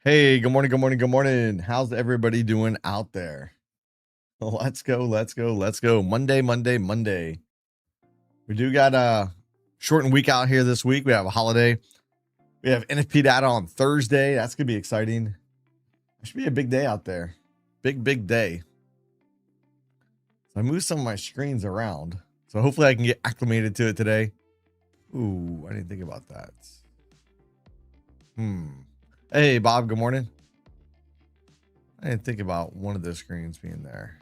Hey, good morning, good morning, good morning. How's everybody doing out there? Let's go, let's go, let's go. Monday, Monday, Monday. We do got a shortened week out here this week. We have a holiday. We have NFP data on Thursday. That's going to be exciting. It should be a big day out there. Big day. So I moved some of my screens around. So hopefully I can get acclimated to it today. Ooh, I didn't think about that. Hey, Bob, good morning. I didn't think about one of the screens being there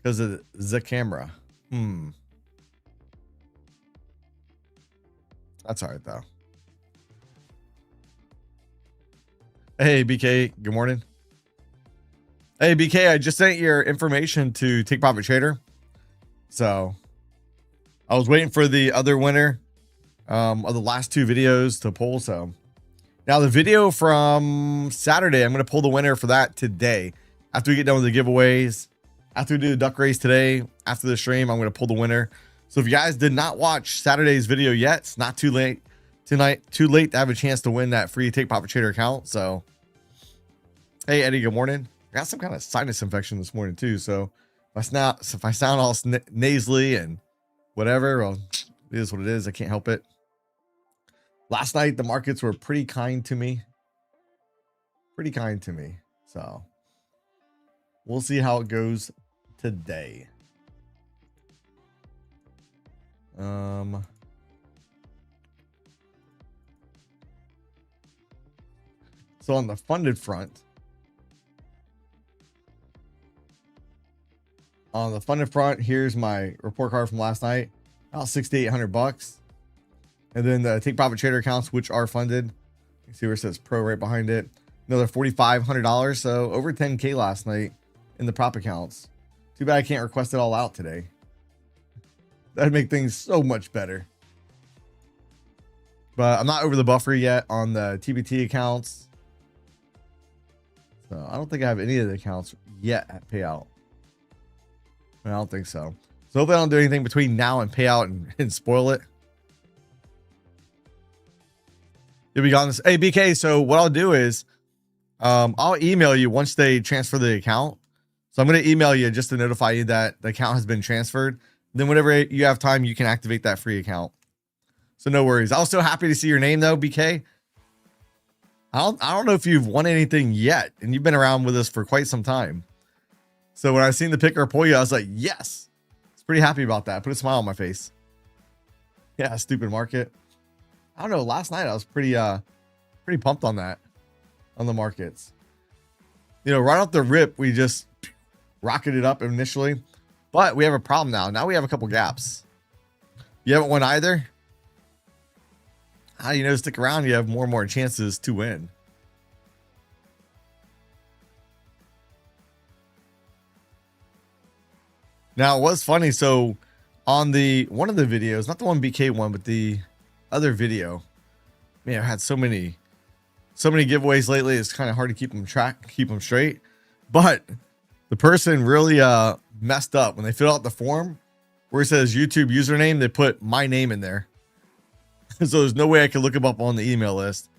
because of the camera. That's all right, though. Hey, BK, good morning. Hey, BK, I just sent your information to Take Profit Trader. So I was waiting for the other winner of the last two videos to pull. So now the video from Saturday, I'm going to pull the winner for that today. After we get done with the giveaways, after we do the duck race today, after the stream, I'm going to pull the winner. So if you guys did not watch Saturday's video yet, it's not too late tonight, too late to have a chance to win that free Take Profit Trader account. So, hey, Eddie, good morning. I got some kind of sinus infection this morning too. So if I sound all nasally and whatever, well, it is what it is. I can't help it. Last night, the markets were pretty kind to me. So we'll see how it goes today. So on the funded front, here's my report card from last night. About $6,800. And then the Take Profit Trader accounts, which are funded. You see where it says pro right behind it. Another $4,500. So over 10K last night in the prop accounts. Too bad I can't request it all out today. That'd make things so much better. But I'm not over the buffer yet on the TBT accounts. So I don't think I have any of the accounts yet at payout. I don't think so. So hopefully I don't do anything between now and payout and spoil it. You'll be gone this. Hey, BK. So what I'll do is I'll email you once they transfer the account. So I'm going to email you just to notify you that the account has been transferred. Then whenever you have time, you can activate that free account. So no worries. I was so happy to see your name though, BK. I don't know if you've won anything yet, and you've been around with us for quite some time. So when I seen the picker pull you, I was like, yes. I was pretty happy about that. Put a smile on my face. Yeah, stupid market. I don't know. Last night I was pretty pumped on that, on the markets. You know, right off the rip, we just rocketed up initially, but we have a problem now. Now we have a couple gaps. You haven't won either? How do you know? Stick around. You have more and more chances to win. Now it was funny. So on one of the videos, not the one BK one, but the other video, man, I've had so many giveaways lately. It's kind of hard to keep them straight. But the person really messed up when they filled out the form where it says YouTube username. They put my name in there. So there's no way I could look him up on the email list.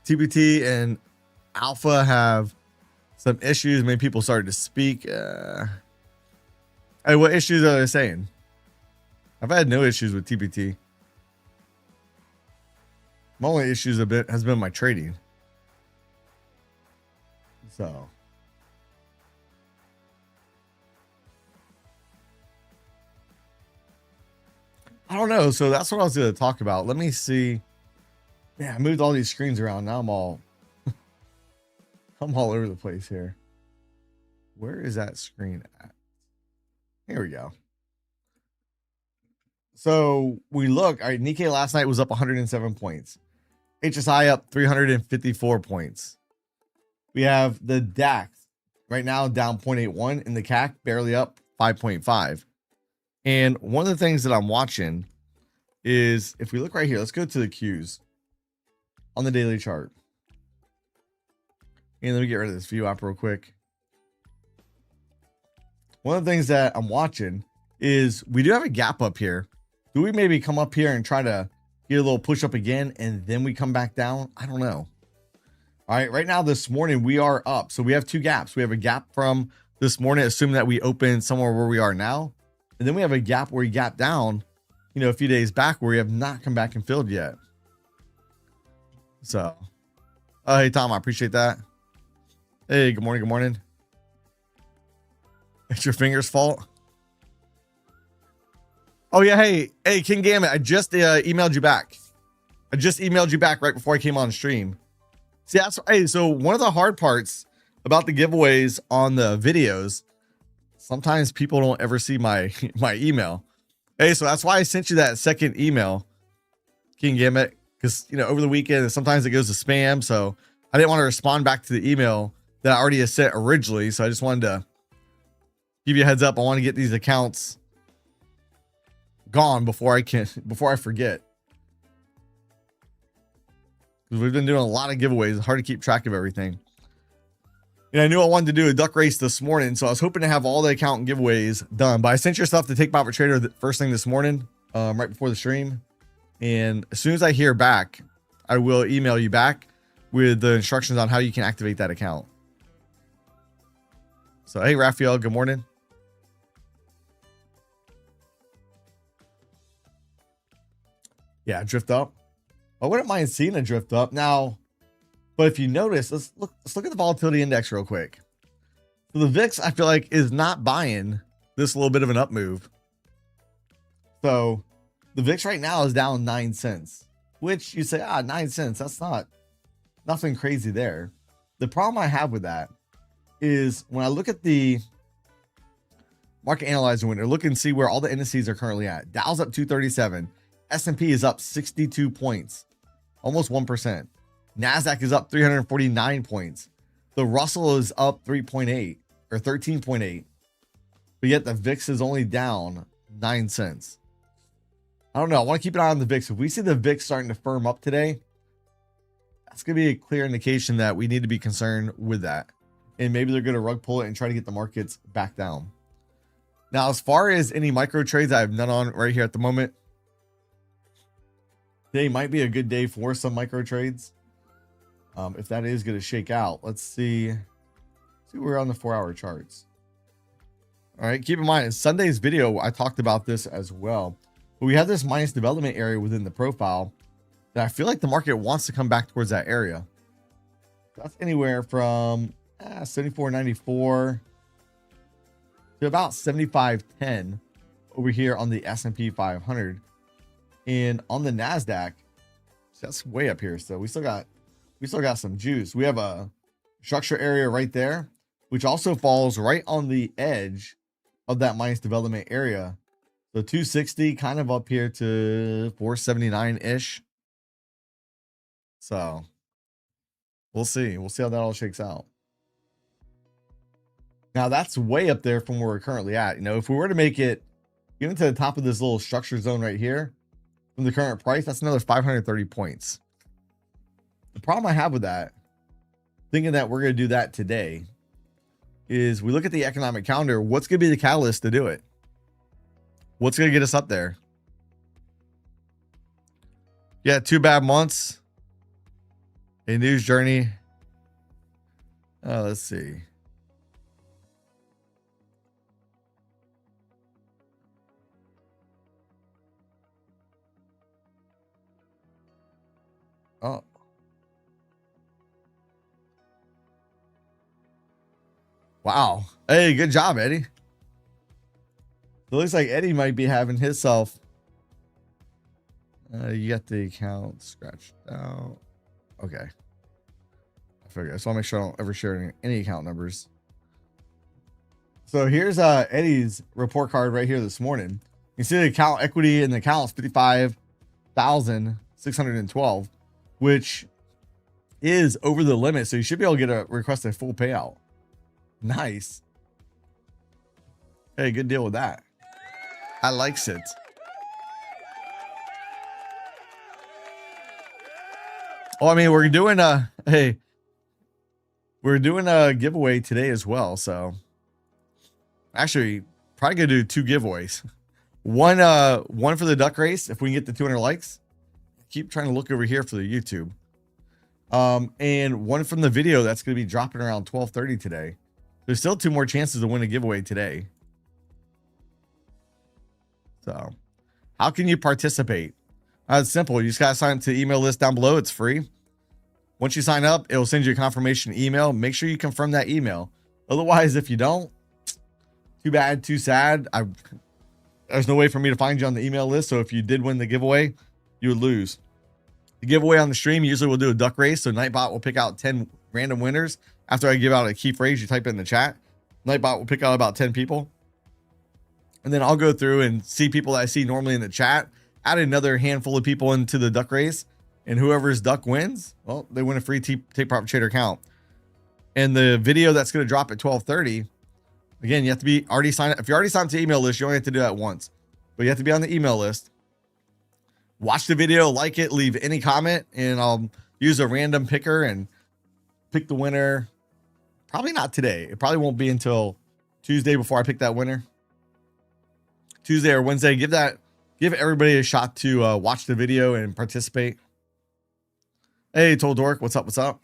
TBT and Alpha have some issues. Many people started to speak. Hey, what issues are they saying? I've had no issues with TBT. My only issues has been my trading. So I don't know. So that's what I was going to talk about. Let me see. Man, I moved all these screens around. Now I'm all over the place here. Where is that screen at? Here we go. So we look. All right, Nikkei last night was up 107 points. HSI up 354 points. We have the DAX right now down 0.81 and the CAC barely up 5.5. And one of the things that I'm watching is if we look right here, let's go to the Qs on the daily chart. And let me get rid of this view app real quick. one of the things that I'm watching is we do have a gap up here. Do we maybe come up here and try to get a little push up again and then we come back down? I don't know. All right, right now this morning we are up. So we have two gaps. We have a gap from this morning, assuming that we open somewhere where we are now. And then we have a gap where we gap down, you know, a few days back where we have not come back and filled yet. So, hey, Tom, I appreciate that. Hey, good morning. Good morning. It's your finger's fault. Oh, yeah. Hey, King Gambit, I just emailed you back. I just emailed you back right before I came on stream. See, that's, hey, so one of the hard parts about the giveaways on the videos, sometimes people don't ever see my email. Hey, so that's why I sent you that second email, King Gambit, because, you know, over the weekend, sometimes it goes to spam. So I didn't want to respond back to the email that I already had sent originally. So I just wanted to give you a heads up. I want to get these accounts gone before I forget. Because we've been doing a lot of giveaways. It's hard to keep track of everything. And I knew I wanted to do a duck race this morning, so I was hoping to have all the account giveaways done. But I sent your stuff to Take Profit Trader the first thing this morning, right before the stream. And as soon as I hear back, I will email you back with the instructions on how you can activate that account. So, hey, Raphael, good morning. Yeah, drift up. I wouldn't mind seeing a drift up now. But if you notice, let's look at the volatility index real quick. So the VIX, I feel like, is not buying this little bit of an up move. So the VIX right now is down 9 cents, which you say, 9 cents. That's nothing crazy there. The problem I have with that is when I look at the market analyzer window, look and see where all the indices are currently at. Dow's up 237. S&P is up 62 points, almost 1%. NASDAQ is up 349 points. The Russell is up 3.8 or 13.8. But yet the VIX is only down 9 cents. I don't know. I want to keep an eye on the VIX. If we see the VIX starting to firm up today, that's going to be a clear indication that we need to be concerned with that. And maybe they're going to rug pull it and try to get the markets back down. Now, as far as any micro trades, I have none on right here at the moment. Today might be a good day for some micro trades. If that is going to shake out, let's see. We're on the 4-hour charts. All right. Keep in mind, in Sunday's video, I talked about this as well. But we have this minus development area within the profile that I feel like the market wants to come back towards that area. That's anywhere from 74.94 to about 75.10 over here on the S&P 500. And on the NASDAQ, that's way up here. So we still got some juice. We have a structure area right there, which also falls right on the edge of that minus development area. So 260 kind of up here to 479-ish. So we'll see. We'll see how that all shakes out. Now that's way up there from where we're currently at. You know, if we were to make it get into the top of this little structure zone right here from the current price, that's another 530 points. The problem I have with that, thinking that we're going to do that today, is we look at the economic calendar. What's going to be the catalyst to do it? What's going to get us up there? Yeah, 2 bad months. A news journey. Let's see. Oh. Wow. Hey, good job, Eddie. It looks like Eddie might be having himself. You got the account scratched out. Okay. I figured. I just want to make sure I don't ever share any account numbers. So here's Eddie's report card right here this morning. You see the account equity in the account is 55,612, which is over the limit. So you should be able to get a request a full payout. Nice. Hey, good deal with that. I likes it. Oh, I mean, we're doing a giveaway today as well. So Actually, probably gonna do 2 giveaways. One for the duck race if we can get the 200 likes. Keep trying to look over here for the YouTube. And one from the video that's gonna be dropping around 12:30 today. There's still 2 more chances to win a giveaway today. So, how can you participate? It's simple. You just gotta sign up to the email list down below. It's free. Once you sign up, it'll send you a confirmation email. Make sure you confirm that email. Otherwise, if you don't, too bad, too sad. There's no way for me to find you on the email list. So if you did win the giveaway, you would lose. The giveaway on the stream, usually we'll do a duck race. So Nightbot will pick out 10 random winners. After I give out a key phrase, you type it in the chat. Nightbot will pick out about 10 people. And then I'll go through and see people that I see normally in the chat, add another handful of people into the duck race. And whoever's duck wins, well, they win a free Take Profit Trader account. And the video that's going to drop at 12:30, again, you have to be already signed up. If you're already signed up to the email list, you only have to do that once. But you have to be on the email list. Watch the video, like it, leave any comment, and I'll use a random picker and pick the winner. Probably not today. It probably won't be until Tuesday before I pick that winner. Tuesday or Wednesday. Give everybody a shot to watch the video and participate. Hey, Told Dork, what's up? What's up?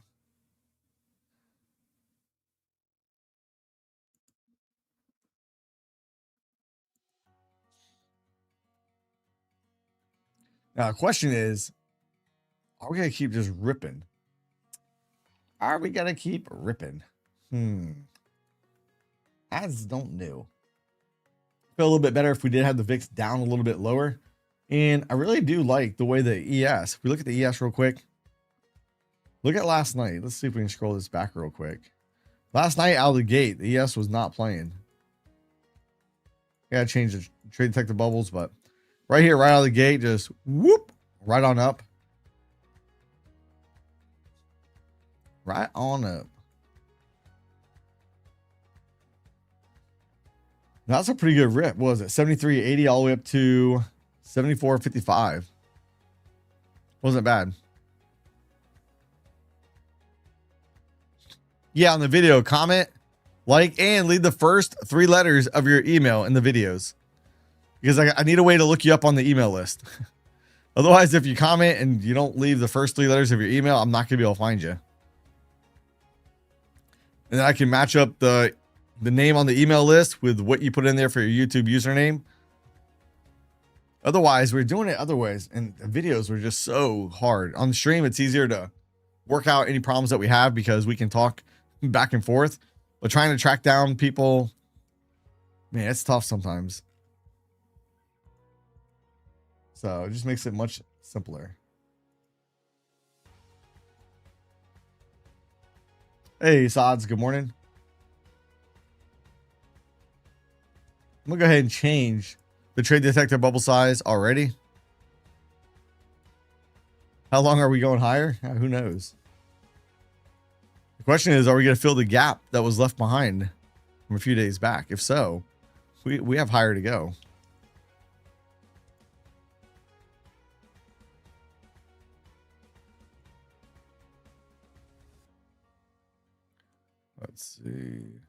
Now, the question is, are we going to keep just ripping? Are we going to keep ripping? I just don't know. Feel a little bit better if we did have the VIX down a little bit lower. And I really do like the way the ES, if we look at the ES real quick, look at last night. Let's see if we can scroll this back real quick. Last night out of the gate, the ES was not playing. Gotta change the trade detector bubbles, but right here, right out of the gate, just whoop, right on up. Right on up. That's a pretty good rip. What was it? 73.80 all the way up to 74.55. Wasn't bad. Yeah, on the video, comment, like, and leave the first 3 letters of your email in the videos. Because I need a way to look you up on the email list. Otherwise, if you comment and you don't leave the first 3 letters of your email, I'm not going to be able to find you. And then I can match up the name on the email list with what you put in there for your YouTube username. Otherwise, we're doing it other ways. And the videos were just so hard. On the stream, it's easier to work out any problems that we have because we can talk back and forth. But trying to track down people, man, it's tough sometimes. So it just makes it much simpler. Hey, Sods, good morning. I'm gonna go ahead and change the trade detector bubble size already. How long are we going higher? Who knows? The question is, are we gonna fill the gap that was left behind from a few days back? If so, we have higher to go. Let's see.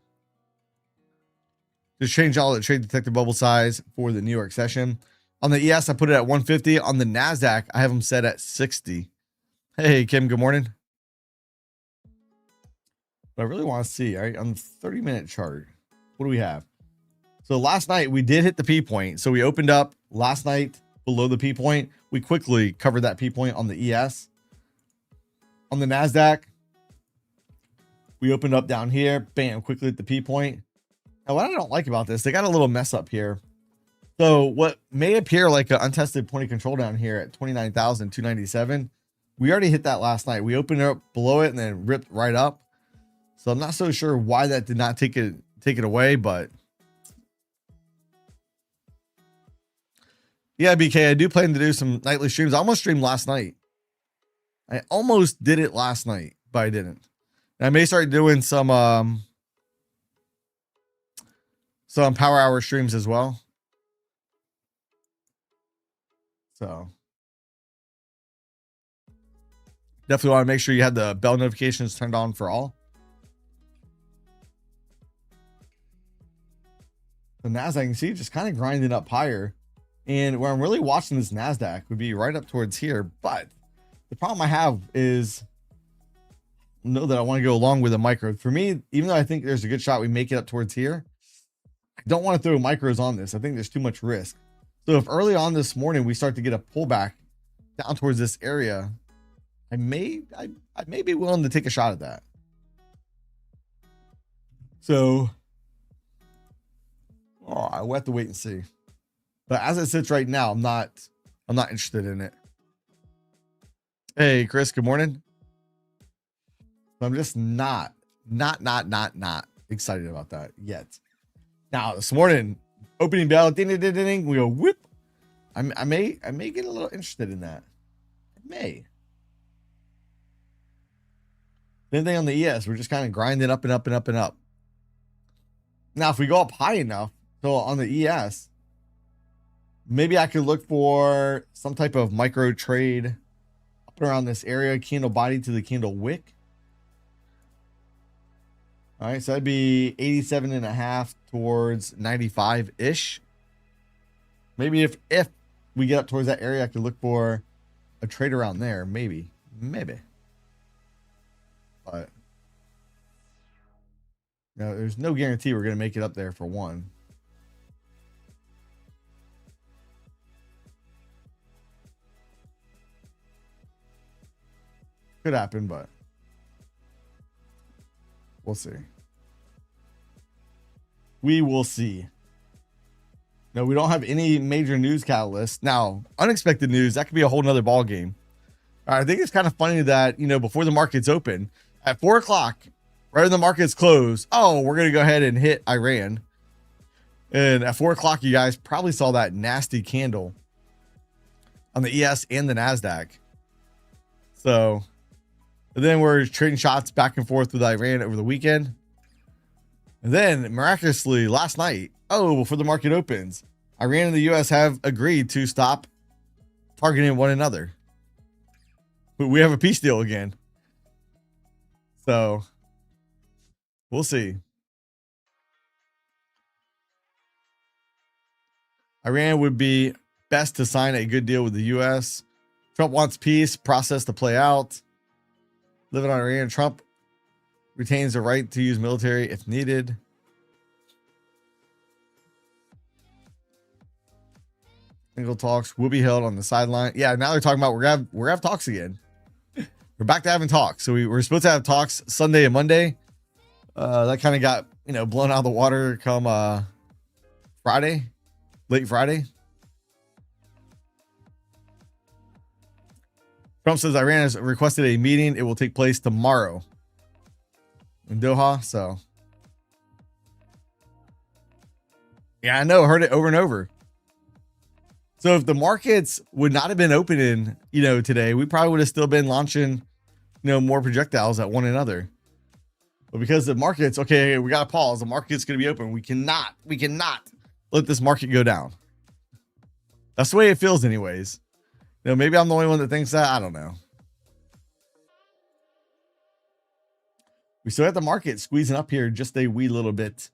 Just change all the trade detector bubble size for the New York session. On the ES, I put it at 150. On the NASDAQ, I have them set at 60. Hey, Kim, good morning. But I really want to see, all right, on the 30-minute chart, what do we have? So last night, we did hit the P point. So we opened up last night below the P point. We quickly covered that P point on the ES. On the NASDAQ, we opened up down here, bam, quickly at the P point. Now, what I don't like about this, they got a little mess up here. So what may appear like an untested point of control down here at 29,297, we already hit that last night. We opened up below it and then ripped right up. So I'm not so sure why that did not take it away, but yeah, BK, I do plan to do some nightly streams. I almost streamed last night. I almost did it last night, but I didn't. And I may start doing some power hour streams as well. So definitely want to make sure you have the bell notifications turned on for all. The NASDAQ, you can see, just kind of grinding up higher. And where I'm really watching this NASDAQ would be right up towards here. But the problem I have is, know that I want to go along with the micro. For me, even though I think there's a good shot we make it up towards here, I don't want to throw micros on this. I think there's too much risk. So if early on this morning we start to get a pullback down towards this area, I may be willing to take a shot at that. So we'll have to wait and see. But as it sits right now, I'm not interested in it. Hey, Chris, good morning. I'm just not excited about that yet. Now this morning, opening bell, ding ding ding ding, we go whoop. I may get a little interested in that. I may. Same thing on the ES. We're just kind of grinding up and up and up and up. Now, if we go up high enough, so on the ES, maybe I could look for some type of micro trade up around this area, candle body to the candle wick. All right, so that'd be 87.5 towards 95-ish. Maybe if we get up towards that area, I could look for a trade around there. Maybe. But no, there's no guarantee we're going to make it up there for one. Could happen, but we'll see. We will see. No, we don't have any major news catalysts. Now, unexpected news, that could be a whole nother ball game. I think it's kind of funny that, before the markets open, at 4 o'clock, right when the markets close, we're going to go ahead and hit Iran. And at 4 o'clock, you guys probably saw that nasty candle on the ES and the NASDAQ. So, and then we're trading shots back and forth with Iran over the weekend. And then miraculously last night, before the market opens, Iran and the US have agreed to stop targeting one another. We have a peace deal again. So we'll see. Iran would be best to sign a good deal with the US. Trump wants peace process to play out. Living on Iran, Trump retains the right to use military if needed. Single talks will be held on the sideline. Yeah, now they're talking about we're gonna have talks again. We're back to having talks. So we were supposed to have talks Sunday and Monday. That kind of got blown out of the water come Friday, late Friday. Trump says Iran has requested a meeting. It will take place tomorrow in Doha. So yeah, I know. Heard it over and over. So if the markets would not have been opening, today, we probably would have still been launching, more projectiles at one another. But because the markets, okay, we got to pause. The market's going to be open. We cannot let this market go down. That's the way it feels anyways. Maybe I'm the only one that thinks that. I don't know. We still have the market squeezing up here just a wee little bit.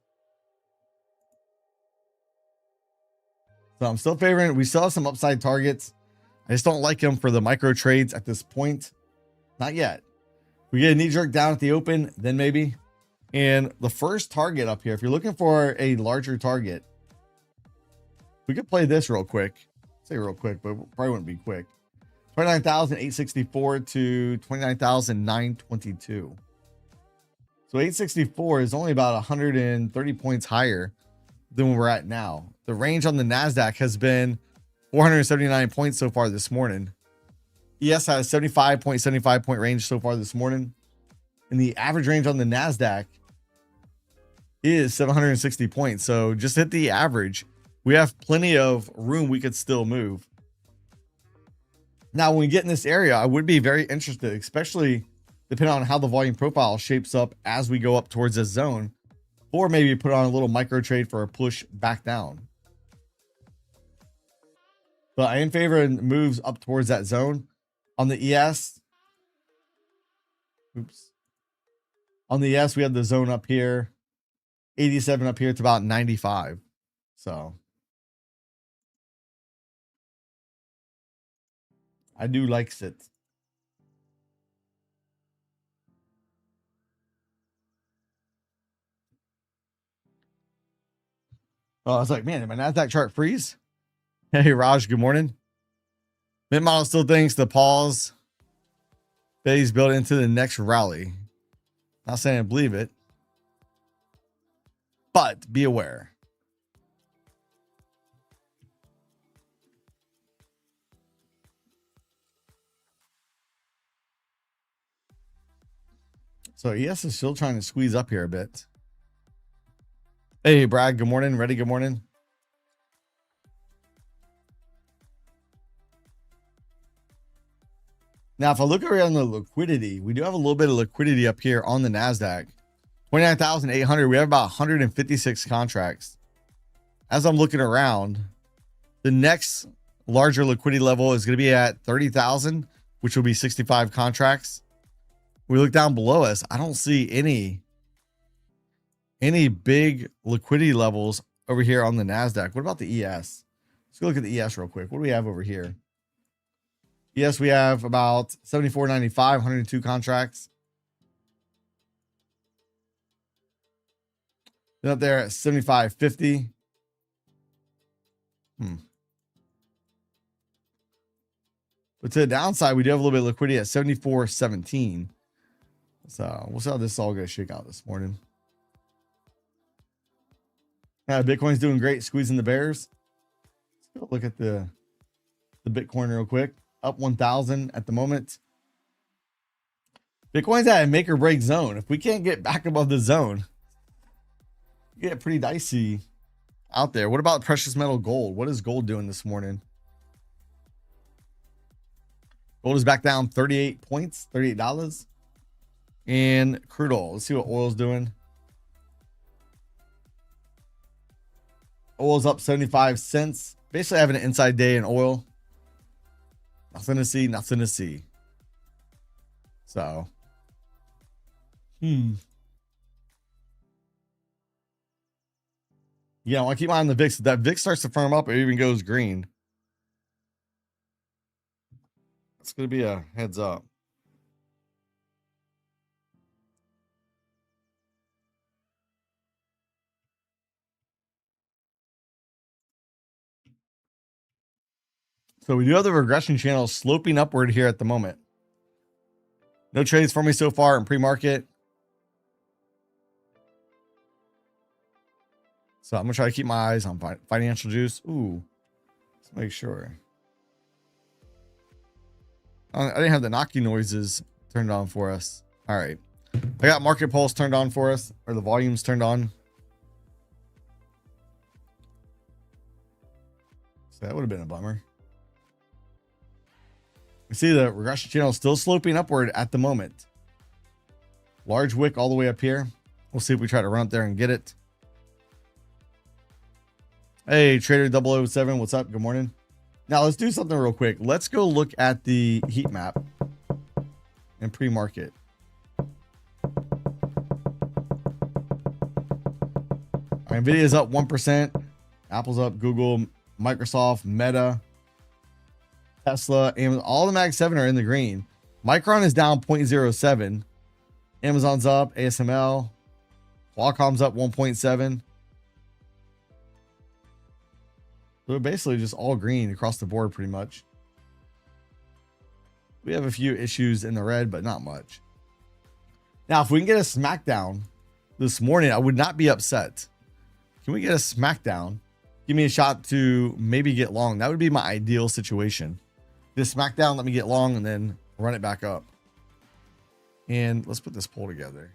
So I'm still favoring. We still have some upside targets. I just don't like them for the micro trades at this point. Not yet. We get a knee jerk down at the open, then maybe. And the first target up here, if you're looking for a larger target, we could play this real quick. Say real quick, but probably wouldn't be quick. 29,864 to 29,922. So 864 is only about 130 points higher than where we're at now. The range on the NASDAQ has been 479 points so far this morning. ES has 75 point range so far this morning. And the average range on the NASDAQ is 760 points. So just hit the average. We have plenty of room we could still move. Now, when we get in this area, I would be very interested, especially depending on how the volume profile shapes up as we go up towards this zone, or maybe put on a little micro trade for a push back down. But I am favoring moves up towards that zone. On the ES, on the ES, we have the zone up here, 87 up here to about 95. So I do likes it. Oh, I was like, man, did my NASDAQ chart freeze? Hey, Raj, good morning. Mint model still thinks the pause phase built into the next rally. Not saying I believe it, but be aware. So ES is still trying to squeeze up here a bit. Hey, Brad, good morning. Ready, good morning. Now, if I look over here on the liquidity, we do have a little bit of liquidity up here on the NASDAQ. 29,800. We have about 156 contracts. As I'm looking around, the next larger liquidity level is going to be at 30,000, which will be 65 contracts. We look down below us. I don't see any big liquidity levels over here on the NASDAQ. What about the ES? Let's go look at the ES real quick. What do we have over here? Yes, we have about 74.95, 102 contracts. Then up there at 75.50. But to the downside, we do have a little bit of liquidity at 74.17. So we'll see how this is all going to shake out this morning. Bitcoin's doing great, squeezing the bears. Let's go look at the Bitcoin real quick. Up 1,000 at the moment. Bitcoin's at a make or break zone. If we can't get back above the zone, get pretty dicey out there. What about precious metal gold? What is gold doing this morning? Gold is back down 38 points, $38. And crude oil. Let's see what oil's doing. Oil's up 75 cents. Basically having an inside day in oil. Nothing to see, nothing to see. So, yeah, I want to keep my eye on the VIX. If that VIX starts to firm up, it even goes green. It's going to be a heads up. So we do have the regression channel sloping upward here at the moment. No trades for me so far in pre-market. So I'm going to try to keep my eyes on financial juice. Ooh, let's make sure. I didn't have the knocking noises turned on for us. All right. I got market pulse turned on for us, or the volumes turned on. So that would have been a bummer. We see the regression channel still sloping upward at the moment. Large wick all the way up here. We'll see if we try to run up there and get it. Hey, Trader 007, what's up? Good morning. Now let's do something real quick. Let's go look at the heat map and pre-market. Nvidia's up 1%. Apple's up, Google, Microsoft, Meta, Tesla, and all the Mag 7 are in the green. Micron is down 0.07. Amazon's up, ASML, Qualcomm's up 1.7. So basically just all green across the board pretty much. We have a few issues in the red, but not much. Now, if we can get a smackdown this morning, I would not be upset. Can we get a smackdown? Give me a shot to maybe get long. That would be my ideal situation. This smackdown, let me get long and then run it back up. And let's put this poll together.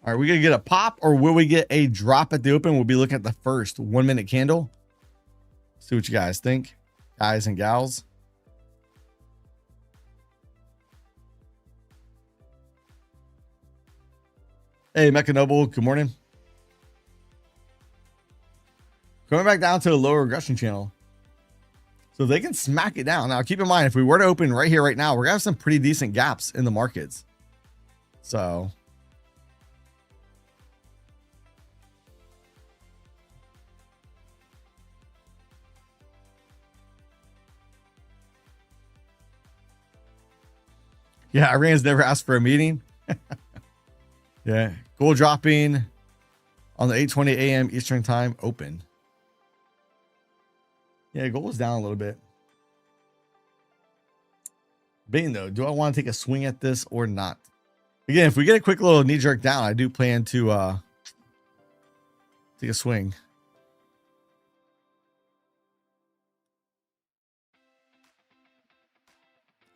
All right, we gonna get a pop or will we get a drop at the open? We'll be looking at the first 1 minute candle. See what you guys think, guys and gals. Hey, Mecha Noble, good morning. Coming back down to a lower regression channel. So they can smack it down. Now, keep in mind, if we were to open right here, right now, we're going to have some pretty decent gaps in the markets. So yeah, Iran's never asked for a meeting. Yeah, gold dropping on the 8:20 a.m. Eastern time open. Yeah, gold was down a little bit. Bing though, do I want to take a swing at this or not? Again, if we get a quick little knee jerk down, I do plan to take a swing.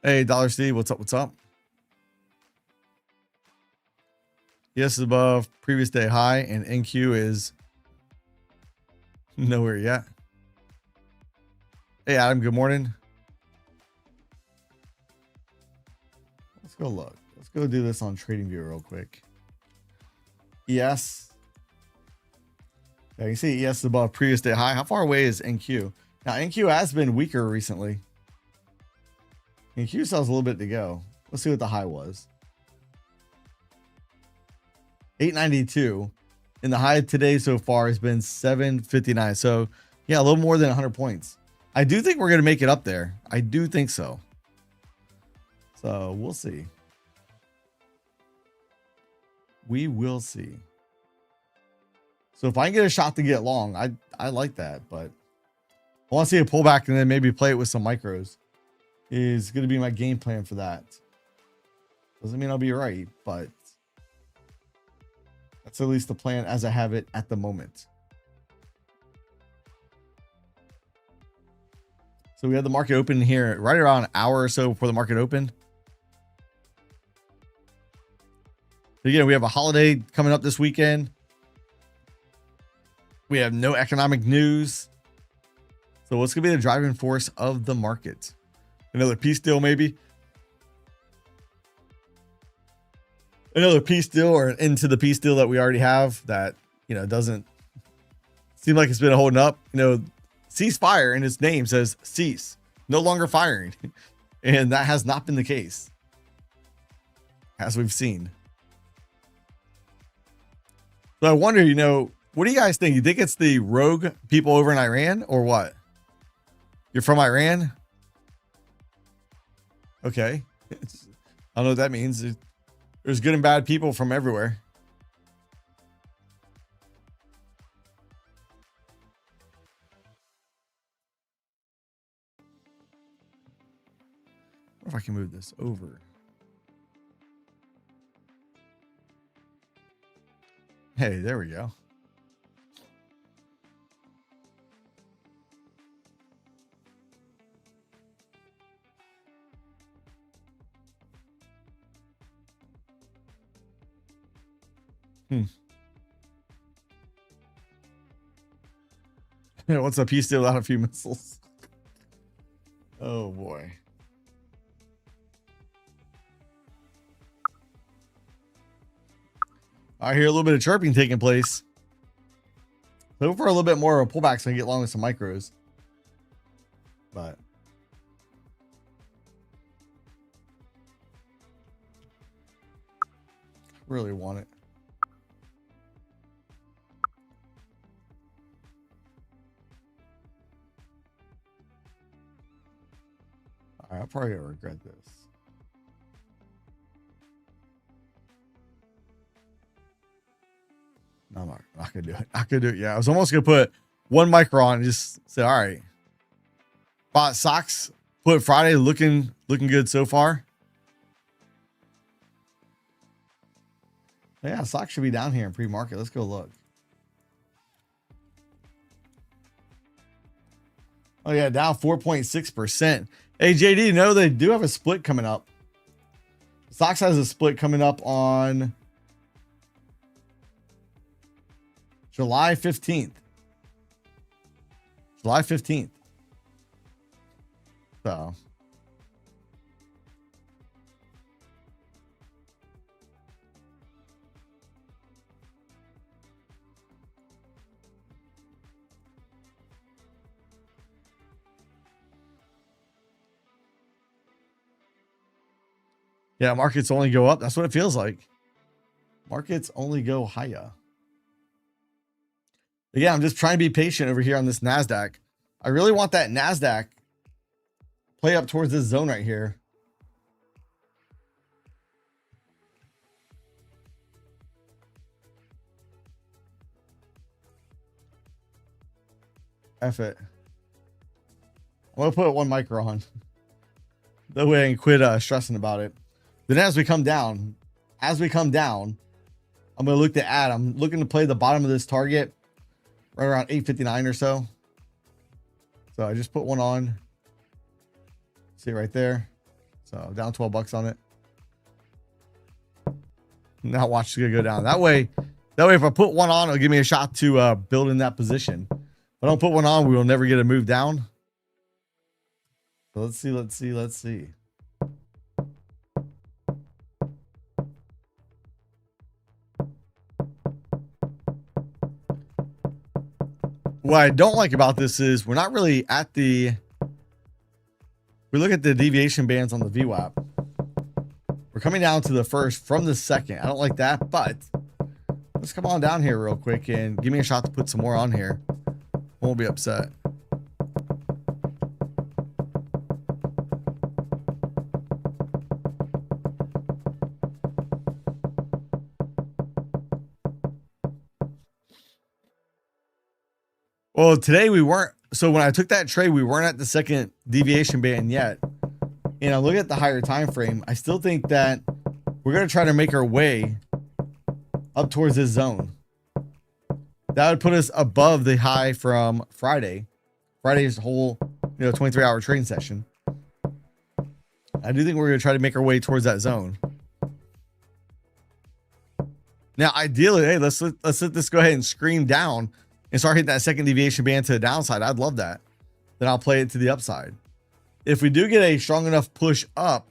Hey, Dollar Steve, what's up? What's up? Yes, above previous day high, and NQ is nowhere yet. Hey, Adam, good morning. Let's go look. Let's go do this on TradingView real quick. ES. Yeah, you see ES is above previous day high. How far away is NQ? Now, NQ has been weaker recently. NQ still has a little bit to go. Let's see what the high was. 892. And the high today so far has been 759. So, yeah, a little more than 100 points. I do think we're going to make it up there. I do think so. So, we'll see. We will see. So, if I can get a shot to get long, I like that. But I want to see a pullback and then maybe play it with some micros. Is going to be my game plan for that. Doesn't mean I'll be right, but that's at least the plan as I have it at the moment. So we had the market open here right around an hour or so before the market opened. Again, we have a holiday coming up this weekend. We have no economic news. So what's going to be the driving force of the market? Another peace deal, maybe. Another peace deal or an end to the peace deal that we already have that, you know, doesn't seem like it's been holding up. You know, ceasefire in its name says cease, no longer firing. And that has not been the case, as we've seen. So I wonder, you know, what do you guys think? You think it's the rogue people over in Iran or what? You're from Iran? Okay. I don't know what that means. There's good and bad people from everywhere. I wonder if I can move this over. Hey, there we go. What's a peace deal without a few missiles? Oh boy. I hear a little bit of chirping taking place. Hope for a little bit more of a pullback so I can get long with some micros. But really want it. All right, I'll probably gonna regret this. No, I'm not gonna do it. Not gonna do it. Yeah, I was almost gonna put one micro on and just say, all right. Bought socks. Put Friday looking good so far. Yeah, socks should be down here in pre-market. Let's go look. Oh yeah, down 4.6%. Hey JD, you know they do have a split coming up. Stocks has a split coming up on July 15th. July 15th. So Yeah, markets only go up. That's what it feels like. Markets only go higher. But yeah, I'm just trying to be patient over here on this NASDAQ. I really want that NASDAQ play up towards this zone right here. F it. I'm going to put 1 micro on. That way I can quit stressing about it. Then as we come down, I'm going to look to add. I'm looking to play the bottom of this target right around 859 or so. So I just put 1 on. See it right there. So down 12 bucks on it. Now watch it's gonna go down. That way if I put 1 on, it'll give me a shot to build in that position. If I don't put 1 on, we will never get a move down. So let's see. What I don't like about this is we're not really at the, we look at the deviation bands on the VWAP. We're coming down to the first from the second. I don't like that, but let's come on down here real quick and give me a shot to put some more on here. Won't be upset. Well, today we weren't. So when I took that trade, we weren't at the second deviation band yet. And I look at the higher time frame. I still think that we're going to try to make our way up towards this zone. That would put us above the high from Friday. Friday's whole, 23-hour trading session. I do think we're going to try to make our way towards that zone. Now, ideally, hey, let's let this go ahead and scream down and start hitting that second deviation band to the downside. I'd love that. Then I'll play it to the upside. If we do get a strong enough push up,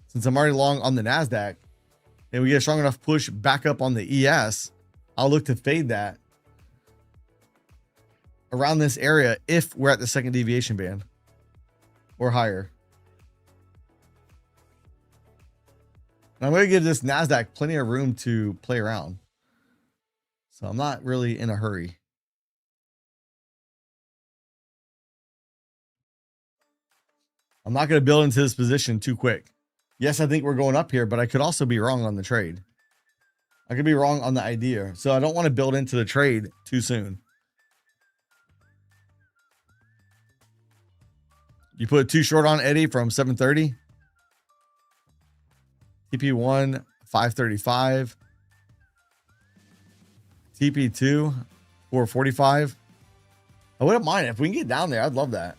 since I'm already long on the NASDAQ, and we get a strong enough push back up on the ES, I'll look to fade that around this area if we're at the second deviation band or higher. And I'm going to give this NASDAQ plenty of room to play around. So I'm not really in a hurry. I'm not going to build into this position too quick. Yes, I think we're going up here, but I could also be wrong on the trade. I could be wrong on the idea. So I don't want to build into the trade too soon. You put 2 short on Eddie from 730. TP1, 535. TP2, 445. I wouldn't mind if we can get down there. I'd love that.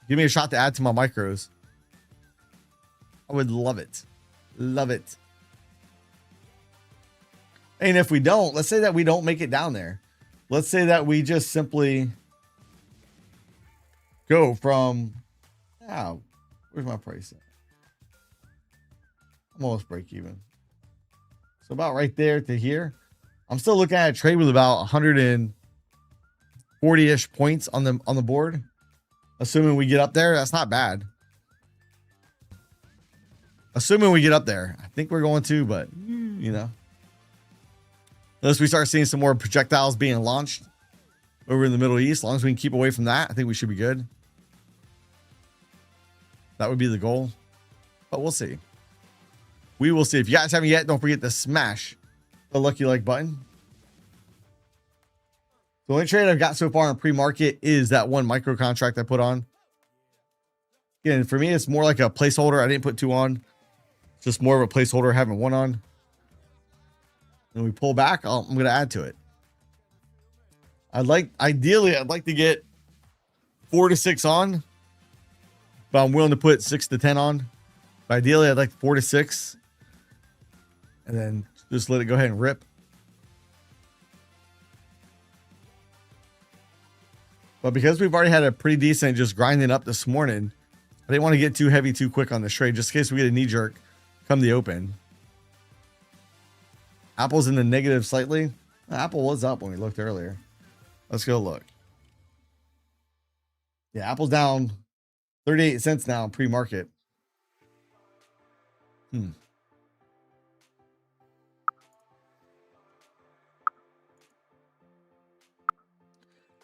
Give me a shot to add to my micros. I would love it. Love it. And if we don't, let's say that we don't make it down there. Let's say that we just simply go from, where's my price at? I'm almost break even. So about right there to here. I'm still looking at a trade with about 140-ish points on the board. Assuming we get up there, that's not bad. Assuming we get up there. I think we're going to, but, unless we start seeing some more projectiles being launched over in the Middle East, as long as we can keep away from that, I think we should be good. That would be the goal. But we'll see. We will see. If you guys haven't yet, don't forget to smash the lucky like button. The only trade I've got so far in pre-market is that 1 micro contract I put on. Again, for me, it's more like a placeholder. I didn't put 2 on. It's just more of a placeholder having 1 on. And we pull back, I'm going to add to it. Ideally, I'd like to get 4 to 6 on. But I'm willing to put 6 to 10 on. But ideally, I'd like 4 to 6. And then just let it go ahead and rip. But because we've already had a pretty decent just grinding up this morning, I didn't want to get too heavy too quick on this trade, just in case we get a knee jerk come the open. Apple's in the negative slightly. Apple was up when we looked earlier. Let's go look. Yeah, Apple's down 38 cents now pre-market.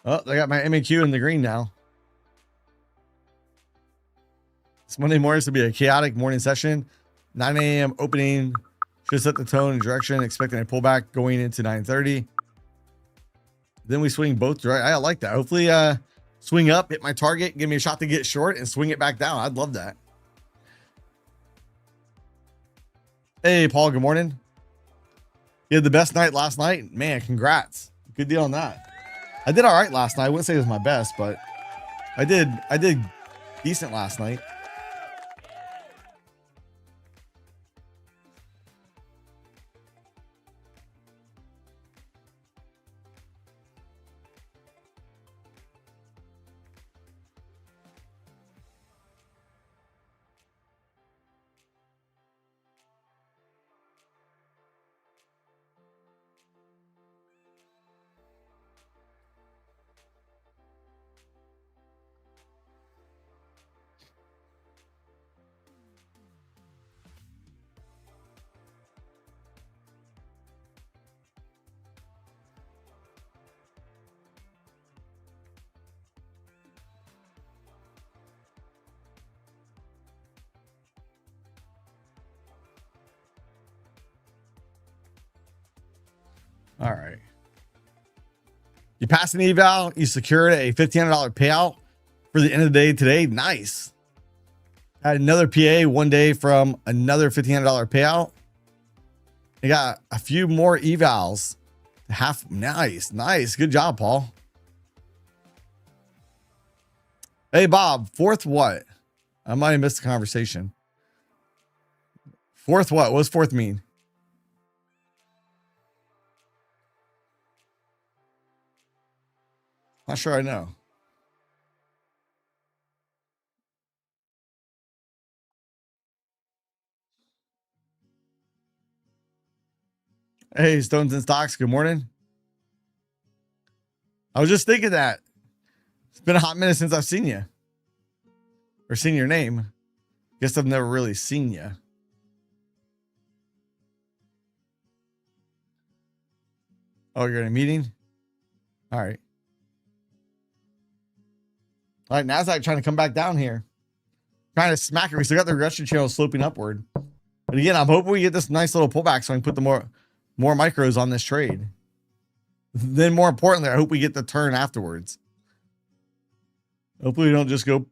Oh, they got my MAQ in the green now. This Monday morning is to be a chaotic morning session. 9 a.m. opening should set the tone and direction, expecting a pullback going into 9:30. Then we swing both directions. I like that. Hopefully, swing up, hit my target, give me a shot to get short, and swing it back down. I'd love that. Hey, Paul, good morning. You had the best night last night? Man, congrats. Good deal on that. I did all right last night. I wouldn't say it was my best, but I did decent last night. All right. You passed an eval. You secured a $1,500 payout for the end of the day today. Nice. Had another PA one day from another $1,500 payout. You got a few more evals. Nice. Good job, Paul. Hey, Bob. Fourth what? I might have missed the conversation. Fourth what? What does fourth mean? Not sure I know. Hey, Stones and Stocks, good morning. I was just thinking that. It's been a hot minute since I've seen you. Or seen your name. Guess I've never really seen you. Oh, you're in a meeting? All right. All right, NASDAQ trying to come back down here. Trying to smack it. We still got the regression channel sloping upward. But again, I'm hoping we get this nice little pullback so I can put the more micros on this trade. Then more importantly, I hope we get the turn afterwards. Hopefully we don't just go.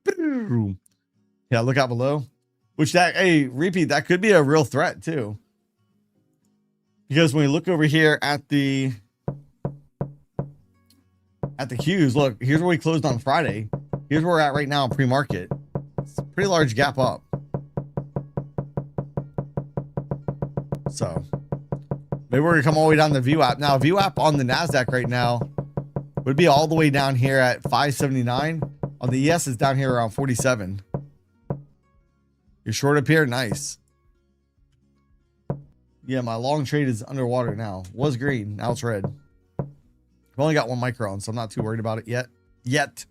Yeah, look out below. Which that, hey, repeat, that could be a real threat too. Because when we look over here at the Qs, look, here's where we closed on Friday. Here's where we're at right now in pre-market. It's a pretty large gap up. So maybe we're gonna come all the way down the VWAP. Now, VWAP on the NASDAQ right now would be all the way down here at 579. On the ES is down here around 47. You're short up here, nice. Yeah, my long trade is underwater now. Was green, now it's red. I've only got one micron, so I'm not too worried about it yet.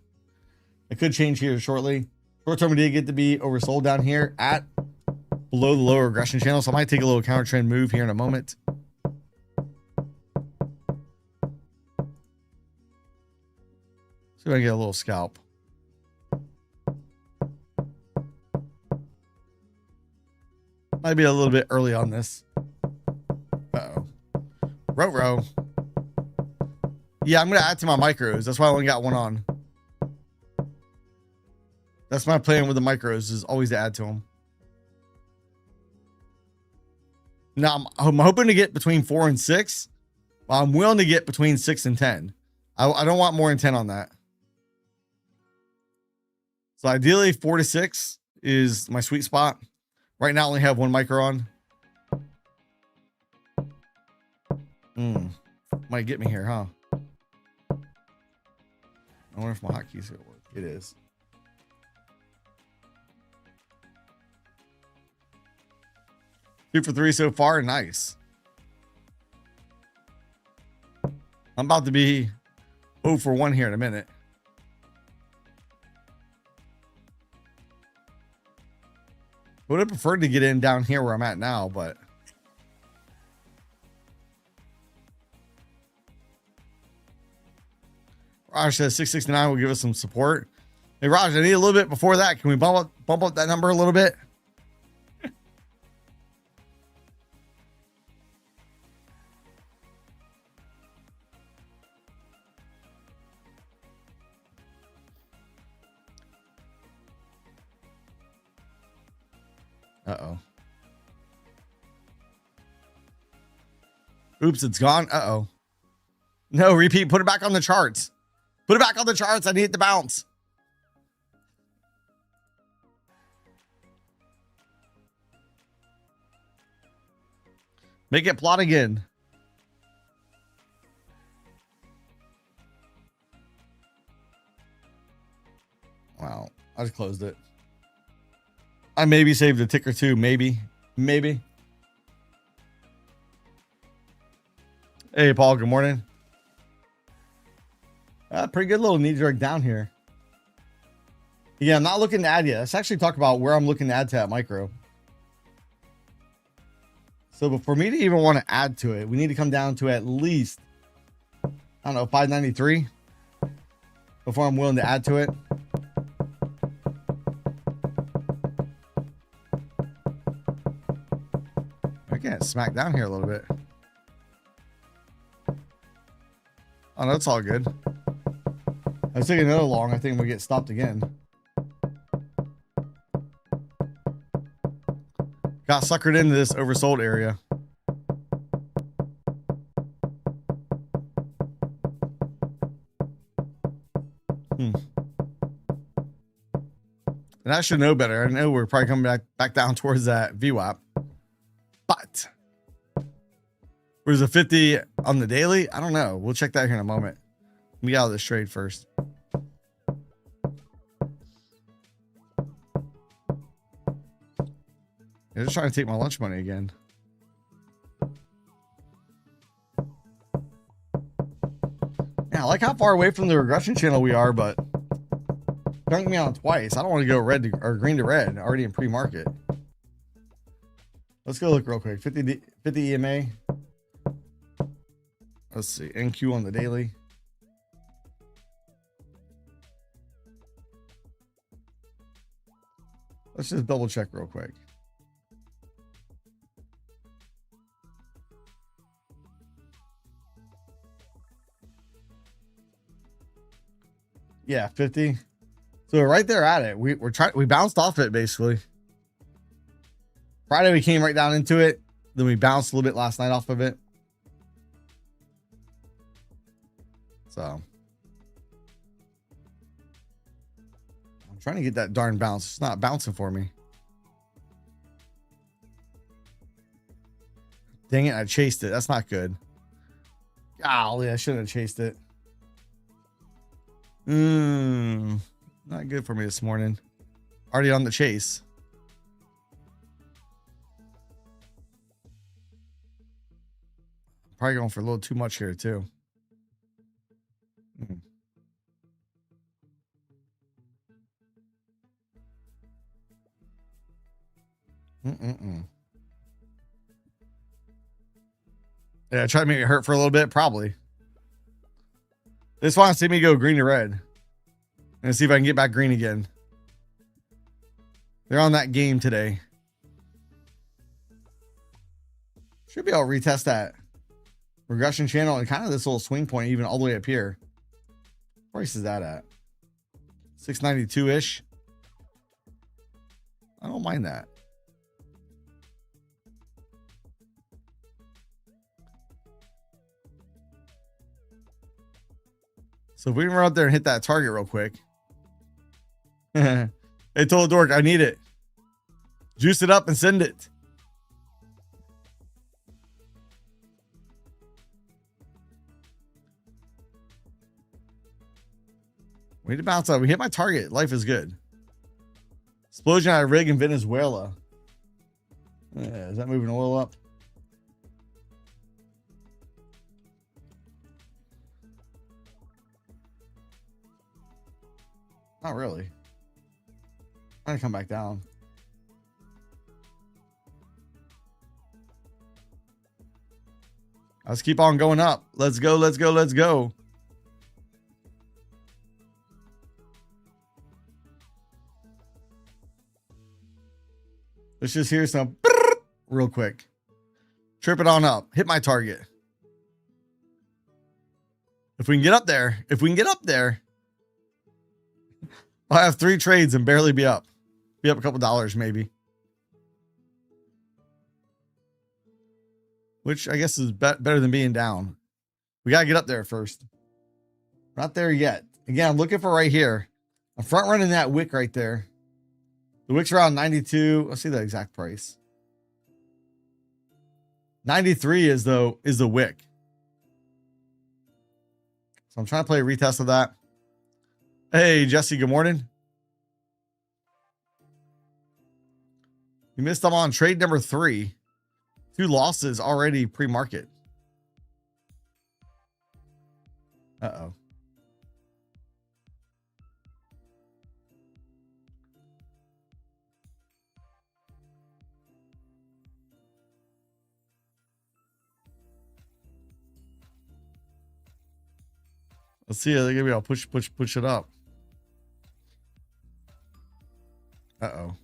It could change here shortly. Short term, we did get to be oversold down here at below the lower regression channel, so I might take a little counter trend move here in a moment. See if I can get a little scalp. Might be a little bit early on this. Uh-oh. Row. Yeah, I'm going to add to my micros. That's why I only got one on. That's my plan with the micros, is always to add to them. Now, I'm hoping to get between 4 and 6. I'm willing to get between 6 and 10. I don't want more than 10 on that. So ideally, 4 to 6 is my sweet spot. Right now, I only have one micron. Might get me here, huh? I wonder if my hotkeys gonna work. It is. Two for three so far. Nice. I'm about to be 0 for 1 here in a minute. Would have preferred to get in down here where I'm at now, but Raj says 669 will give us some support. Hey, Raj, I need a little bit before that. Can we bump up that number a little bit? Uh-oh. Oops, it's gone. Uh-oh. No, repeat. Put it back on the charts. Put it back on the charts. I need it to bounce. Make it plot again. Wow. I just closed it. I maybe saved a tick or two. Maybe. Hey, Paul. Good morning. Pretty good little knee jerk down here. Yeah, I'm not looking to add yet. Let's actually talk about where I'm looking to add to that micro. So for me to even want to add to it, we need to come down to at least, I don't know, 593 before I'm willing to add to it. I can't smack down here a little bit. Oh, no, it's all good. I was taking another long. I think we'll get stopped again. Got suckered into this oversold area. And I should know better. I know we're probably coming back down towards that VWAP. But where's the 50 on the daily? I don't know. We'll check that here in a moment. Let me get out of this trade first. They're just trying to take my lunch money again. Yeah, I like how far away from the regression channel we are, but dunked me on twice. I don't want to go red to, or green to red already in pre-market. Let's go look real quick. 50 EMA. Let's see. NQ on the daily. Let's just double check real quick. Yeah, 50. So we're right there at it. We bounced off it basically. Friday we came right down into it. Then we bounced a little bit last night off of it. So I'm trying to get that darn bounce. It's not bouncing for me. Dang it, I chased it. That's not good. Golly, I shouldn't have chased it. Not good for me this morning. Already on the chase. Probably going for a little too much here too. Yeah, try to make it hurt for a little bit, probably. They just want to see me go green to red. And see if I can get back green again. They're on that game today. Should be able to retest that regression channel and kind of this little swing point even all the way up here. What price is that at? 692-ish. I don't mind that. So if we can run up there and hit that target real quick. Hey, told Dork, I need it. Juice it up and send it. We need to bounce up. We hit my target. Life is good. Explosion at a rig in Venezuela. Is that moving oil up? Not really. I'm gonna come back down. Let's keep on going up. Let's go. Let's go. Let's go. Let's just hear some real quick. Trip it on up. Hit my target. If we can get up there, I'll have 3 trades and barely be up. Be up a couple dollars maybe. Which I guess is better than being down. We got to get up there first. Not there yet. Again, I'm looking for right here. I'm front running that wick right there. The wick's around 92. Let's see the exact price. 93 is the wick. So I'm trying to play a retest of that. Hey, Jesse, good morning. You missed them on trade number 3. 2 losses already pre-market. Uh-oh. Let's see. They're gonna be push it up. Uh-oh.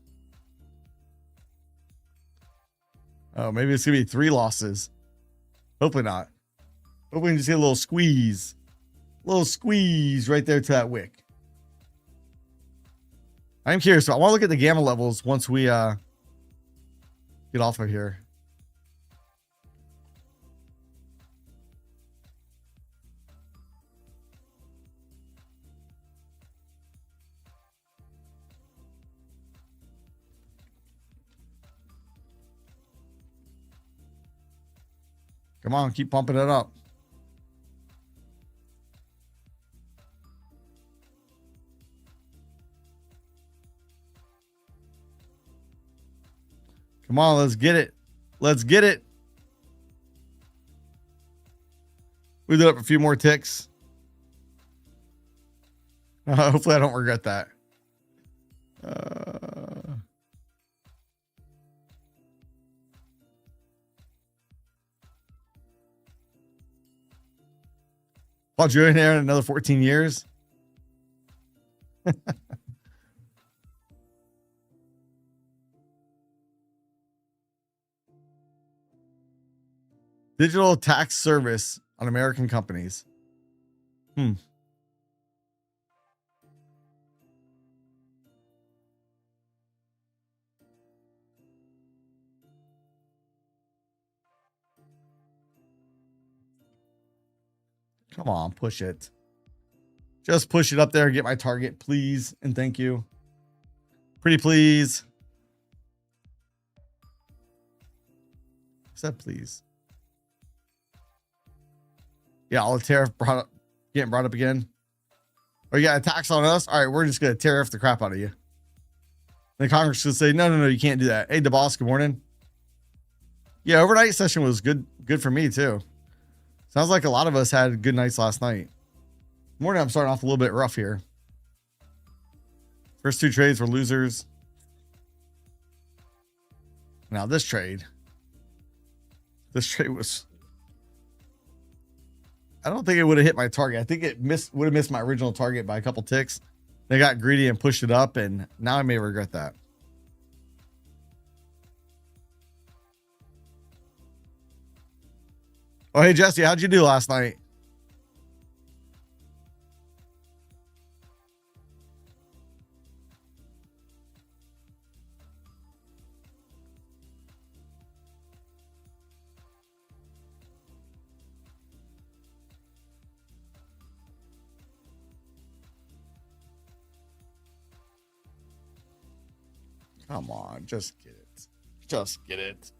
Oh, maybe it's gonna be 3 losses. Hopefully not. Hopefully we can just get a little squeeze. A little squeeze right there to that wick. I'm curious. So I want to look at the gamma levels once we get off of here. Come on, keep pumping it up. Come on, let's get it. Let's get it. We did up a few more ticks. Hopefully I don't regret that. While you're in there in another 14 years. Digital tax service on American companies. Come on, push it. Just push it up there and get my target, please. And thank you. Pretty please. Said please. Yeah, all the tariff getting brought up again. Oh, you got a tax on us? All right, we're just going to tariff the crap out of you. The Congress should say, no, you can't do that. Hey, DeBoss, good morning. Yeah, overnight session was good for me too. Sounds like a lot of us had good nights last night. Morning, I'm starting off a little bit rough here. First 2 trades were losers. Now this trade was, I don't think it would have hit my target. I think it would have missed my original target by a couple ticks. They got greedy and pushed it up, and now I may regret that. Oh, hey, Jesse, how'd you do last night? Come on, just get it. Just get it.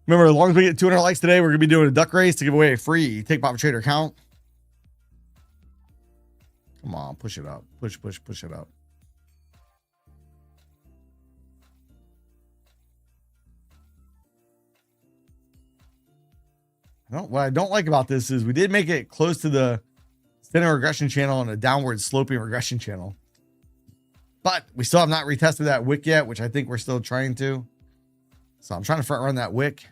Remember, as long as we get 200 likes today, we're going to be doing a duck race to give away a free Take Pop Trader account. Come on, push it up. Push it up. What I don't like about this is we did make it close to the standing regression channel and a downward sloping regression channel. But we still have not retested that wick yet, which I think we're still trying to. So I'm trying to front run that wick.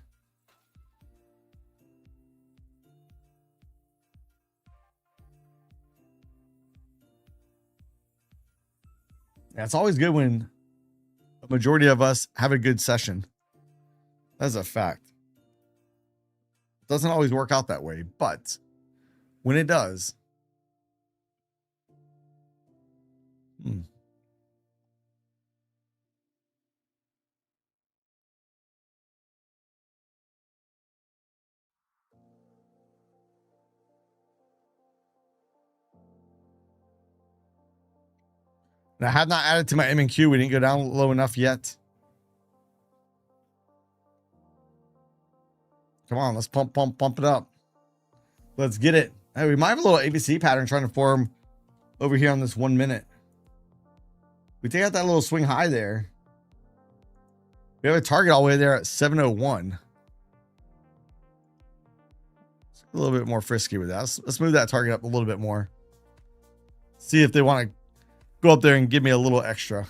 Yeah, it's always good when a majority of us have a good session. That's a fact. It doesn't always work out that way, but when it does, And I have not added to my M&Q. We didn't go down low enough yet. Come on, let's pump it up. Let's get it. Hey, we might have a little ABC pattern trying to form over here on this 1 minute. We take out that little swing high there. We have a target all the way there at 701. It's a little bit more frisky with that. Let's move that target up a little bit more. See if they want to go up there and give me a little extra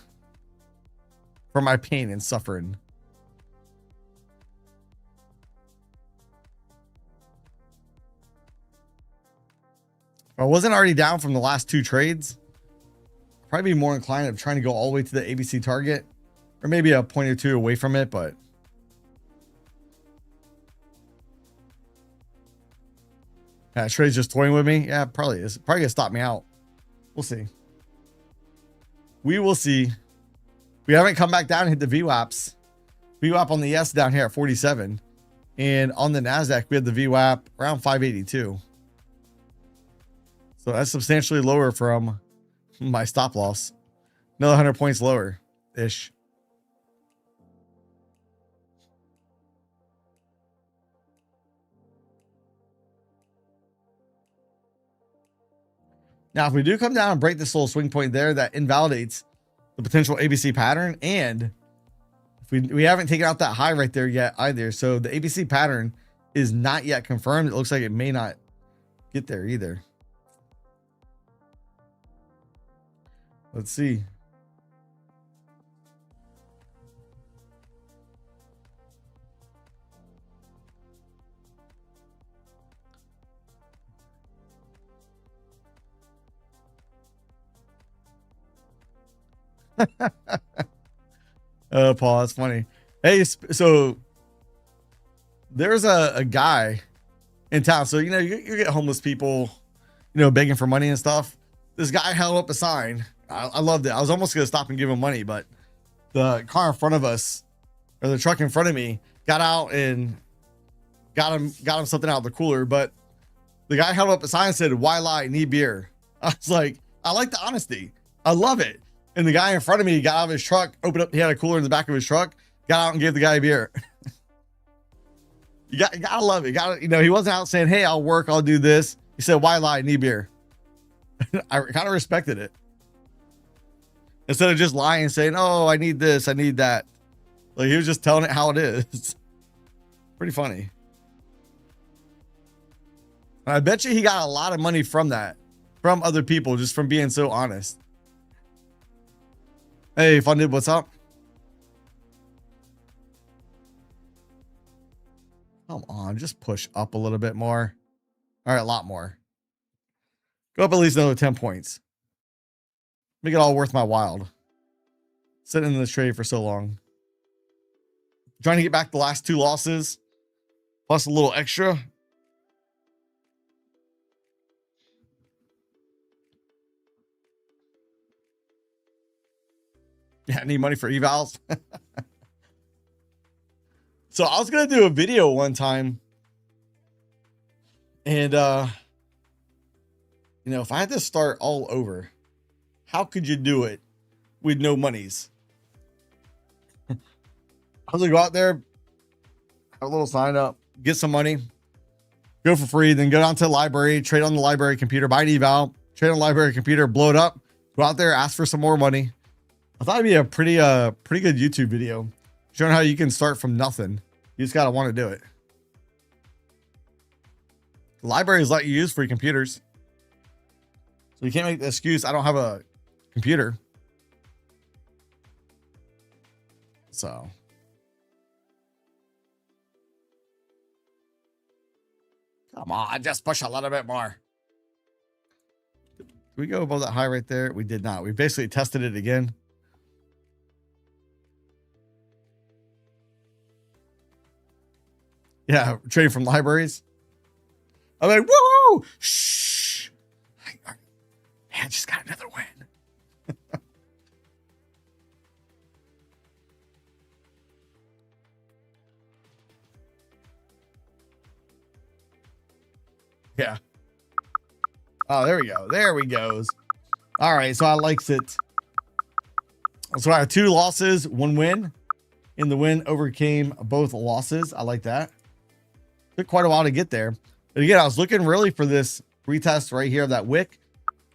for my pain and suffering. If I wasn't already down from the last 2 trades, I'd probably be more inclined of trying to go all the way to the ABC target, or maybe a point or two away from it, but yeah, trade's just toying with me. Yeah, probably is. Probably gonna stop me out. We'll see. We will see. We haven't come back down and hit the VWAPs. VWAP on the S down here at 47. And on the NASDAQ, we had the VWAP around 582. So that's substantially lower from my stop loss. Another 100 points lower-ish. Now, if we do come down and break this little swing point there, that invalidates the potential ABC pattern. And if we haven't taken out that high right there yet either. So the ABC pattern is not yet confirmed. It looks like it may not get there either. Let's see. Oh, Paul, that's funny. Hey, so there's a guy in town. So, you know, you get homeless people, you know, begging for money and stuff. This guy held up a sign. I loved it. I was almost going to stop and give him money, but the car in front of us, or the truck in front of me, got out and got him something out of the cooler. But the guy held up a sign and said, "Why lie? Need beer." I was like, I like the honesty. I love it. And the guy in front of me got out of his truck, opened up, he had a cooler in the back of his truck, got out and gave the guy a beer. You gotta love it. You know, he wasn't out saying, "Hey, I'll work, I'll do this." He said, "Why lie? Need beer." I kind of respected it. Instead of just lying and saying, "Oh, I need this, I need that." Like, he was just telling it how it is. Pretty funny. And I bet you he got a lot of money from that, from other people, just from being so honest. Hey, Funded, what's up? Come on, just push up a little bit more. All right, a lot more. Go up at least another 10 points. Make it all worth my while. Sitting in this trade for so long. Trying to get back the last 2 losses, plus a little extra. Yeah, I need money for evals. So I was going to do a video one time. And, you know, if I had to start all over, how could you do it with no monies? I was going to go out there, have a little sign up, get some money, go for free, then go down to the library, trade on the library computer, buy an eval, trade on the library computer, blow it up, go out there, ask for some more money. I thought it'd be a pretty good YouTube video showing how you can start from nothing. You just got to want to do it. The libraries let you use free computers. So you can't make the excuse, "I don't have a computer." So. Come on, just push a little bit more. Did we go above that high right there? We did not. We basically tested it again. Yeah, trading from libraries. I'm like, whoa, shh. Man, just got another win. Yeah. Oh, there we go. There we goes. All right, so I likes it. So I have 2 losses, 1 win, and the win overcame both losses. I like that. Took quite a while to get there. But again, I was looking really for this retest right here of that wick.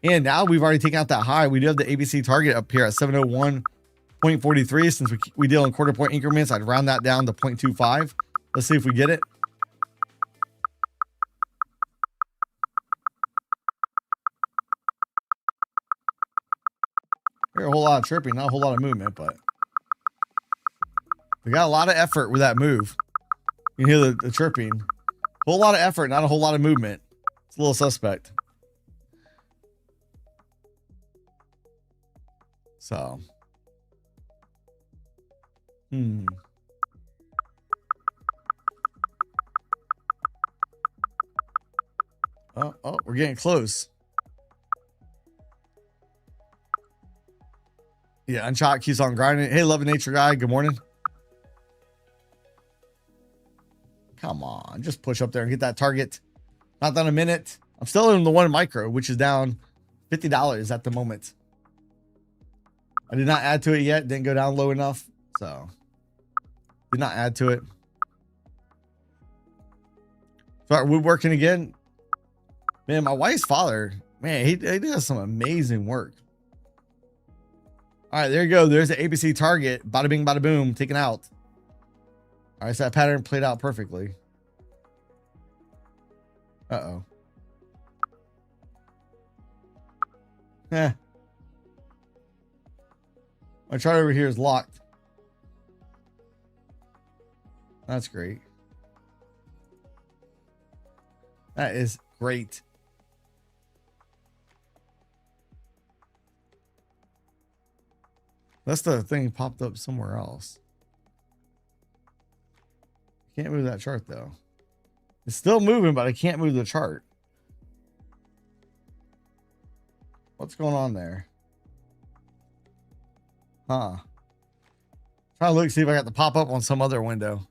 And now we've already taken out that high. We do have the ABC target up here at 701.43. Since we deal in quarter point increments, I'd round that down to 0.25. Let's see if we get it. Here's a whole lot of tripping, not a whole lot of movement, but we got a lot of effort with that move. You can hear the chirping. Whole lot of effort, not a whole lot of movement. It's a little suspect. So, Oh, we're getting close. Yeah, Unshot keeps on grinding. Hey, Love and Nature guy, good morning. Come on, just push up there and get that target. Not done a minute. I'm still in the 1 micro, which is down $50 at the moment. I did not add to it yet. Didn't go down low enough. So did not add to it. Start woodworking again. Man, my wife's father, man, he does some amazing work. All right, there you go. There's the ABC target. Bada bing, bada boom, taken out. All right, so that pattern played out perfectly. Uh-oh. My chart over here is locked. That's great. That is great. That's the thing popped up somewhere else. Can't move that chart though. It's still moving, but I can't move the chart. What's going on there? Huh. Trying to look, see if I got the pop up on some other window.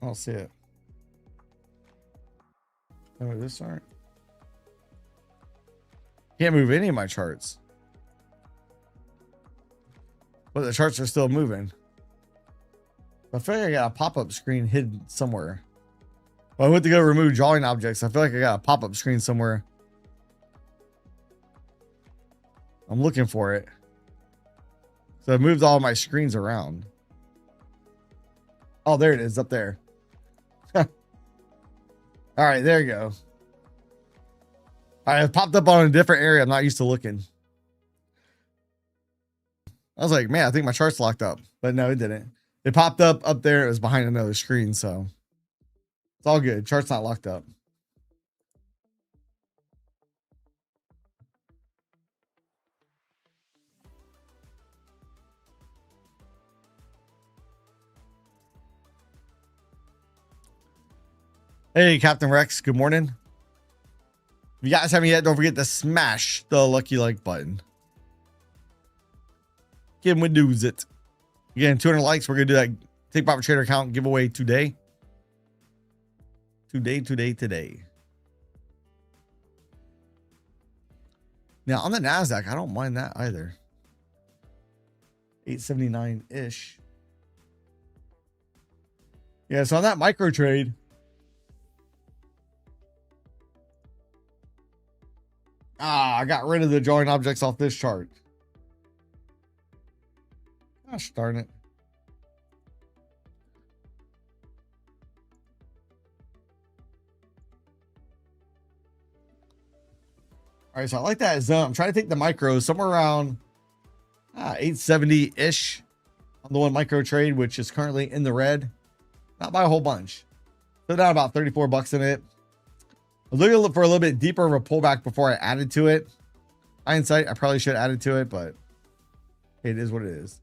I don't see it. Can I move this chart? Can't move any of my charts. But the charts are still moving. I feel like I got a pop-up screen hidden somewhere. Well, I went to go remove drawing objects. I feel like I got a pop-up screen somewhere. I'm looking for it. So I moved all my screens around. Oh, there it is up there. All right, there you go. All right, it popped up on a different area. I'm not used to looking. I was like, man, I think my chart's locked up. But no, it didn't. It popped up there. It was behind another screen, so it's all good. Chart's not locked up. Hey, Captain Rex. Good morning. If you guys haven't yet, don't forget to smash the lucky like button. Give him Windows it. Again, 200 likes. We're going to do that Take Profit Trader account giveaway today. Today. Now, on the NASDAQ, I don't mind that either. 879-ish. Yeah, so on that micro trade, I got rid of the drawing objects off this chart. Gosh darn it. All right, so I like that zone. I'm trying to take the micros somewhere around 870-ish on the 1 micro trade, which is currently in the red. Not by a whole bunch. Still down about 34 bucks in it. I was looking for a little bit deeper of a pullback before I added to it. Hindsight, I probably should have added to it, but it is what it is.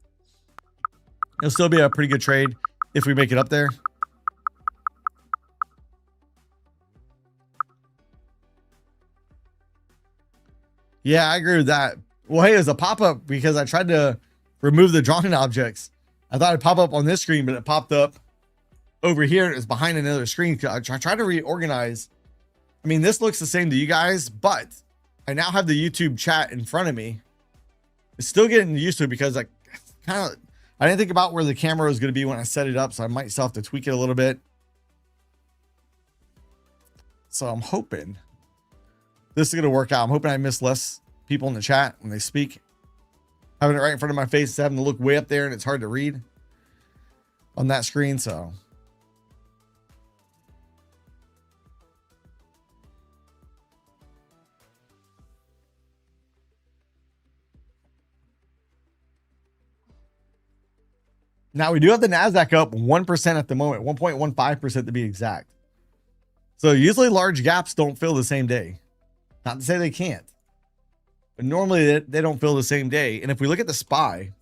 It'll still be a pretty good trade. if we make it up there. Yeah, I agree with that. Well, hey, it was a pop-up because I tried to remove the drawing objects. I thought it'd pop up on this screen, but it popped up over here. It was behind another screen. I tried to reorganize. I mean, this looks the same to you guys, but I now have the YouTube chat in front of me. It's still getting used to it because I didn't think about where the camera was going to be when I set it up, so I might still have to tweak it a little bit. So I'm hoping this is going to work out. I'm hoping I miss less people in the chat when they speak. Having it right in front of my face, having to look way up there, and it's hard to read on that screen. So now we do have the NASDAQ up 1% at the moment, 1.15% to be exact. So usually large gaps don't fill the same day. Not to say they can't, but normally they don't fill the same day. And if we look at the SPY,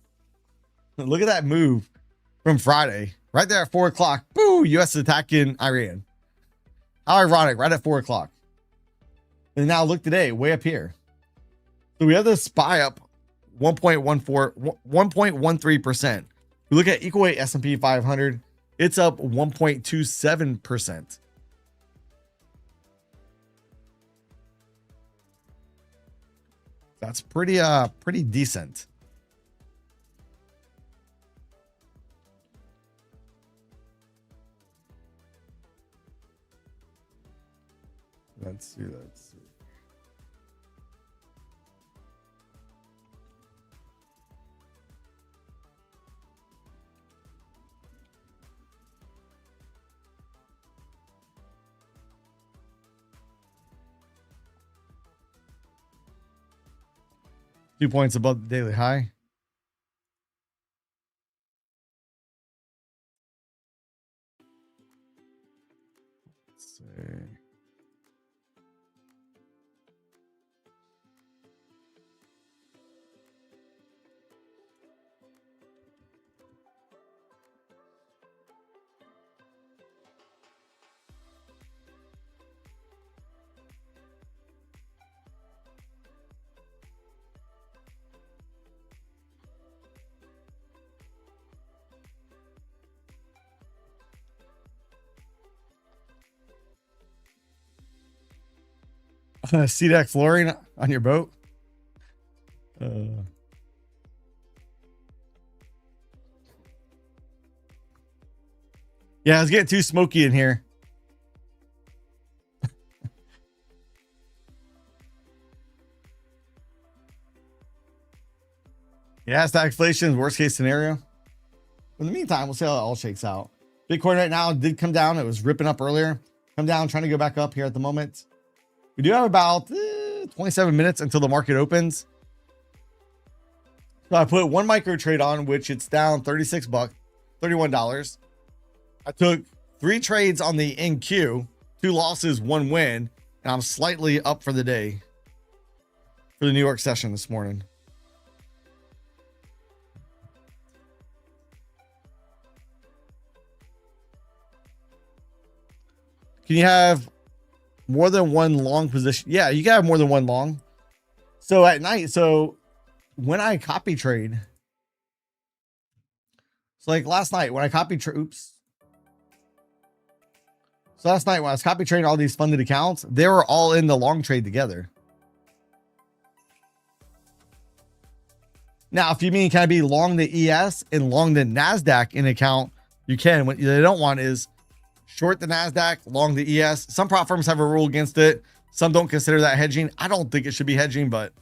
look at that move from Friday, right there at 4 o'clock. Boo! U.S. attacking Iran. How ironic, right at 4 o'clock. And now look today, way up here. So we have the SPY up 1.13%. We look at equal weight S&P 500, it's up 1.27%. That's pretty decent. Let's see. 2 points above the daily high. Let's see. CDEC flooring on your boat. Yeah, it's getting too smoky in here. Yeah, stagflation, worst case scenario. In the meantime, we'll see how it all shakes out. Bitcoin right now did come down. It was ripping up earlier. Come down, trying to go back up here at the moment. We do have about 27 minutes until the market opens. So I put one micro trade on, which it's down 36 bucks, $31. I took 3 trades on the NQ, 2 losses, 1 win, and I'm slightly up for the day for the New York session this morning. Can you have more than one long position? Yeah, you can have more than one long. So at night, so when I copy trade, so like last night when I copy oops. So last night when I was copy trading all these funded accounts, they were all in the long trade together. Now, if you mean can I be long the ES and long the NASDAQ in account, you can. What they don't want is short the NASDAQ, long the ES. Some prop firms have a rule against it. Some don't consider that hedging. I don't think it should be hedging, but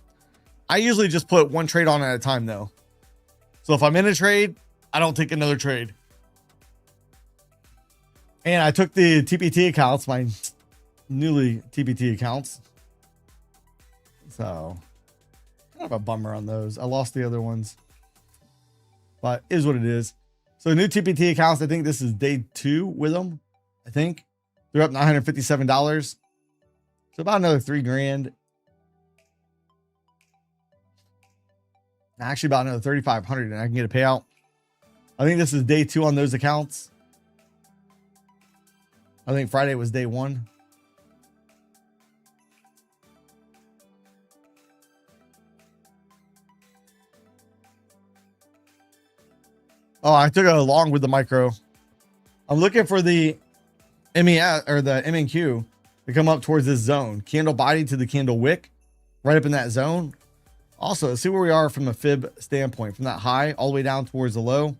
I usually just put one trade on at a time though. So if I'm in a trade, I don't take another trade. And I took the TPT accounts, my newly TPT accounts. So kind of a bummer on those. I lost the other ones, but is what it is. So new TPT accounts, I think this is day 2 with them. I think they're up $957. So about another $3,000. Actually about another $3,500 and I can get a payout. I think this is day 2 on those accounts. I think Friday was day one. Oh, I took it along with the micro. I'm looking for the MES or the MNQ to come up towards this zone. Candle body to the candle wick, right up in that zone. Also, let's see where we are from a fib standpoint, from that high all the way down towards the low.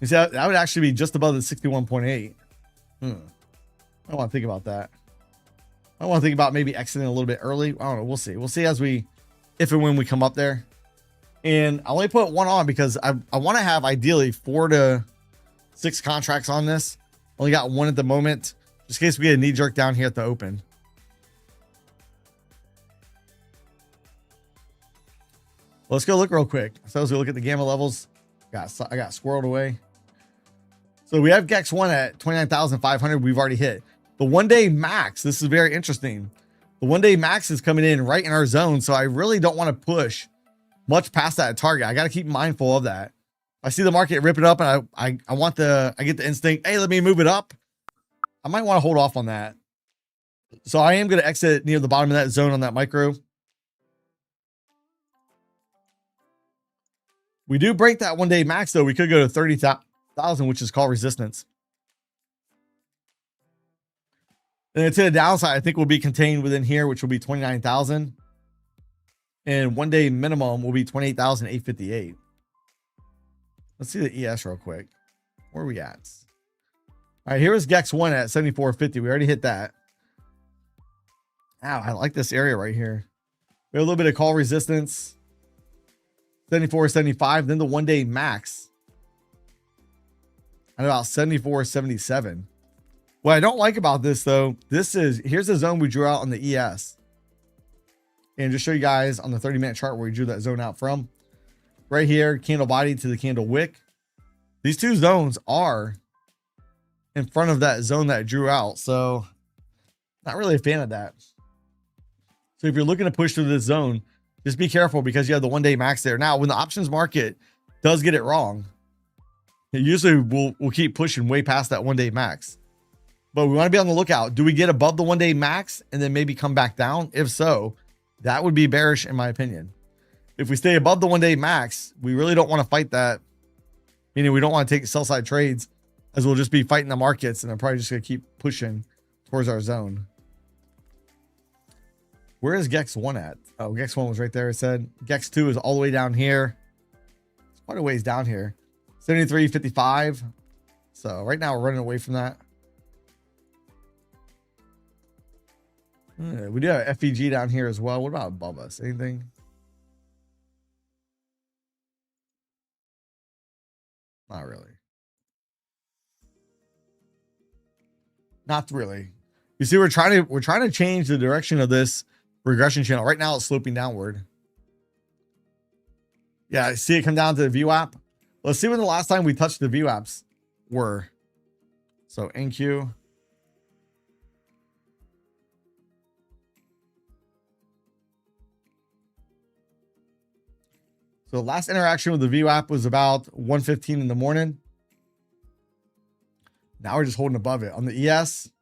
You see, that would actually be just above the 61.8. I don't want to think about that. I want to think about maybe exiting a little bit early. I don't know. We'll see. We'll see as we, if and when we come up there. And I only put one on because I want to have ideally 4 to 6 contracts on this. Only got one at the moment, just in case we get a knee jerk down here at the open. Well, let's go look real quick. So as we look at the gamma levels, I got squirreled away. So we have GEX1 at 29,500. We've already hit the 1 day max. This is very interesting. The 1 day max is coming in right in our zone. So I really don't want to push much past that target. I got to keep mindful of that. I see the market rip it up and I get the instinct, hey, let me move it up. I might want to hold off on that. So I am going to exit near the bottom of that zone on that micro. We do break that 1 day max though. We could go to 30,000, which is called resistance. And to the downside, I think we'll be contained within here, which will be 29,000. And 1 day minimum will be 28,858. Let's see the ES real quick. Where are we at? All right, here is GEX1 at 74.50. We already hit that. Ow, I like this area right here. We have a little bit of call resistance. 74.75. Then the 1 day max at about 74.77. What I don't like about this though, here's the zone we drew out on the ES. And just show you guys on the 30-minute chart where we drew that zone out from. Right here, candle body to the candle wick. These two zones are in front of that zone that I drew out. So not really a fan of that. So if you're looking to push through this zone, just be careful because you have the 1 day max there. Now, when the options market does get it wrong, it usually will keep pushing way past that 1 day max. But we want to be on the lookout. Do we get above the 1 day max and then maybe come back down? If so, that would be bearish in my opinion. If we stay above the 1 day max, we really don't want to fight that. Meaning we don't want to take sell side trades, as we'll just be fighting the markets and I'm probably just going to keep pushing towards our zone. Where is GEX1 at? Oh, GEX1 was right there. It said GEX2 is all the way down here. It's quite a ways down here. 73.55. So right now we're running away from that. We do have FEG down here as well. What about above us? Anything? Not really. Not really. You see, we're trying to change the direction of this regression channel. Right now it's sloping downward. Yeah, I see it come down to the VWAP. Let's see when the last time we touched the VWAPs were. So NQ. So the last interaction with the VWAP was about 1:15 in the morning. Now we're just holding above it. On the ES,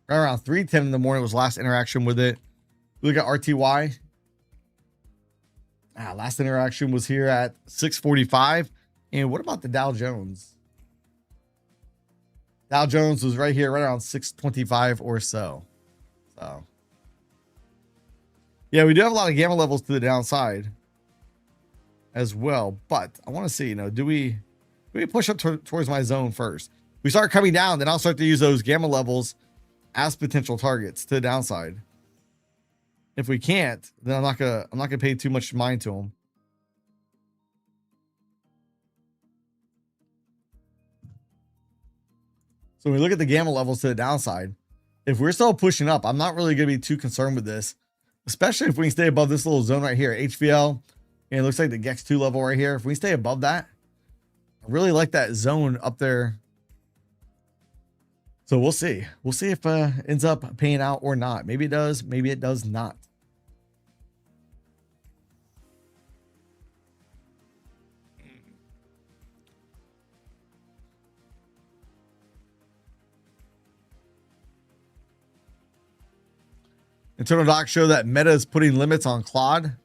right around 3:10 in the morning was last interaction with it. Look at RTY. Last interaction was here at 6:45. And what about the Dow Jones? Dow Jones was right here, right around 6:25 or so. So yeah, we do have a lot of gamma levels to the downside as well. But I want to see, do we push up towards my zone first? We start coming down, then I'll start to use those gamma levels as potential targets to the downside. If we can't, then I'm not gonna pay too much mind to them. So when we look at the gamma levels to the downside, if we're still pushing up, I'm not really gonna be too concerned with this, especially if we can stay above this little zone right here, HVL, and it looks like the GEX2 level right here. If we stay above that, I really like that zone up there. So we'll see. We'll see if it ends up paying out or not. Maybe it does. Maybe it does not. Internal docs show that Meta is putting limits on Claude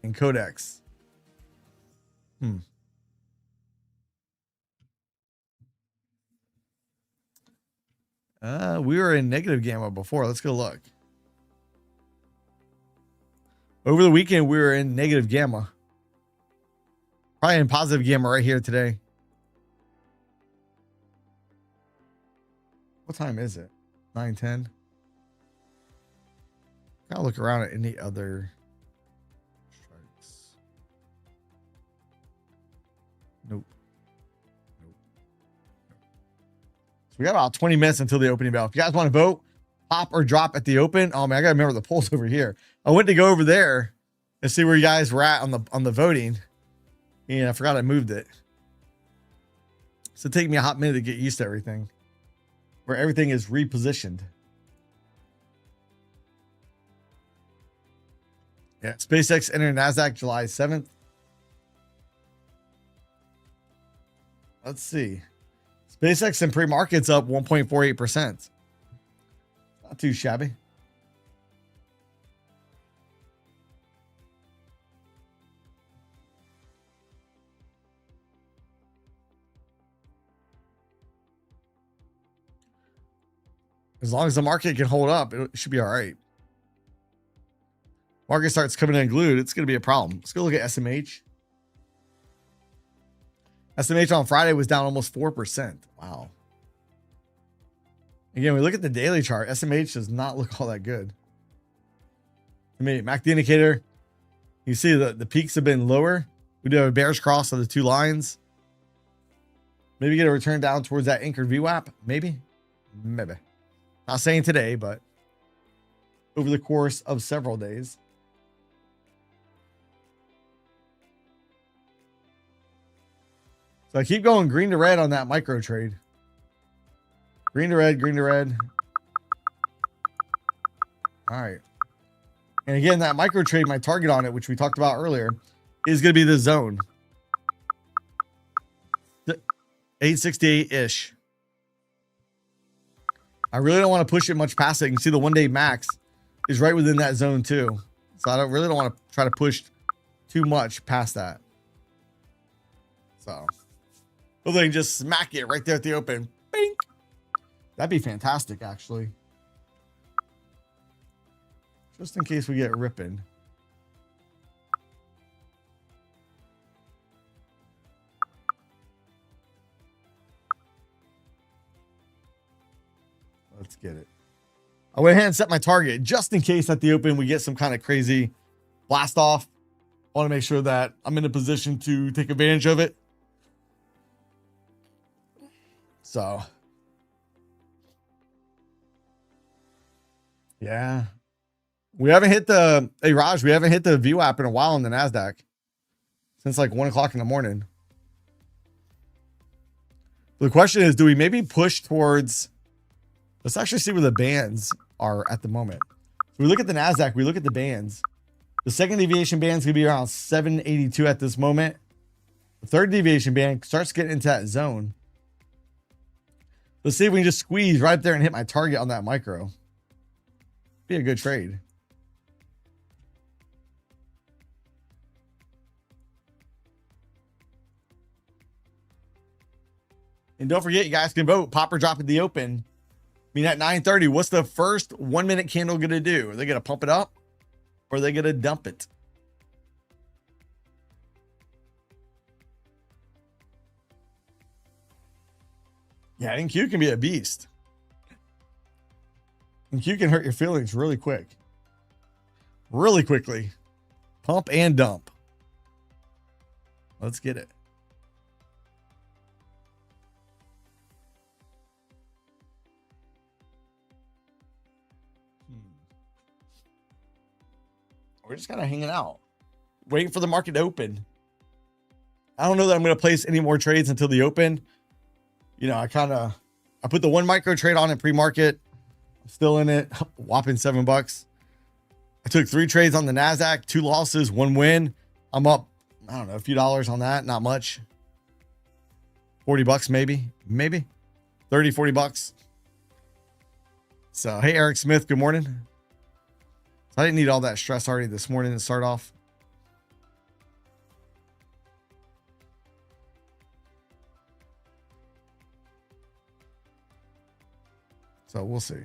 and Codex. We were in negative gamma before. Let's go look. Over the weekend, we were in negative gamma. Probably in positive gamma right here today. What time is it? 9:10. Gotta look around at any other strikes. Nope. So we got about 20 minutes until the opening bell. If you guys want to vote, pop or drop at the open. Oh man, I gotta remember the polls over here. I went to go over there and see where you guys were at on the voting. And I forgot I moved it. So it'll take me a hot minute to get used to everything. Where everything is repositioned. Yeah, SpaceX entered NASDAQ July 7th. Let's see. SpaceX in pre-market's up 1.48%. Not too shabby. As long as the market can hold up, it should be all right. Market starts coming in glued, it's going to be a problem. Let's go look at SMH. SMH on Friday was down almost 4%. Wow. Again, we look at the daily chart. SMH does not look all that good. I mean, MACD indicator, you see the peaks have been lower. We do have a bearish cross of the two lines. Maybe get a return down towards that anchored VWAP. Maybe. Not saying today, but over the course of several days. So I keep going green to red on that micro trade. Green to red, green to red. All right. And again, that micro trade, my target on it, which we talked about earlier, is going to be the zone. 868-ish. I really don't want to push it much past it. You can see the 1 day max is right within that zone too. So I really don't want to try to push too much past that. So hopefully I can just smack it right there at the open. Bing! That'd be fantastic, actually. Just in case we get ripping. Let's get it. I went ahead and set my target just in case at the open we get some kind of crazy blast off. I want to make sure that I'm in a position to take advantage of it. So, yeah. We haven't hit the, hey Raj, we haven't hit the VWAP in a while in the NASDAQ. Since like 1 o'clock in the morning. The question is, do we maybe push towards, let's actually see where the bands are at the moment. So we look at the NASDAQ, we look at the bands. The second deviation band is going to be around 782 at this moment. The third deviation band starts getting into that zone. Let's see if we can just squeeze right up there and hit my target on that micro. Be a good trade. And don't forget, you guys can vote. Pop or drop at the open. I mean, at 9:30, what's the first 1 minute candle going to do? Are they going to pump it up or are they going to dump it? Yeah, NQ can be a beast. NQ can hurt your feelings really quick. Really quickly. Pump and dump. Let's get it. We're just kind of hanging out, waiting for the market to open. I don't know that I'm going to place any more trades until the open. You know, I put the one micro trade on in pre-market. I'm still in it, whopping $7. I took 3 trades on the NASDAQ, 2 losses, 1 win. I'm up, I don't know, a few dollars on that. Not much. $40 maybe 30, $40. So, hey, Eric Smith, good morning. I didn't need all that stress already this morning to start off. So we'll see.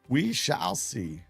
We shall see.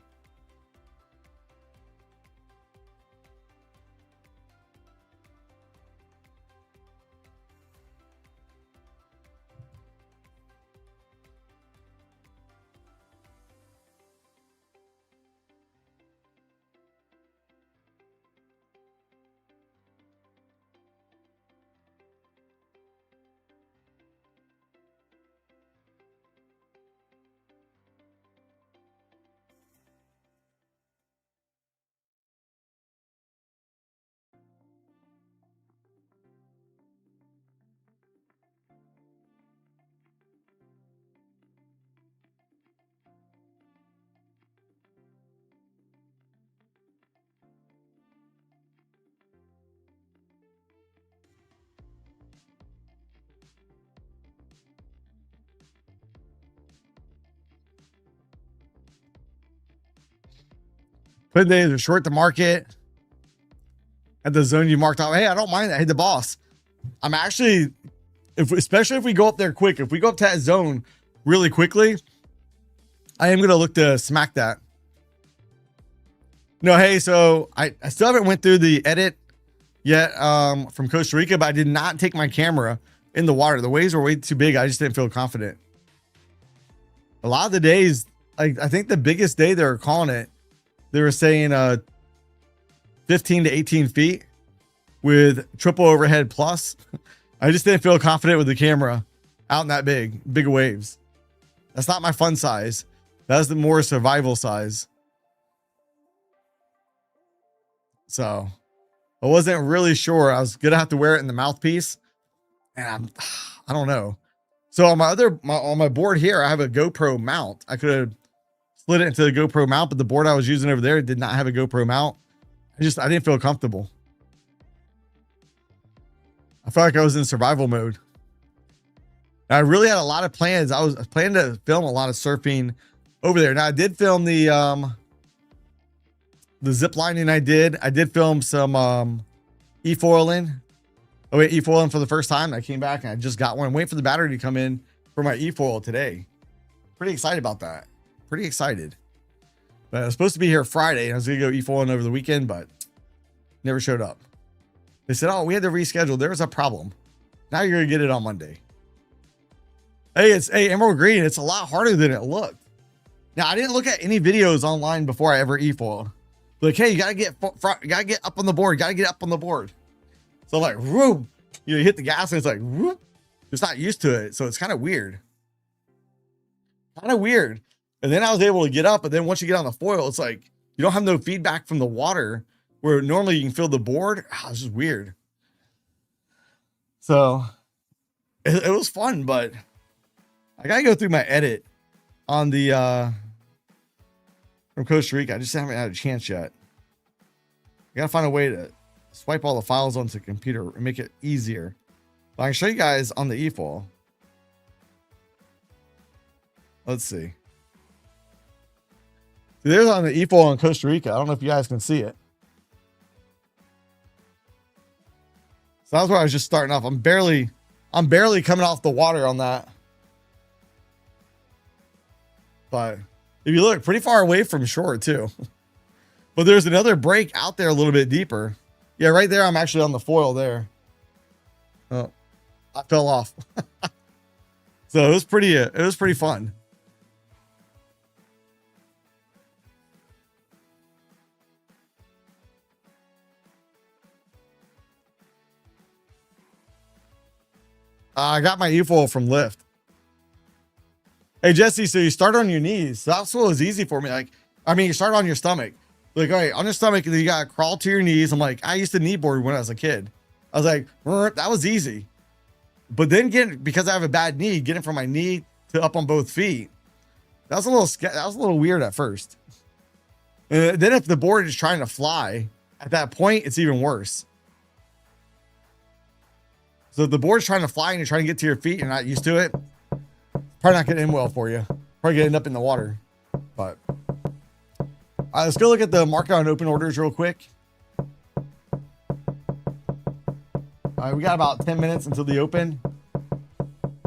Put days or short the market at the zone you marked out. Hey, I don't mind that. Hey, the boss. I'm actually, especially if we go up there quick, if we go up to that zone really quickly, I am going to look to smack that. No, hey, so I still haven't went through the edit yet from Costa Rica, but I did not take my camera in the water. The waves were way too big. I just didn't feel confident. A lot of the days, like I think the biggest day they were calling it, they were saying 15 to 18 feet with triple overhead plus. I just didn't feel confident with the camera out in that big waves. That's not my fun size. That's the more survival size. So I wasn't really sure. I was gonna have to wear it in the mouthpiece, and I don't know. So on my board here, I have a GoPro mount. I could have slid it into the GoPro mount, but the board I was using over there did not have a GoPro mount. I didn't feel comfortable. I felt like I was in survival mode. And I really had a lot of plans. I was planning to film a lot of surfing over there. Now I did film the zip lining. I did film some e-foiling. I went e-foiling for the first time. I came back and I just got one. I'm waiting for the battery to come in for my e-foil today. Pretty excited about that. Pretty excited. But I was supposed to be here Friday and I was gonna go e-foiling over the weekend, but never showed up. They said, oh, we had to reschedule. There was a problem. Now you're gonna get it on Monday. Hey, Emerald Green. It's a lot harder than it looked. Now I didn't look at any videos online before I ever e-foiled. Like, hey, you gotta get up on the board. Gotta get up on the board. So like, whoop, you hit the gas and it's like, whoop. Just not used to it. So it's kind of weird. And then I was able to get up. But then once you get on the foil, it's like, you don't have no feedback from the water where normally you can feel the board. It's just weird. So it was fun, but I got to go through my edit on the, from Costa Rica. I just haven't had a chance yet. I got to find a way to swipe all the files onto the computer and make it easier. But I can show you guys on the e-foil. Let's see. There's on the e-foil in Costa Rica. I don't know if you guys can see it. So that's where I was just starting off. I'm barely coming off the water on that. But if you look, pretty far away from shore too. But there's another break out there a little bit deeper. Yeah, right there. I'm actually on the foil there. Oh, I fell off. So it was pretty fun. I got my e-foil from Lyft. Hey, Jesse, so you start on your knees. That's what was easy for me. Like, I mean, you start on your stomach. Like, all right, on your stomach, you got to crawl to your knees. I'm like, I used to kneeboard when I was a kid. I was like, that was easy. But then because I have a bad knee, getting from my knee to up on both feet, that was a little weird at first. And then if the board is trying to fly, at that point, it's even worse. So if the board's trying to fly and you're trying to get to your feet, you're not used to it, probably not going to end well for you. Probably going to end up in the water. But Let's go look at the market on open orders real quick. We got about 10 minutes until the open.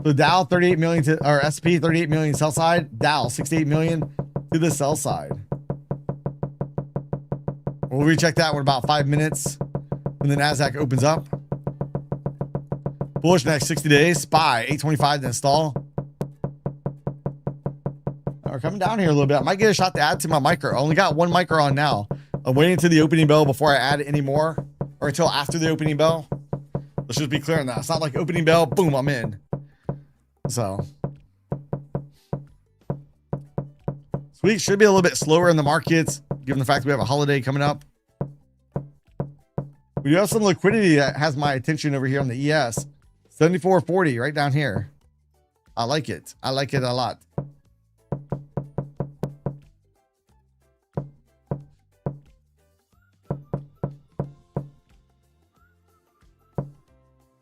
So Dow 38 million to, or SP 38 million sell side, Dow 68 million to the sell side. We'll recheck that in about 5 minutes when the NASDAQ opens up. Bullish next 60 days, SPY 825 to install. We're coming down here a little bit. I might get a shot to add to my micro. I only got one micro on now. I'm waiting until the opening bell before I add any more, or until after the opening bell. Let's just be clear on that. It's not like opening bell, boom, I'm in. So this week should be a little bit slower in the markets, given the fact that we have a holiday coming up. We do have some liquidity that has my attention over here on the ES. 74.40 right down here. I like it. I like it a lot.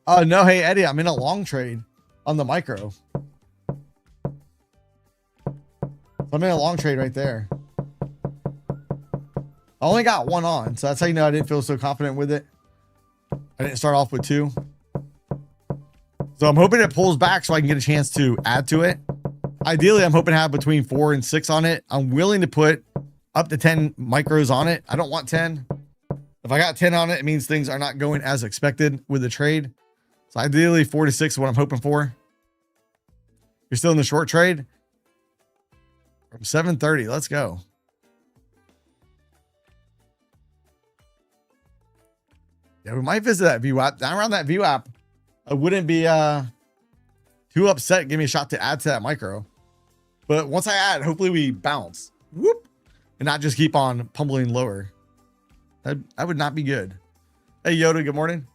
Oh, no. Hey, Eddie, I'm in a long trade on the micro. So I'm in a long trade right there. I only got one on, so that's how you know I didn't feel so confident with it. I didn't start off with two. So I'm hoping it pulls back so I can get a chance to add to it. Ideally, I'm hoping to have between 4 and 6 on it. I'm willing to put up to 10 micros on it. I don't want 10. If I got 10 on it, it means things are not going as expected with the trade. So ideally 4 to 6 is what I'm hoping for. You're still in the short trade from 7:30. Let's go. Yeah, we might visit that VWAP. Down around that VWAP, I wouldn't be too upset. Give me a shot to add to that micro. But once I add, hopefully we bounce. Whoop. And not just keep on pummeling lower. That would not be good. Hey, Yoda, good morning.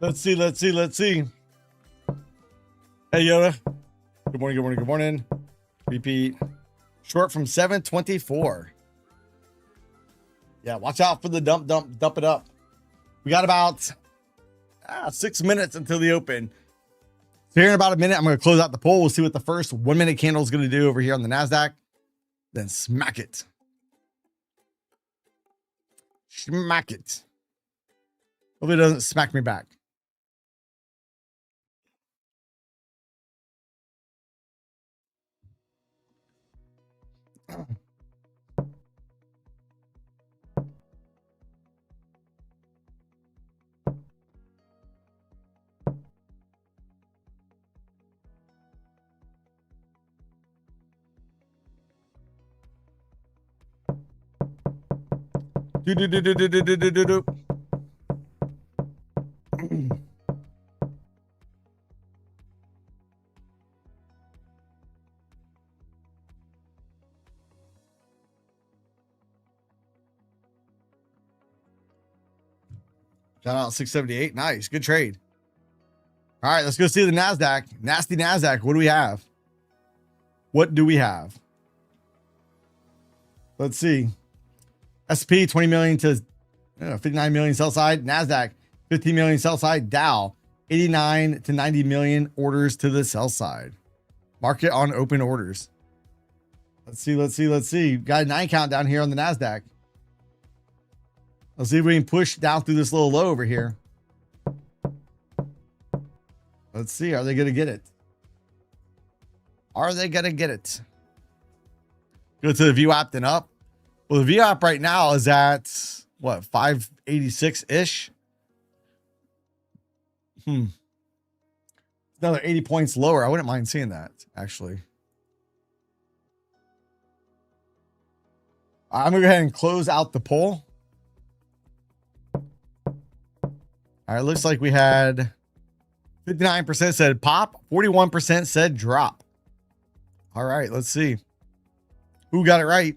Let's see. Hey, Yoda. Good morning. Repeat. Short from 724. Yeah, watch out for the dump it up. We got about 6 minutes until the open. So here in about a minute, I'm going to close out the poll. We'll see what the first 1 minute candle is going to do over here on the NASDAQ. Then smack it. Smack it. Hopefully it doesn't smack me back. Do. Shout out 678. Nice. Good trade. All right, let's go see the NASDAQ. Nasty NASDAQ. What do we have? What do we have? Let's see. SP 20 million to 59 million sell side. NASDAQ, 15 million sell side. Dow, 89 to 90 million orders to the sell side. Market on open orders. Let's see. Got a 9 count down here on the NASDAQ. Let's see if we can push down through this little low over here. Let's see. Are they going to get it? Are they going to get it? Go to the view app, then up. Well, the view app right now is at what, 586-ish? Another 80 points lower. I wouldn't mind seeing that, actually. I'm going to go ahead and close out the poll. All right, looks like we had 59% said pop, 41% said drop. All right, let's see who got it right.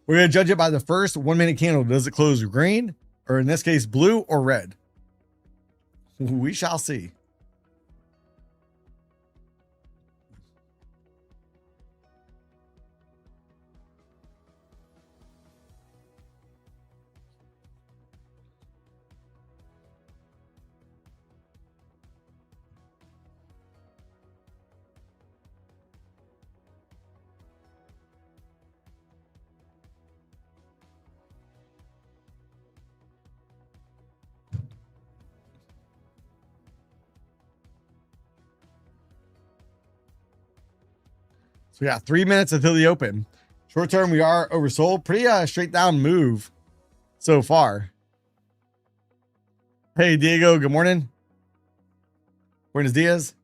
We're going to judge it by the first 1 minute candle. Does it close green, or in this case, blue or red? We shall see. So we got 3 minutes until the open. Short term, we are oversold. Pretty straight down move so far. Hey, Diego, good morning. Buenos dias.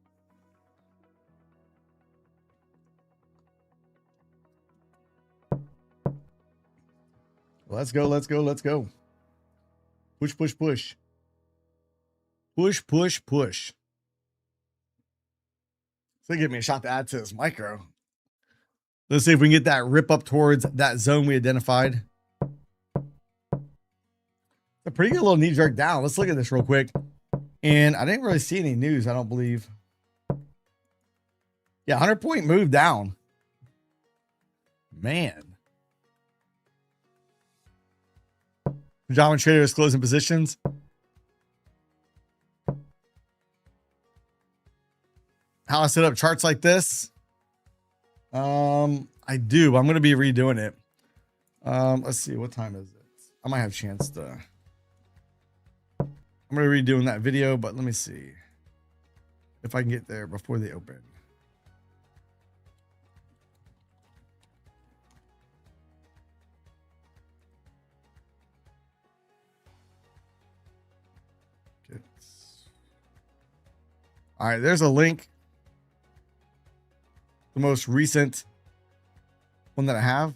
Let's go. Push. Push. So give me a shot to add to this micro. Let's see if we can get that rip up towards that zone we identified. A pretty good little knee jerk down. Let's look at this real quick. And I didn't really see any news, I don't believe. Yeah, 100-point move down. Man. Pajama traders closing positions. How I set up charts like this? I do. I'm going to be redoing it. Let's see. What time is it? I might have a chance to. I'm going to be redoing that video, but let me see if I can get there before they open. All right, there's a link. The most recent one that I have.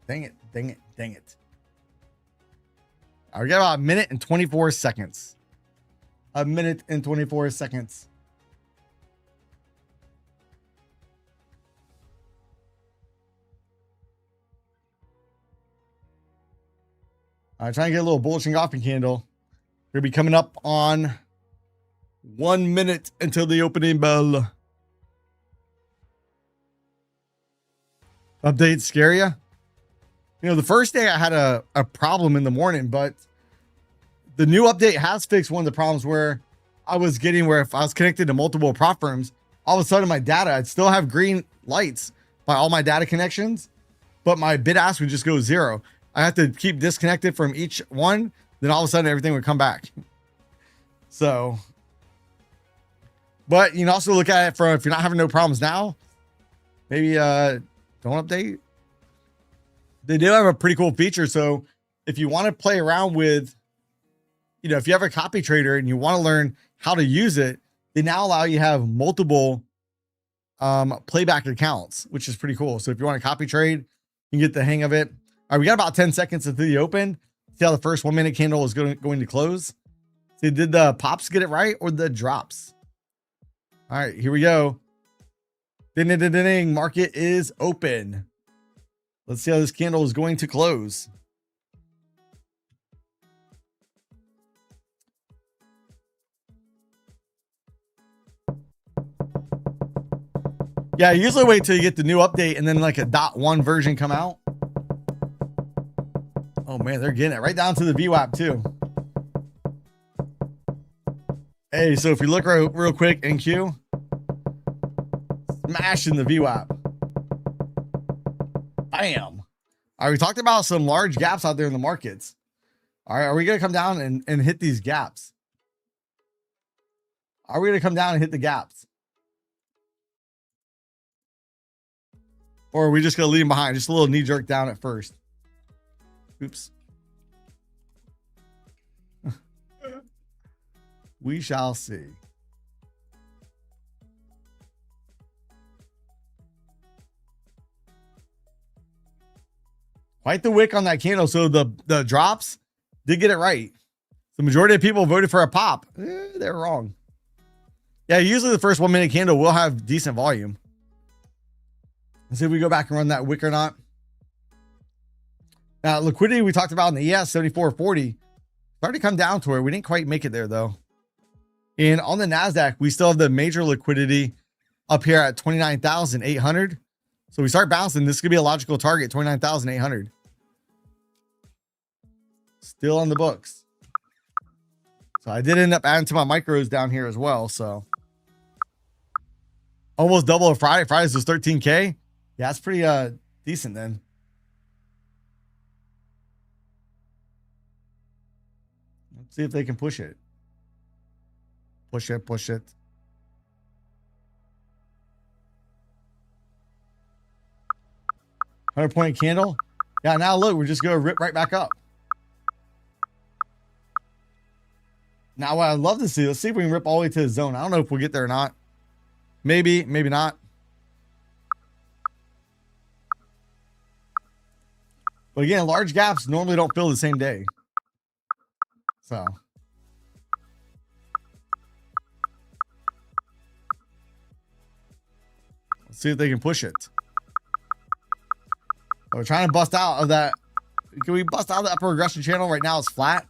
Dang it. All right, we got about a minute and 24 seconds. A minute and 24 seconds. All right, trying to get a little bullish engulfing candle. We're going to be coming up on 1 minute until the opening bell. Update scare ya? You know, the first day I had a problem in the morning, but the new update has fixed one of the problems where I was getting, where if I was connected to multiple prop firms, all of a sudden my data, I'd still have green lights by all my data connections, but my bid ask would just go 0. I have to keep disconnected from each one. Then all of a sudden everything would come back. So, but you can also look at it from, if you're not having no problems now, maybe don't update. They do have a pretty cool feature. So if you want to play around with, you know, if you have a copy trader and you want to learn how to use it, they now allow you to have multiple playback accounts, which is pretty cool. So if you want to copy trade, you can get the hang of it. All right, we got about 10 seconds until the open. See how the first 1 minute candle is going to close. See, did the pops get it right or the drops? All right, here we go. Ding, ding, ding, ding. Market is open. Let's see how this candle is going to close. Yeah, I usually wait till you get the new update and then like a .1 version come out. Oh man, they're getting it right down to the VWAP too. Hey, so if you look real quick, NQ, smashing the VWAP. Bam. All right, we talked about some large gaps out there in the markets. All right, are we going to come down and hit these gaps? Are we going to come down and hit the gaps? Or are we just going to leave them behind? Just a little knee jerk down at first. Oops. We shall see. Quite the wick on that candle. So the drops did get it right. The majority of people voted for a pop. They're wrong. Yeah, usually the first 1 minute candle will have decent volume. Let's see if we go back and run that wick or not. Now, liquidity we talked about in the ES 74.40 started to come down to where we didn't quite make it there though. And on the NASDAQ, we still have the major liquidity up here at 29,800. So we start bouncing. This could be a logical target, 29,800. Still on the books. So I did end up adding to my micros down here as well. So almost double of Friday. Fridays was 13K. Yeah, that's pretty decent then. Let's see if they can push it. Push it, push it. $100-point candle. Yeah, now look, we're just going to rip right back up. Now, what I'd love to see, let's see if we can rip all the way to the zone. I don't know if we'll get there or not. Maybe, maybe not. But again, large gaps normally don't fill the same day. So. Let's see if they can push it. We're trying to bust out of that. Can we bust out of the upper regression channel? Right now it's flat.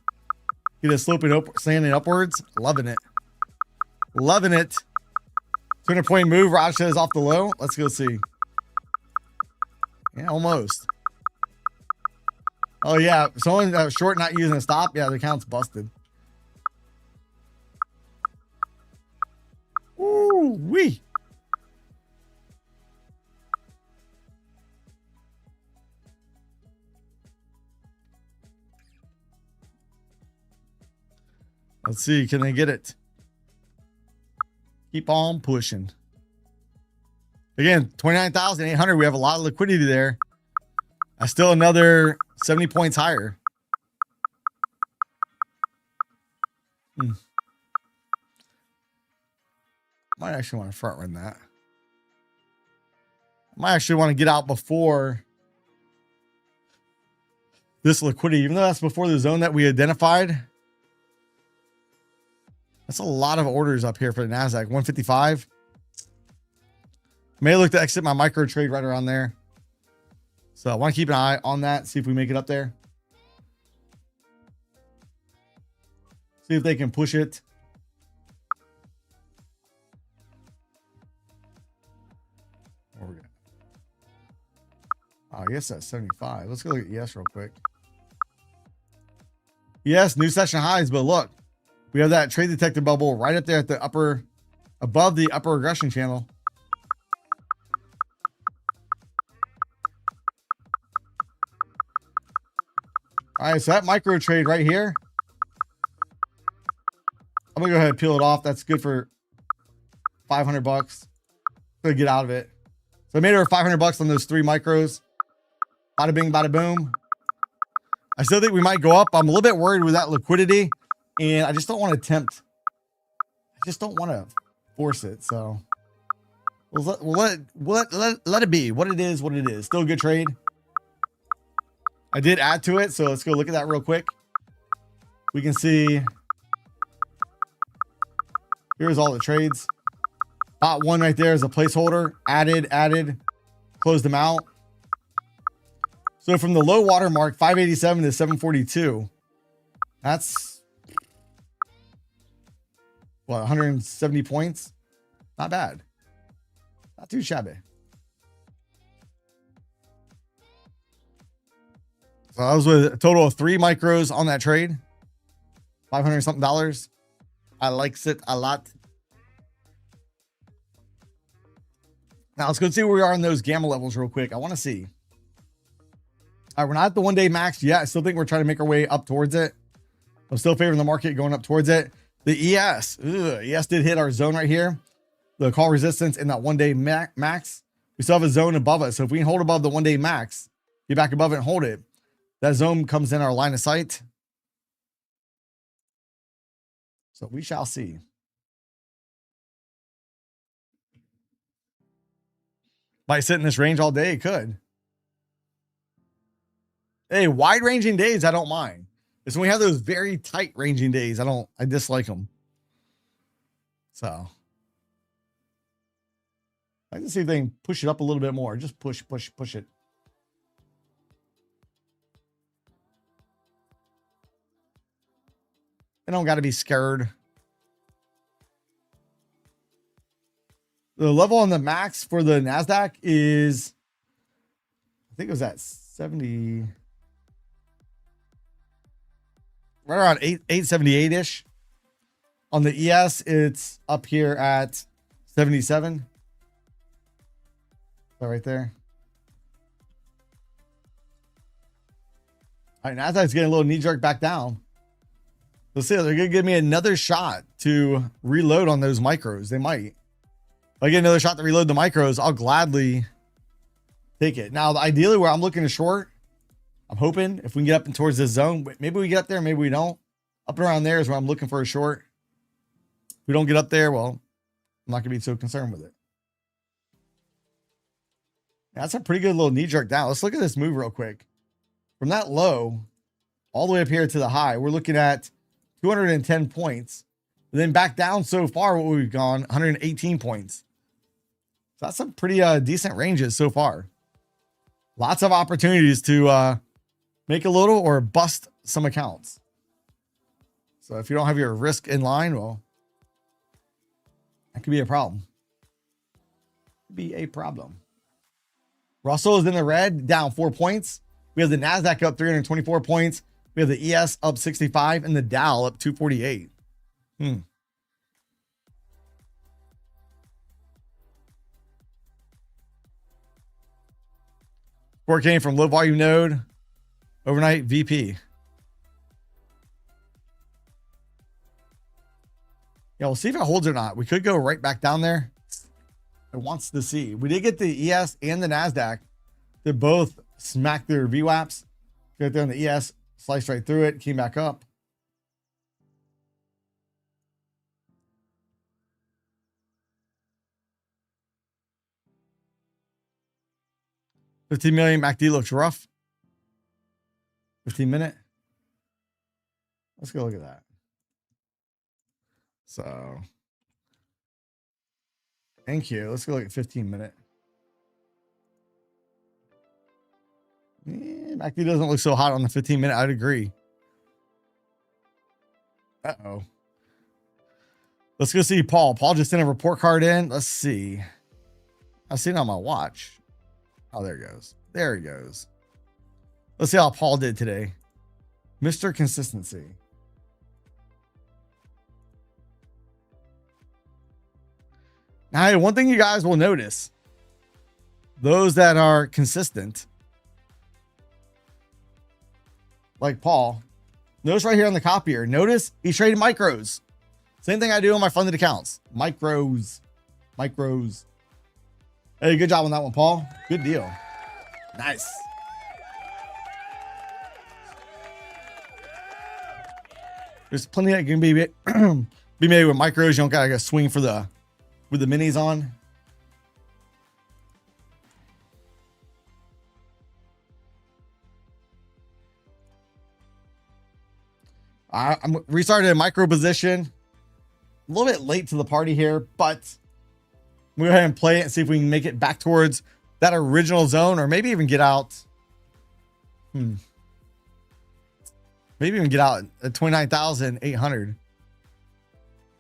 Get it sloping up, slanting upwards. Loving it. Loving it. 200-point move. Raj says off the low. Let's go see. Yeah, almost. Oh, yeah. Someone short not using a stop. Yeah, the account's busted. Ooh, wee. Let's see. Can they get it? Keep on pushing. Again, 29,800. We have a lot of liquidity there. That's still another 70 points higher. Might actually want to front run that. Might actually want to get out before this liquidity, even though that's before the zone that we identified. That's a lot of orders up here for the NASDAQ. 155. May look to exit my micro trade right around there. So I want to keep an eye on that. See if we make it up there. See if they can push it. Where we go? Oh, I guess that's 75. Let's go look at ES real quick. Yes, new session highs, but look. We have that trade detector bubble right up there at the upper, above the upper regression channel. All right, so that micro trade right here, I'm gonna go ahead and peel it off. That's good for 500 bucks. Gonna get out of it. So I made over 500 bucks on those 3 micros. Bada bing, bada boom. I still think we might go up. I'm a little bit worried with that liquidity. And I just don't want to tempt. I just don't want to force it. So we'll let it be what it is, what it is. Still a good trade. I did add to it. So let's go look at that real quick. We can see. Here's all the trades. Bot 1 right there is a placeholder. Added, closed them out. So from the low water mark, 587 to 742. That's what, 170 points? Not bad. Not too shabby. So I was with a total of 3 micros on that trade. $500 something. I likes it a lot. Now let's go see where we are in those gamma levels real quick. I want to see. All right, we're not at the 1 day max yet. I still think we're trying to make our way up towards it. I'm still favoring the market going up towards it. The ES, ES did hit our zone right here. The call resistance in that 1 day max. We still have a zone above us. So if we can hold above the 1 day max, get back above it and hold it, that zone comes in our line of sight. So we shall see. Might sit in this range all day. It could. Hey, wide ranging days, I don't mind. It's when we have those very tight ranging days. I dislike them. So I can see if they can push it up a little bit more. Just push it. They don't got to be scared. The level on the max for the NASDAQ is, I think it was at 70, right around 878-ish. On the ES, it's up here at 77. So right there. All right, NASDAQ's getting a little knee jerk back down. Let's see. They're going to give me another shot to reload on those micros. They might. If I get another shot to reload the micros, I'll gladly take it. Now, ideally, where I'm looking to short, I'm hoping if we can get up and towards this zone, maybe we get up there, maybe we don't. Up and around there is where I'm looking for a short. If we don't get up there, well, I'm not going to be so concerned with it. Yeah, that's a pretty good little knee jerk down. Let's look at this move real quick. From that low all the way up here to the high, we're looking at 210 points. And then back down so far, what we've gone, 118 points. So that's some pretty decent ranges so far. Lots of opportunities to make a little or bust some accounts. So if you don't have your risk in line, well, that could be a problem. Russell is in the red, down 4 points. We have the NASDAQ up 324 points. We have the ES up 65 and the Dow up 248. Support came from low volume node, overnight VP. Yeah, we'll see if it holds or not. We could go right back down there. It wants to see. We did get the ES and the NASDAQ to both smack their VWAPs. Right there on the ES, sliced right through it, came back up. $15 million MACD looks rough. 15-minute. Let's go look at that. So, thank you. Let's go look at 15-minute. MACD doesn't look so hot on the 15-minute. I'd agree. Uh-oh. Let's go see Paul. Paul just sent a report card in. Let's see. I've seen it on my watch. Oh, there it goes. There he goes. Let's see how Paul did today. Mr. Consistency. Now, one thing you guys will notice, those that are consistent, like Paul, notice right here on the copier, notice he's trading micros. Same thing I do on my funded accounts. Micros. Hey, good job on that one, Paul. Good deal. Nice. There's plenty that can be made with micros. You don't gotta swing for the with the minis on. I'm restarted a micro position. A little bit late to the party here, but we'll go ahead and play it and see if we can make it back towards that original zone, or maybe even get out. Maybe even get out at 29,800.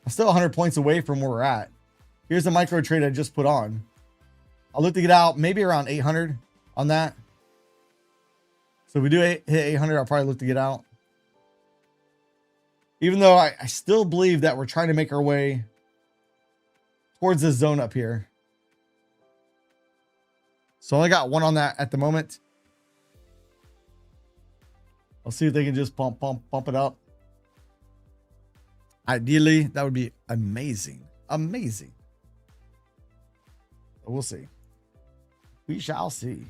I'm still 100 points away from where we're at. Here's the micro trade I just put on. I'll look to get out maybe around 800 on that. So if we do hit 800, I'll probably look to get out. Even though I still believe that we're trying to make our way towards this zone up here. So I only got one on that at the moment. I'll see if they can just bump it up. Ideally, that would be amazing. Amazing. But we'll see. We shall see.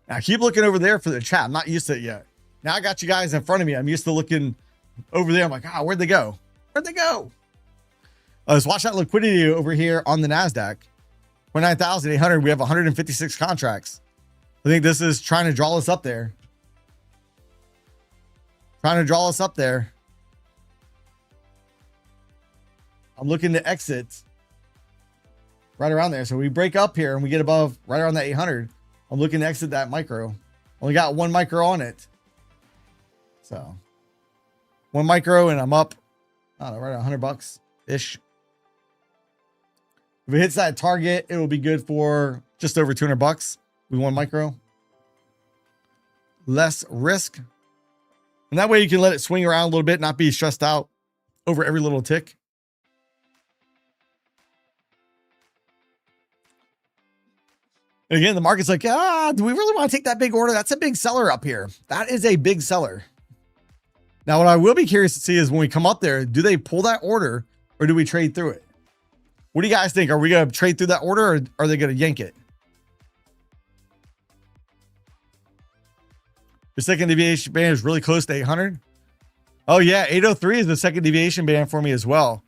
Now keep looking over there for the chat. I'm not used to it yet. Now I got you guys in front of me. I'm used to looking over there. I'm like, where'd they go? Where'd they go? Let's watch that liquidity over here on the NASDAQ. 29,800. We have 156 contracts. I think this is trying to draw us up there. Trying to draw us up there. I'm looking to exit right around there. So we break up here and we get above right around that 800. I'm looking to exit that micro. Only got one micro on it. So one micro and I'm up, I don't know, right at $100-ish. If it hits that target, it will be good for just over $200 with one micro. Less risk. And that way you can let it swing around a little bit, not be stressed out over every little tick. And again, the market's like, do we really want to take that big order? That's a big seller up here. That is a big seller. Now, what I will be curious to see is when we come up there, do they pull that order or do we trade through it? What do you guys think? Are we going to trade through that order or are they going to yank it? The second deviation band is really close to 800. Oh yeah, 803 is the second deviation band for me as well.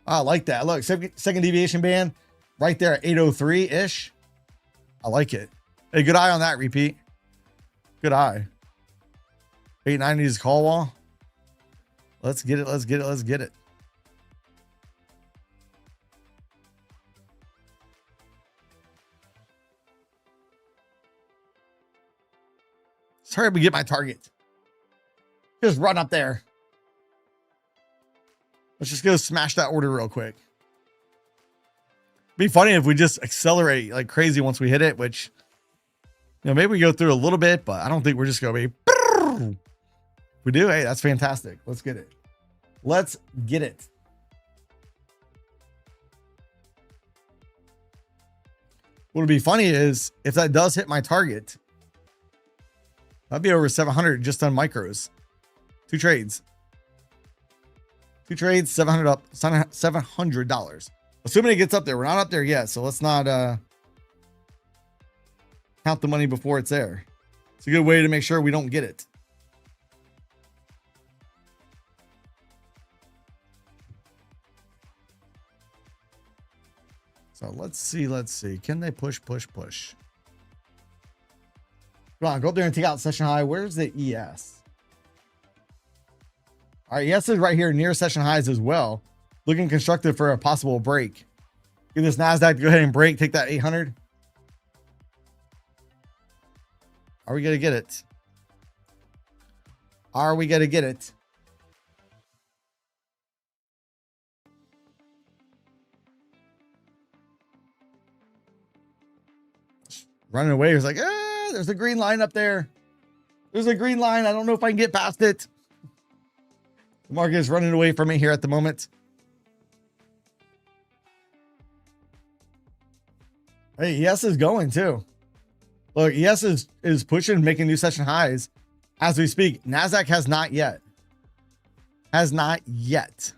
I like that. Look, second deviation band right there at 803-ish. I like it. Hey, good eye on that, repeat. Good eye. 890 is call wall. Let's get it. Let's get it. Let's get it. Let's hurry up and get my target. Just run up there. Let's just go smash that order real quick. Be funny if we just accelerate like crazy once we hit it, which, you know, maybe we go through a little bit, but I don't think we're just going to be. If we do, hey, that's fantastic. Let's get it. Let's get it. What would be funny is if that does hit my target, that'd be over 700 just on micros. Two trades, 700 up, $700. Assuming it gets up there. We're not up there yet, so let's not count the money before it's there. It's a good way to make sure we don't get it. So let's see. Can they push? Come on, go up there and take out session high. Where's the ES? All right, ES is right here near session highs as well. Looking constructive for a possible break. Give this NASDAQ to go ahead and break. Take that 800. Are we going to get it? Are we going to get it? Running away. He was like, there's a green line up there. There's a green line. I don't know if I can get past it. The market is running away from me here at the moment. Hey, ES is going too. Look, ES is pushing, making new session highs as we speak. NASDAQ has not yet. Has not yet.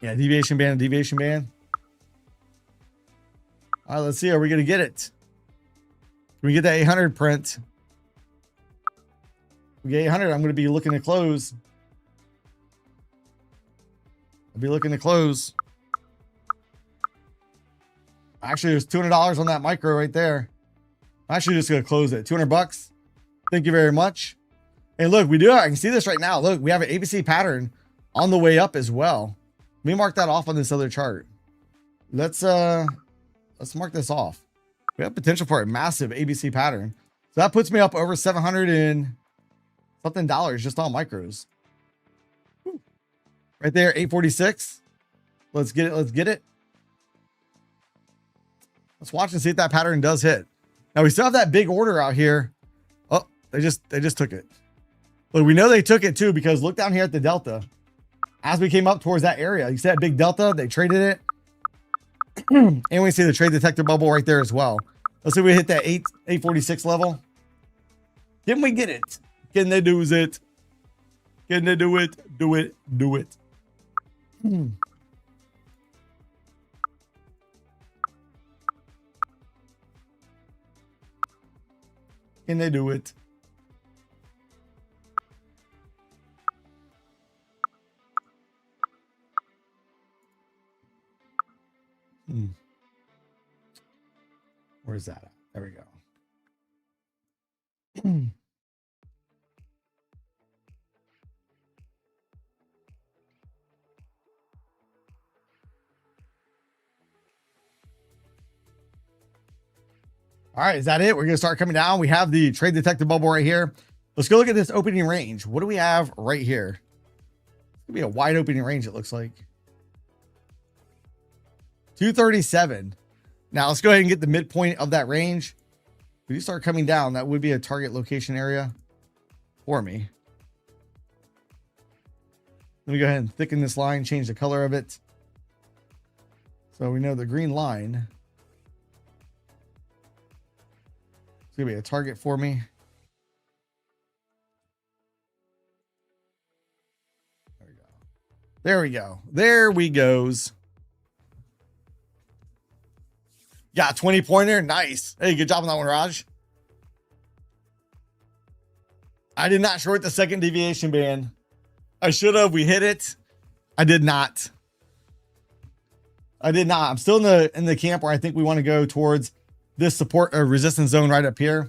Yeah, deviation band, deviation band. All right, let's see. Are we going to get it? Can we get that 800 print? We get 800. I'm going to be looking to close. I'll be looking to close. Actually, there's $200 on that micro right there. I'm actually just going to close it. $200. Thank you very much. And look, we do. I can see this right now. Look, we have an ABC pattern on the way up as well. Let me mark that off on this other chart. Let's mark this off. We have potential for a massive ABC pattern. So that puts me up over 700 and something dollars just on micros. Whew. Right there, 846. Let's get it. Let's get it. Let's watch and see if that pattern does hit. Now we still have that big order out here. Oh, they just took it. But we know they took it too, because look down here at the delta. As we came up towards that area, you see that big delta, they traded it. And we see the trade detector bubble right there as well. Let's see if we hit that 846 level. Can we get it? Can they do it? Can they do it? Do it. Do it. Can they do it? Where's that at? There we go. All right, is that it? We're going to start coming down. We have the trade detector bubble right here. Let's go look at this opening range. What do we have right here? It's going to be a wide opening range, it looks like. 237. Now let's go ahead and get the midpoint of that range. If you start coming down, that would be a target location area for me. Let me go ahead and thicken this line, change the color of it. So we know the green line is going to be a target for me. There we go. There we go. There we goes. Yeah, 20-pointer. Nice. Hey, good job on that one, Raj. I did not short the second deviation band. I should have. We hit it. I did not. I did not. I'm still in the camp where I think we want to go towards this support or resistance zone right up here.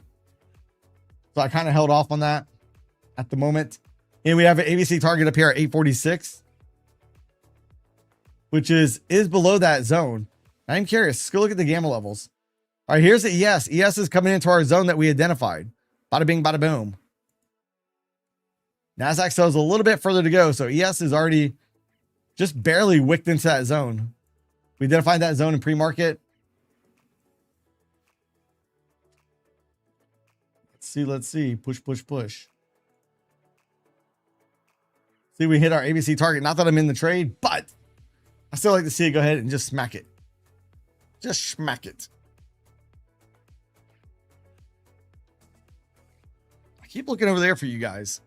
So I kind of held off on that at the moment. And we have an ABC target up here at 846, which is below that zone. I'm curious. Let's go look at the gamma levels. All right, here's the ES. ES is coming into our zone that we identified. Bada bing, bada boom. NASDAQ still has a little bit further to go. So ES is already just barely wicked into that zone. We identified that zone in pre-market. Let's see. Push, push, push. See, we hit our ABC target. Not that I'm in the trade, but I still like to see it go ahead and just smack it. Just smack it. I keep looking over there for you guys.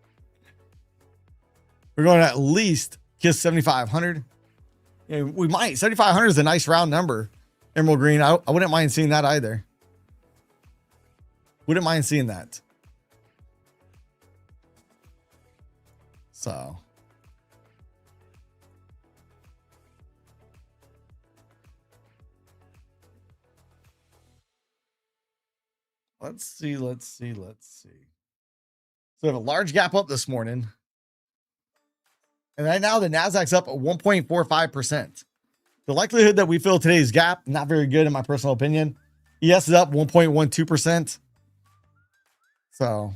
We're going to at least kiss 7,500. Yeah, we might. 7,500 is a nice round number. Emerald green. I wouldn't mind seeing that either. Wouldn't mind seeing that. So. Let's see. So we have a large gap up this morning. And right now the NASDAQ's up at 1.45%. The likelihood that we fill today's gap, not very good in my personal opinion. ES is up 1.12%. So,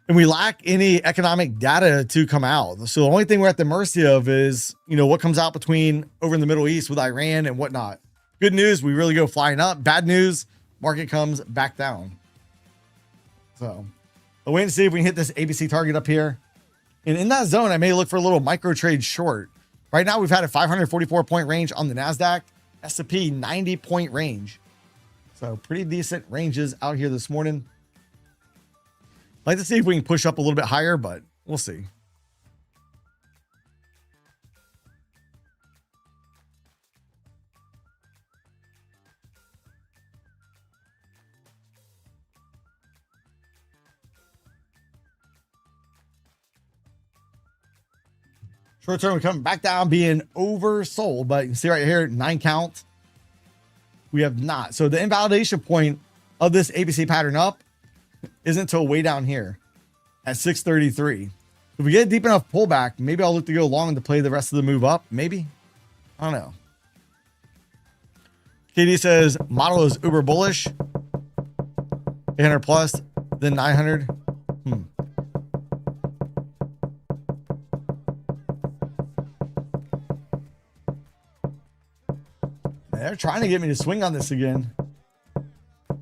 and we lack any economic data to come out. So the only thing we're at the mercy of is, what comes out between over in the Middle East with Iran and whatnot. Good news, we really go flying up. Bad news, market comes back down. So I'll wait and see if we can hit this ABC target up here. And in that zone, I may look for a little micro trade short. Right now, we've had a 544 point range on the NASDAQ, S&P 90 point range. So pretty decent ranges out here this morning. I'd like to see if we can push up a little bit higher, but we'll see. Short term, we're coming back down, being oversold, but you can see right here, 9 count. We have not. So the invalidation point of this ABC pattern up isn't until way down here at 633. If we get a deep enough pullback, maybe I'll look to go long to play the rest of the move up. Maybe. I don't know. KD says model is uber bullish. 800 plus, then 900. They're trying to get me to swing on this again. All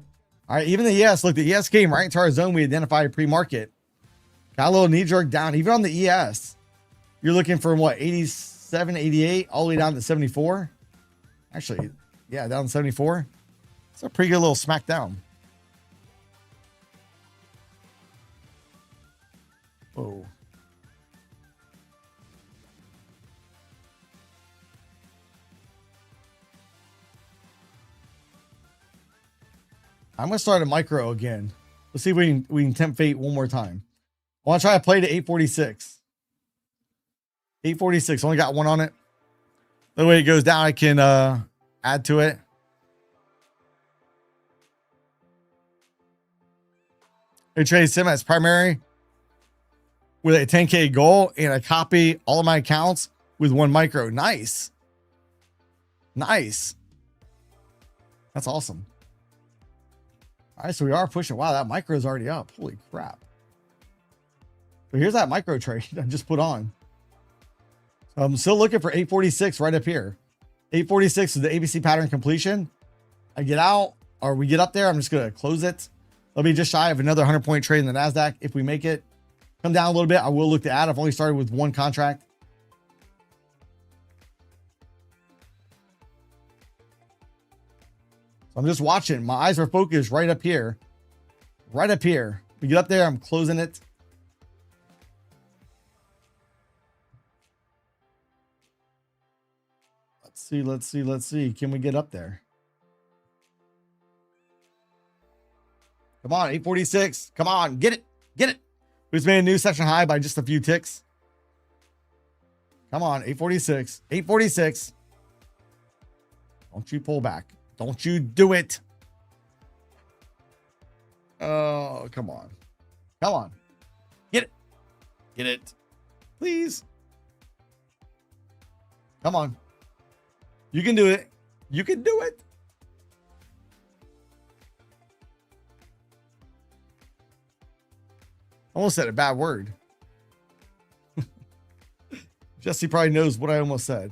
right, even the ES, look, the ES came right into our zone we identified pre-market. Got a little knee jerk down. Even on the ES, you're looking for what, 87, 88, all the way down to 74. Actually, yeah, down to 74. It's a pretty good little smack down. Whoa. I'm going to start a micro again. Let's see if we can tempt fate one more time. I want to try to play to 846. 846. Only got one on it. The way it goes down, I can add to it. I trade sim as primary with a 10K goal, and I copy all of my accounts with one micro. Nice. Nice. That's awesome. All right, so we are pushing. Wow, that micro is already up. Holy crap. So here's that micro trade I just put on. So I'm still looking for 846 right up here. 846 is the ABC pattern completion. I get out, or we get up there. I'm just going to close it. It'll be just shy of another 100-point trade in the NASDAQ. If we make it come down a little bit, I will look to add. I've only started with one contract. So I'm just watching. My eyes are focused right up here. Right up here. We get up there, I'm closing it. Let's see. Can we get up there? Come on, 846. Come on, get it. Get it. We just made a new session high by just a few ticks. Come on, 846. 846. Don't you pull back. Don't you do it. Oh, come on. Come on. Get it. Get it. Please. Come on. You can do it. You can do it. Almost said a bad word. Jesse probably knows what I almost said.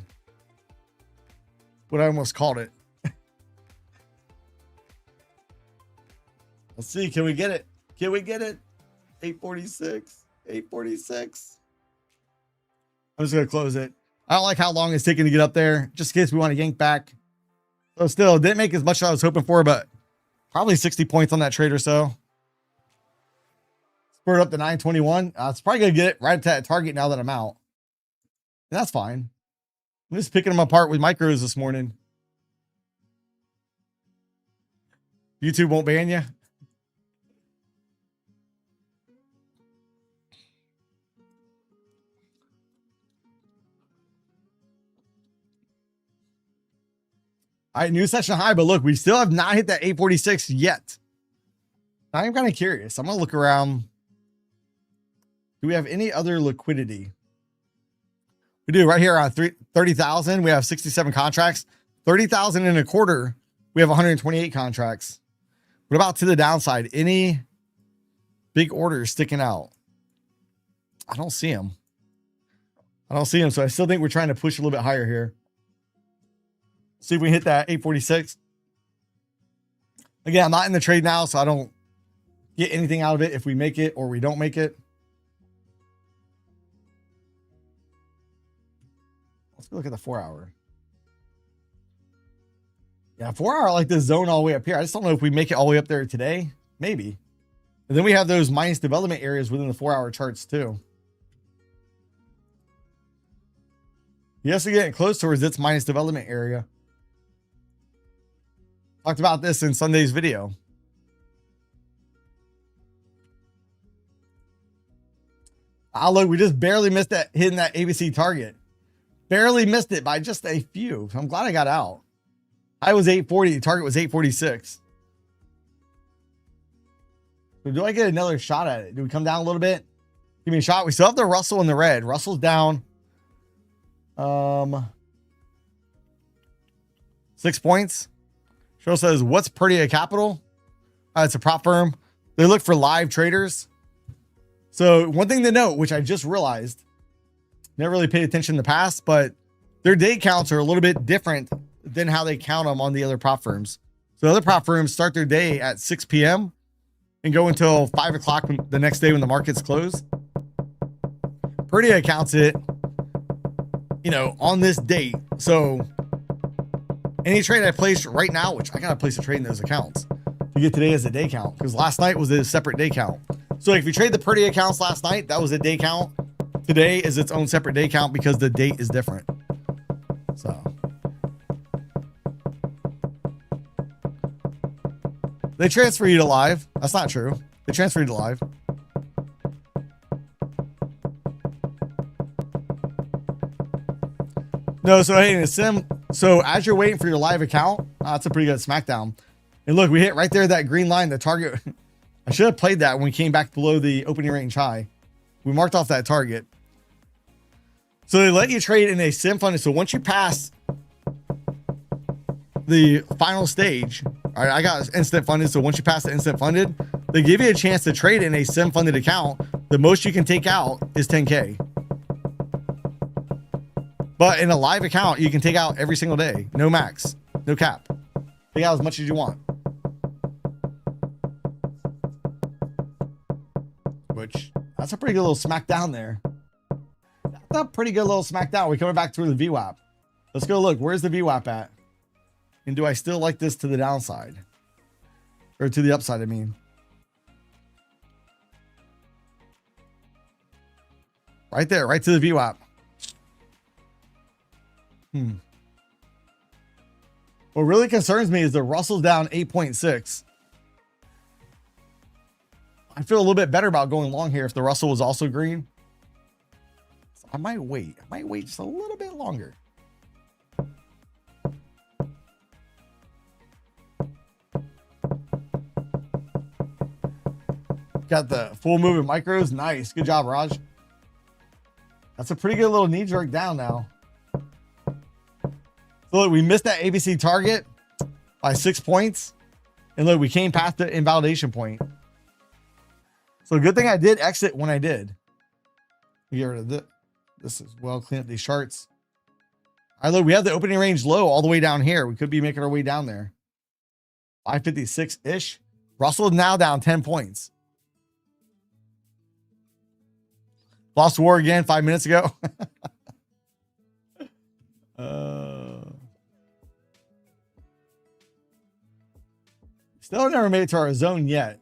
What I almost called it. Let's see. Can we get it? Can we get it? 846. 846. I'm just going to close it. I don't like how long it's taking to get up there, just in case we want to yank back. So still, didn't make as much as I was hoping for, but probably 60 points on that trade or so. Spurred up to 921. It's probably going to get it right to that target now that I'm out. And that's fine. I'm just picking them apart with micros this morning. YouTube won't ban you. All right, new session high, but look, we still have not hit that 846 yet. I'm kind of curious. I'm going to look around. Do we have any other liquidity? We do right here on 30,000. We have 67 contracts. 30,000 in a quarter. We have 128 contracts. What about to the downside? Any big orders sticking out? I don't see them. I don't see them. So I still think we're trying to push a little bit higher here. See if we hit that 846. Again, I'm not in the trade now, so I don't get anything out of it if we make it or we don't make it. Let's go look at the 4 hour. Yeah, 4 hour, I like this zone all the way up here. I just don't know if we make it all the way up there today. Maybe. And then we have those minus development areas within the 4 hour charts too. Yes, we're getting close towards its minus development area. Talked about this in Sunday's video. Ah, look, we just barely missed that, hitting that ABC target. Barely missed it by just a few. So I'm glad I got out. I was 840. The target was 846. So do I get another shot at it? Do we come down a little bit? Give me a shot. We still have the Russell in the red. Russell's down. 6 points. Show says, what's Purdy Capital? It's a prop firm. They look for live traders. So one thing to note, which I just realized, never really paid attention in the past, but their day counts are a little bit different than how they count them on the other prop firms. So other prop firms start their day at 6 p.m. and go until 5 o'clock the next day when the markets close. Perdia counts it, you know, on this date. So any trade I place right now, which I got to place a trade in those accounts to get today as a day count, because last night was a separate day count. So if you trade the Perdia accounts last night, that was a day count. Today is its own separate day count because the date is different. So they transfer you to live. That's not true. They transfer you to live. No, so hey, in a sim, so as you're waiting for your live account, that's a pretty good smackdown. And look, we hit right there that green line, the target. I should have played that when we came back below the opening range high. We marked off that target. So they let you trade in a sim funded. So once you pass the final stage, all right, I got instant funded. So once you pass the instant funded, they give you a chance to trade in a sim funded account. The most you can take out is 10K. But in a live account, you can take out every single day. No max, no cap. Take out as much as you want. Which, that's a pretty good little smackdown there. That's a pretty good little smackdown. We're coming back through the VWAP. Let's go look. Where's the VWAP at? And do I still like this to the downside? Or to the upside, I mean. Right there, right to the VWAP. What really concerns me is the Russell's down 8.6. I feel a little bit better about going long here if the Russell was also green. So I might wait. I might wait just a little bit longer. Got the full moving micros. Nice. Good job, Raj. That's a pretty good little knee jerk down now. So look, we missed that ABC target by 6 points. And look, we came past the invalidation point. So good thing I did exit when I did. Get rid of this as well. Clean up these charts. All right, look, we have the opening range low all the way down here. We could be making our way down there. 556-ish. Russell now down 10 points. Lost war again 5 minutes ago. Still never made it to our zone yet.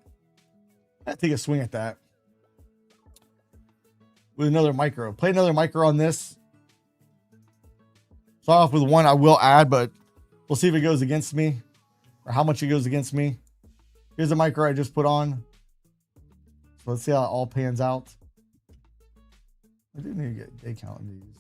I'll take a swing at that. With another micro. Play another micro on this. Start off with one I will add, but we'll see if it goes against me. Or how much it goes against me. Here's a micro I just put on. So let's see how it all pans out. I do need to get day count in these.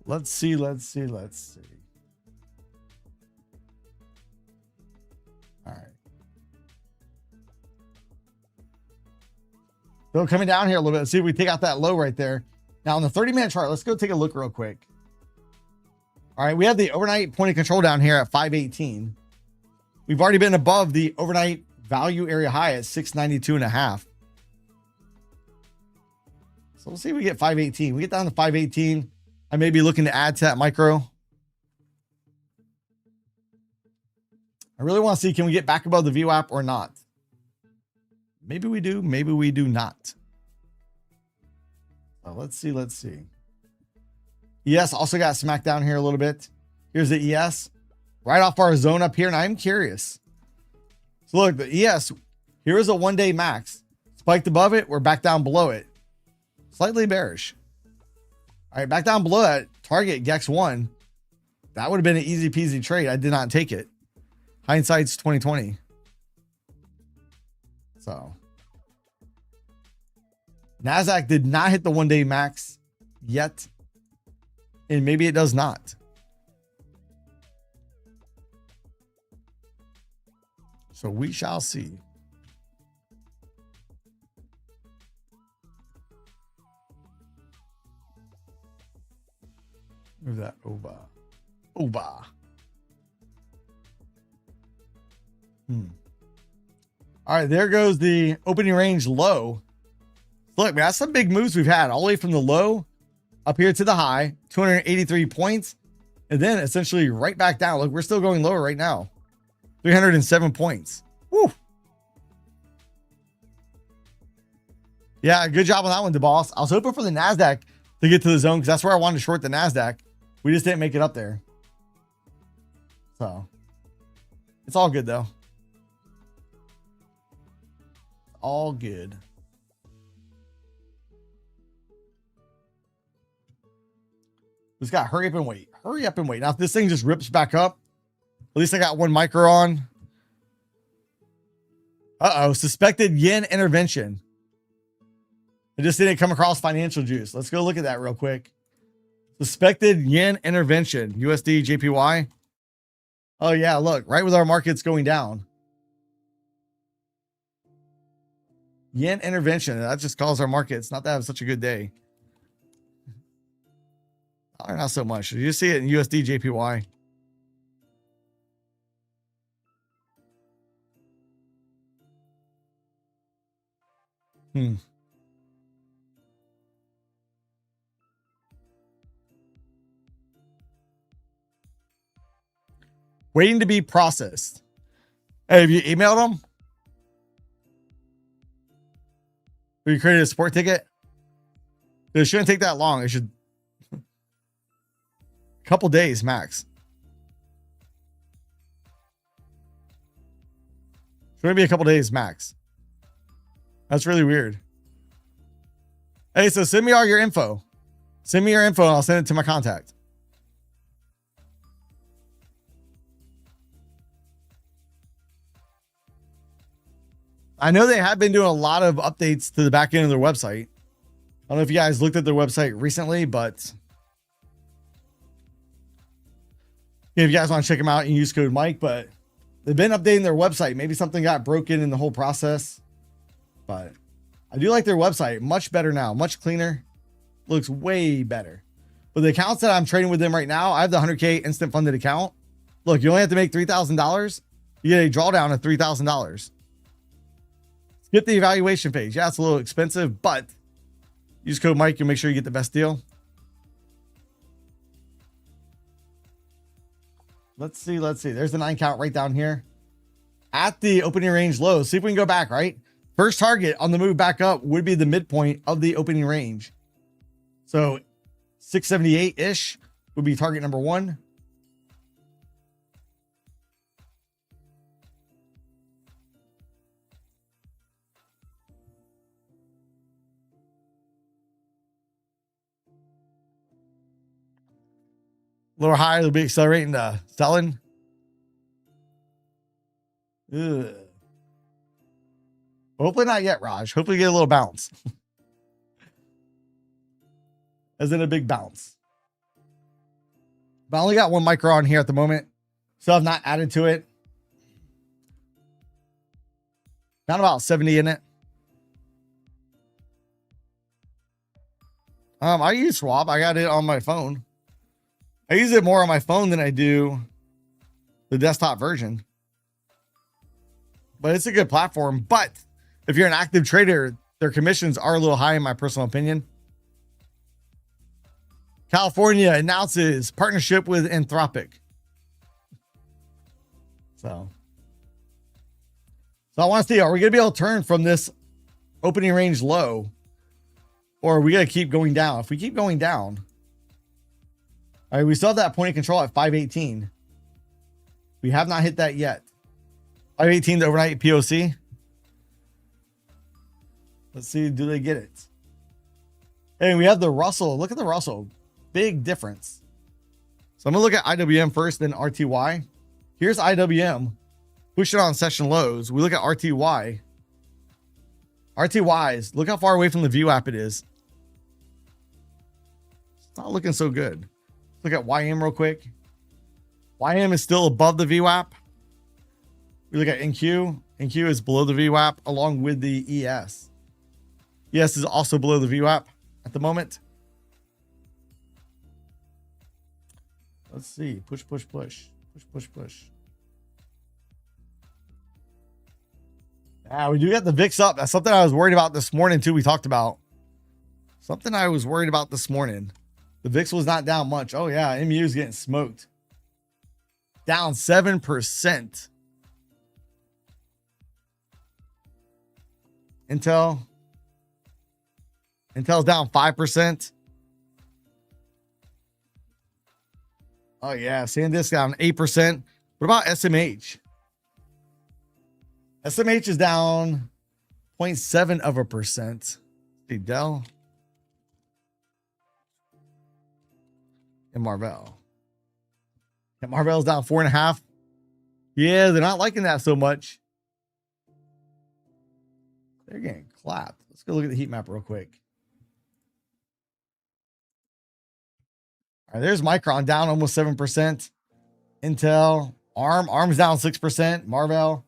Let's see. All right. So coming down here a little bit. Let's see if we take out that low right there. Now on the 30-minute chart, let's go take a look real quick. All right, we have the overnight point of control down here at 518. We've already been above the overnight value area high at 692.5. So we'll see if we get 518. We get down to 518. I may be looking to add to that micro. I really want to see, can we get back above the VWAP or not? Maybe we do. Maybe we do not. So let's see. ES also got smacked down here a little bit. Here's the ES right off our zone up here. And I'm curious. So look, the ES, here is a 1 day max. Spiked above it. We're back down below it. Slightly bearish. All right, back down below that target GEX 1. That would have been an easy peasy trade. I did not take it. Hindsight's 2020. So NASDAQ did not hit the 1 day max yet. and maybe it does not. So we shall see. Move that over. Over. All right, there goes the opening range low. Look, man, that's some big moves we've had all the way from the low up here to the high, 283 points, and then essentially right back down. Look, we're still going lower right now, 307 points. Woo. Yeah, good job on that one, DeBoss. I was hoping for the NASDAQ to get to the zone because that's where I wanted to short the NASDAQ. We just didn't make it up there. So it's all good though. All good. Just got to hurry up and wait. Hurry up and wait. Now, if this thing just rips back up, at least I got one micro on. Uh-oh. Suspected yen intervention. I just didn't come across financial juice. Let's go look at that real quick. Suspected yen intervention. USD JPY. Oh, yeah. Look, right with our markets going down. Yen intervention. That just caused our markets not to have such a good day. Or not so much. You see it in USD JPY. Waiting to be processed. Hey, have you emailed them? Or you created a support ticket? It shouldn't take that long. It should couple days max. It's going to be a couple days max. That's really weird. Hey, so send me all your info. Send me your info and I'll send it to my contact. I know they have been doing a lot of updates to the back end of their website. I don't know if you guys looked at their website recently, but if you guys want to check them out and use code Mike, but they've been updating their website. Maybe something got broken in the whole process, but I do like their website. Much better now, much cleaner, looks way better. But the accounts that I'm trading with them right now, I have the 100K instant funded account. Look, you only have to make $3,000. You get a drawdown of $3,000. Skip the evaluation phase. Yeah, it's a little expensive, but use code Mike. You'll make sure you get the best deal. Let's see. There's the 9 count right down here at the opening range low. See if we can go back, right? First target on the move back up would be the midpoint of the opening range. So 678-ish would be target number 1. Lower high, they'll be accelerating the selling. Ugh. Hopefully not yet, Raj. Hopefully get a little bounce. As in a big bounce. But I only got one micro on here at the moment. So I've not added to it. Got about 70 in it. I use Swap. I got it on my phone. I use it more on my phone than I do the desktop version. But it's a good platform. But if you're an active trader, their commissions are a little high in my personal opinion. California announces partnership with Anthropic. So I want to see, are we going to be able to turn from this opening range low? Or are we going to keep going down? If we keep going down, all right, we still have that point of control at 518. We have not hit that yet. 518 the overnight POC. Let's see, do they get it? Hey, we have the Russell. Look at the Russell. Big difference. So I'm going to look at IWM first, then RTY. Here's IWM. Push it on session lows. We look at RTY. RTYs, look how far away from the view app it is. It's not looking so good. Let's look at YM real quick. YM is still above the VWAP. We look at NQ. NQ is below the VWAP along with the ES. ES is also below the VWAP at the moment. Let's see. Push, push, push. Push, push, push. Yeah, we do get the VIX up. That's something I was worried about this morning too. We talked about something I was worried about this morning. The VIX was not down much. Oh yeah, MU is getting smoked. Down 7%. Intel's down 5%. Oh yeah, SanDisk down 8%. What about SMH? SMH is down 0.7%. See Dell and Marvell. And Marvell's down 4.5%. Yeah, they're not liking that so much. They're getting clapped. Let's go look at the heat map real quick. All right, there's Micron down almost 7%. Intel, ARM's down 6%. Marvell.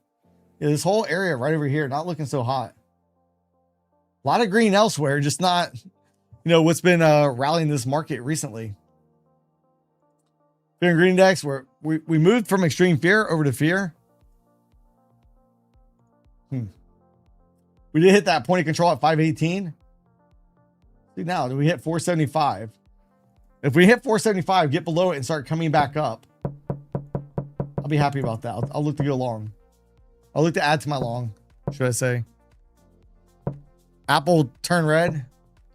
Yeah, this whole area right over here, not looking so hot. A lot of green elsewhere, just not, what's been rallying this market recently. Fear and Green Index, where we moved from extreme fear over to fear. We did hit that point of control at 518. See now, do we hit 475? If we hit 475, get below it and start coming back up, I'll be happy about that. I'll look to go long. I'll look to add to my long, should I say. Apple turn red.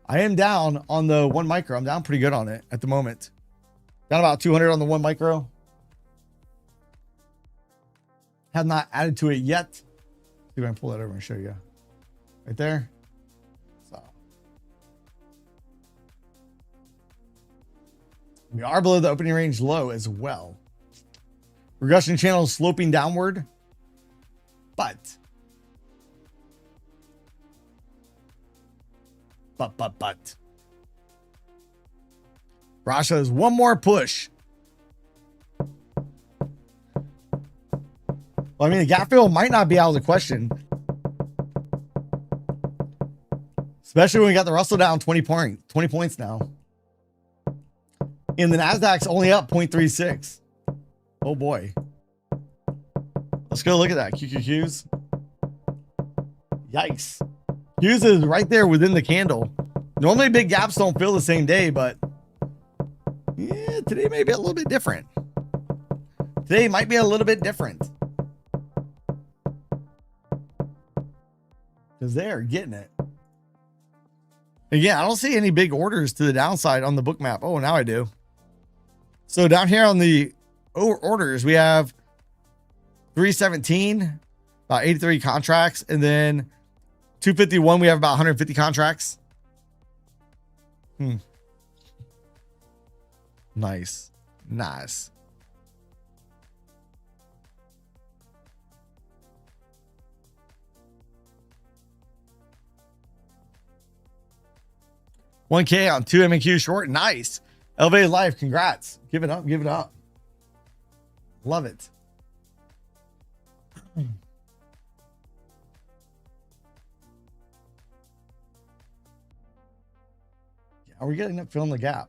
I am down on the 1 micro. I'm down pretty good on it at the moment. Down about 200 on the 1 micro. Have not added to it yet. See if I can pull that over and show you. Right there. So we are below the opening range low as well. Regression channel sloping downward. But Rasha is one more push. Well, I mean, the gap fill might not be out of the question. Especially when we got the Russell down 20 points now. And the NASDAQ's only up 0.36. Oh boy. Let's go look at that. QQQs. Yikes. Qs is right there within the candle. Normally big gaps don't fill the same day, but yeah, today may be a little bit different. Today might be a little bit different. Because they're getting it. Again, I don't see any big orders to the downside on the Bookmap. Oh, now I do. So down here on the orders, we have 317, about 83 contracts. And then 251, we have about 150 contracts. Nice. Nice. $1K on 2 MQ short. Nice. Elevated life. Congrats. Give it up. Give it up. Love it. Are we getting up filling the gap?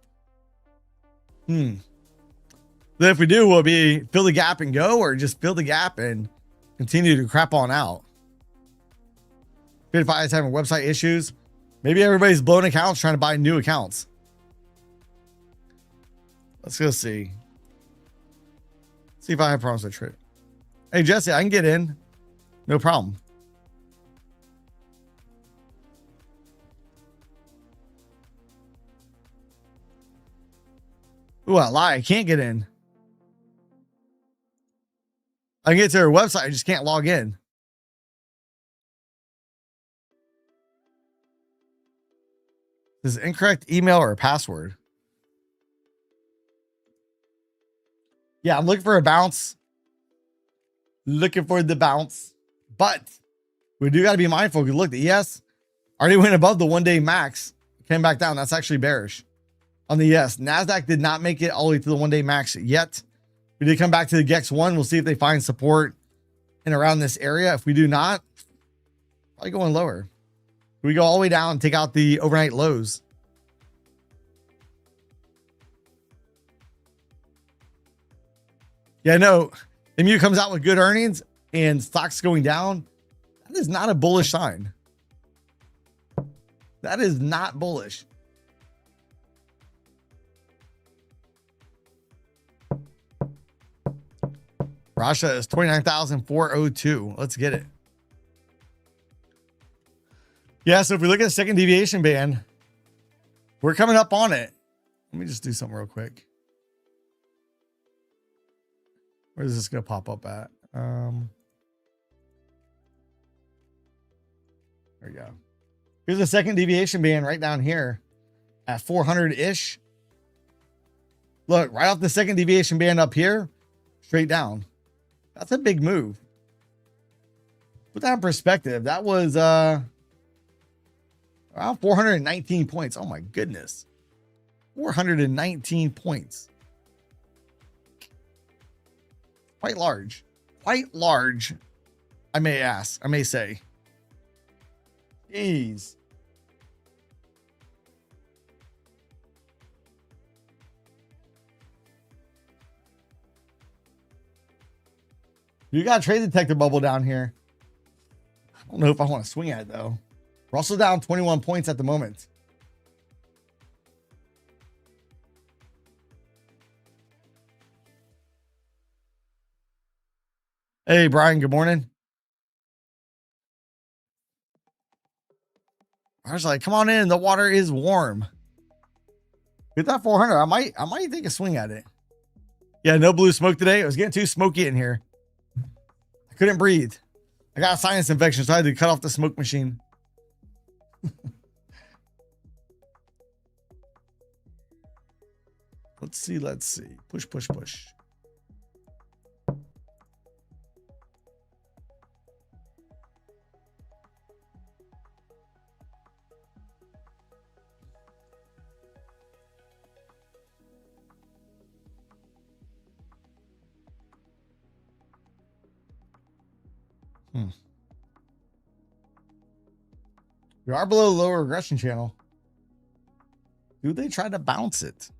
Then if we do, will it be fill the gap and go, or just fill the gap and continue to crap on out? If is having website issues, maybe everybody's blowing accounts trying to buy new accounts. Let's go see. See if I have problems with trade. Hey Jesse, I can get in. No problem. Ooh, I lie. I can't get in. I can get to their website. I just can't log in. This is incorrect email or password. Yeah, I'm looking for a bounce. Looking for the bounce. But we do got to be mindful. Because look, the ES already went above the 1 day max. Came back down. That's actually bearish. on the yes. NASDAQ did not make it all the way to the 1-day max yet. We did come back to the GEX1. We'll see if they find support in around this area. If we do not, probably going lower. We go all the way down and take out the overnight lows. Yeah, no. MU comes out with good earnings and stocks going down. That is not a bullish sign. That is not bullish. Russia is 29,402. Let's get it. Yeah, so if we look at the second deviation band, we're coming up on it. Let me just do something real quick. Where is this going to pop up at? There we go. Here's the second deviation band right down here at 400-ish. Look, right off the second deviation band up here, straight down. That's a big move. Put that in perspective. That was around 419 points. Oh my goodness. 419 points. Quite large. Quite large. I may say. Jeez. You got a trade detector bubble down here. I don't know if I want to swing at it though. We're also down 21 points at the moment. Hey, Brian, good morning. I was like, come on in. The water is warm. Hit that 400. I might take a swing at it. Yeah, no blue smoke today. It was getting too smoky in here. I couldn't breathe. I got a sinus infection, so I had to cut off the smoke machine. Let's see. Push, push, push. We are below the lower regression channel. Do they try to bounce it?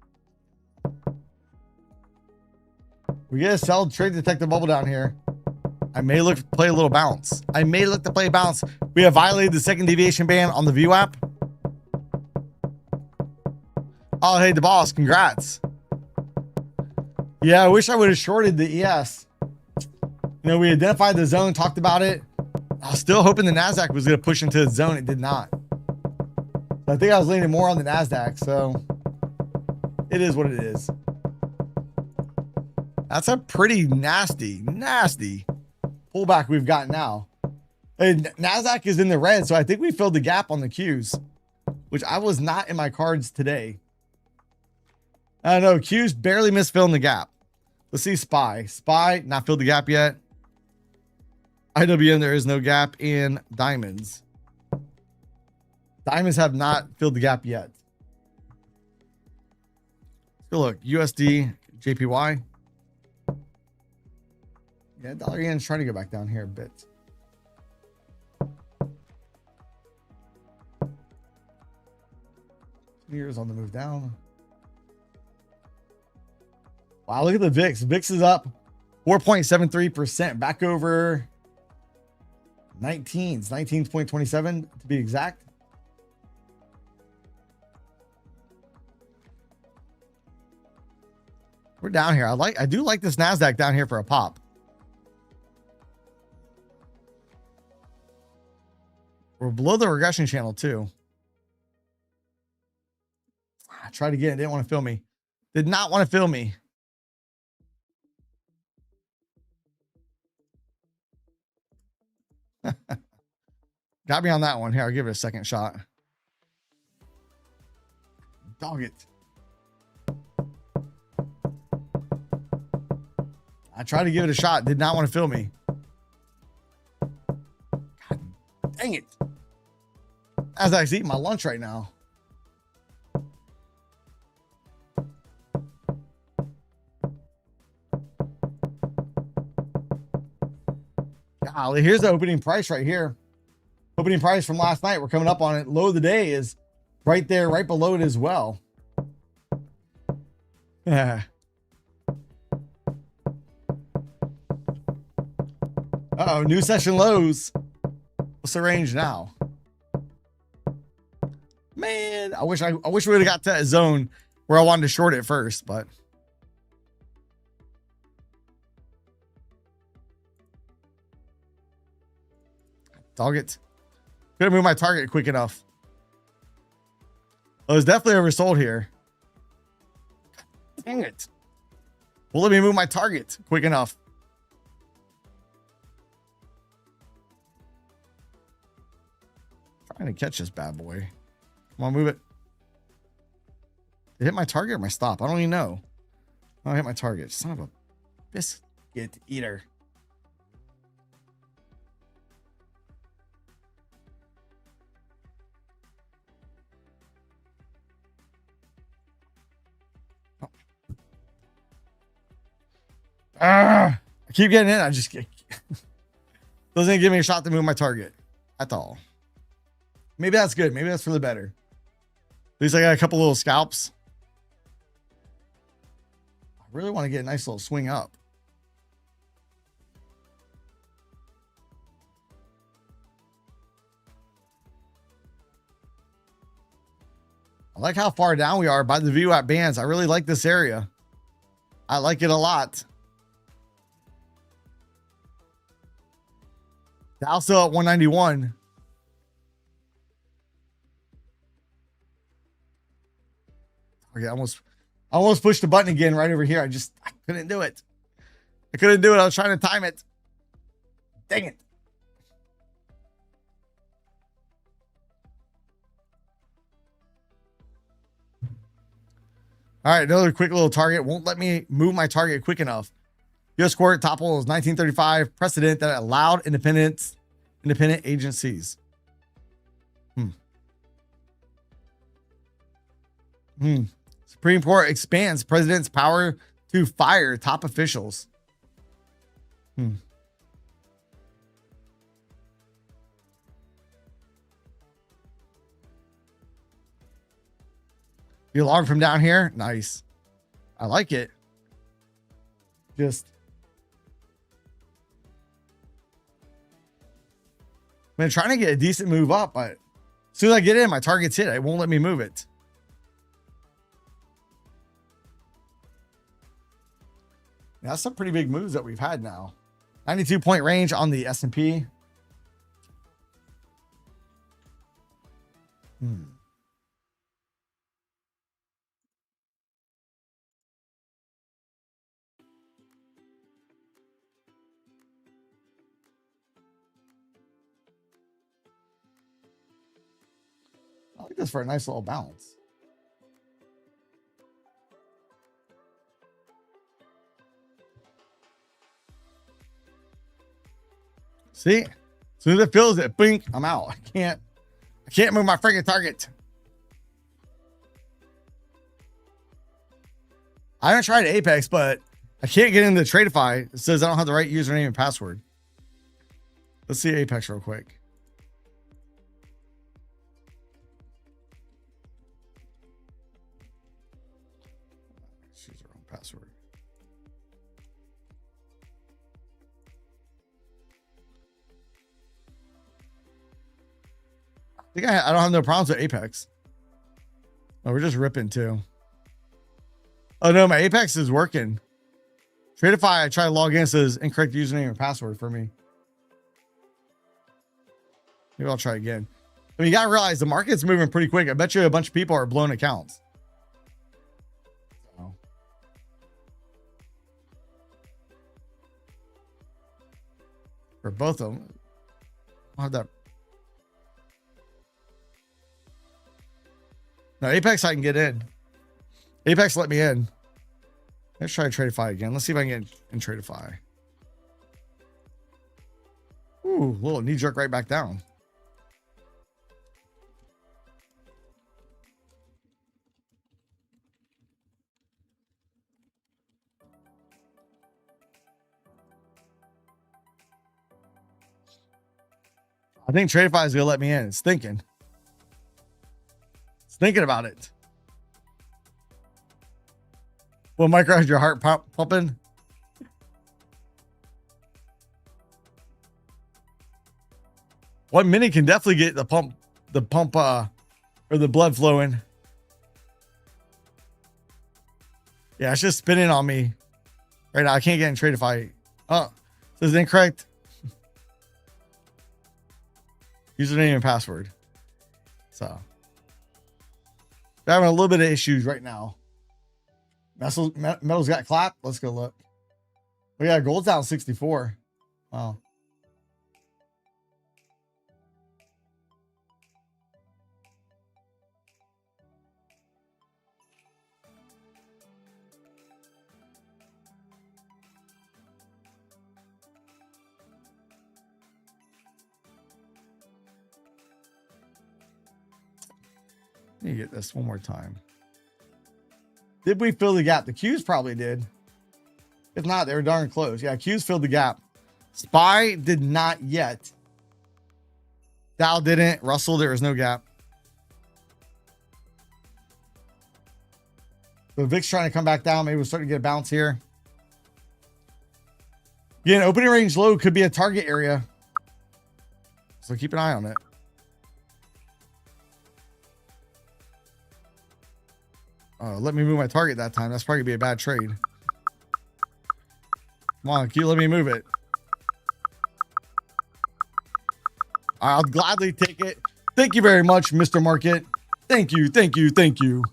We get a sell trade detector bubble down here. I may look to play a little bounce. We have violated the second deviation band on the VWAP. Oh, hey, the boss. Congrats. Yeah, I wish I would have shorted the ES. You know, we identified the zone, talked about it. I was still hoping the NASDAQ was going to push into the zone. It did not. I think I was leaning more on the NASDAQ, so it is what it is. That's a pretty nasty pullback we've got now. And NASDAQ is in the red, so I think we filled the gap on the Qs, which I was not in my cards today. I don't know. Qs barely missed filling the gap. Let's see SPY. SPY, not filled the gap yet. IWM, there is no gap in diamonds. Diamonds have not filled the gap yet. Let's go look. USD, JPY. Yeah, dollar yen's trying to go back down here a bit. Here's on the move down. Wow, look at the VIX. VIX is up 4.73%, back over 19.27 to be exact. We're down here. I do like this NASDAQ down here for a pop. We're below the regression channel too. I tried to get it. Didn't want to fill me. Did not want to fill me. Got me on that one. Here, I'll give it a second shot. Dog it. I tried to give it a shot. Did not want to fill me. God dang it. As I was eating my lunch right now. Golly, here's the opening price right here. Opening price from last night. We're coming up on it. Low of the day is right there, right below it as well. Yeah. Uh-oh, new session lows. What's the range now? Man, I wish we would have got to that zone where I wanted to short it first, but dog it. Couldn't move my target quick enough. Oh, it was definitely oversold here. Dang it. Well, let me move my target quick enough. Trying to catch this bad boy. Come on, move it. Did it hit my target or my stop? I don't even know. Oh, I hit my target. Son of a biscuit eater. Oh. I keep getting in. I just get doesn't give me a shot to move my target at all. Maybe that's good. Maybe that's for the better. At least I got a couple little scalps. I really want to get a nice little swing up. I like how far down we are by the VWAP bands. I really like this area. I like it a lot. Dow still at 191. Okay, I almost pushed the button again right over here. I couldn't do it. I couldn't do it. I was trying to time it. Dang it. All right, another quick little target. Won't let me move my target quick enough. US court top hole is 1935 precedent that allowed independent agencies. Supreme Court expands president's power to fire top officials. You log from down here? Nice. I like it. Just been trying to get a decent move up, but as soon as I get in, my target's hit. It won't let me move it. That's some pretty big moves that we've had now. 92-point range on the S&P. I like this for a nice little bounce. See, as soon as it feels it, blink, I'm out. I can't move my freaking target. I haven't tried Apex, but I can't get into Tradeify. It says I don't have the right username and password. Let's see Apex real quick. Let's use our own password. I think I don't have no problems with Apex. Oh, we're just ripping too. Oh no, my Apex is working. Tradeify, I try to log in, it says incorrect username and password for me. Maybe I'll try again. I mean, you gotta realize the market's moving pretty quick. I bet you a bunch of people are blowing accounts. So. For both of them. I'll have that. No, Apex I can get in. Apex let me in. Let's try Tradeify again. Let's see if I can get in Tradeify. Ooh, little knee jerk right back down. I think TradeFi is gonna let me in. It's thinking. It's thinking about it. Well, Micro, has your heart pumping? One minute can definitely get the pump, or the blood flowing. Yeah, it's just spinning on me right now. I can't get in TradeFi. Oh, says incorrect username and password. So we're having a little bit of issues right now. Metals got clapped. Let's go look. Oh yeah, gold's down 64. Wow. Let me get this one more time. Did we fill the gap? The Qs probably did. If not, they were darn close. Yeah, Qs filled the gap. SPY did not yet. Dow didn't. Russell, there was no gap. The VIX trying to come back down. Maybe we're starting to get a bounce here. Again, opening range low could be a target area. So keep an eye on it. Let me move my target that time. That's probably gonna be a bad trade. Come on, can you let me move it? I'll gladly take it. Thank you very much, Mr. Market. Thank you, thank you, thank you.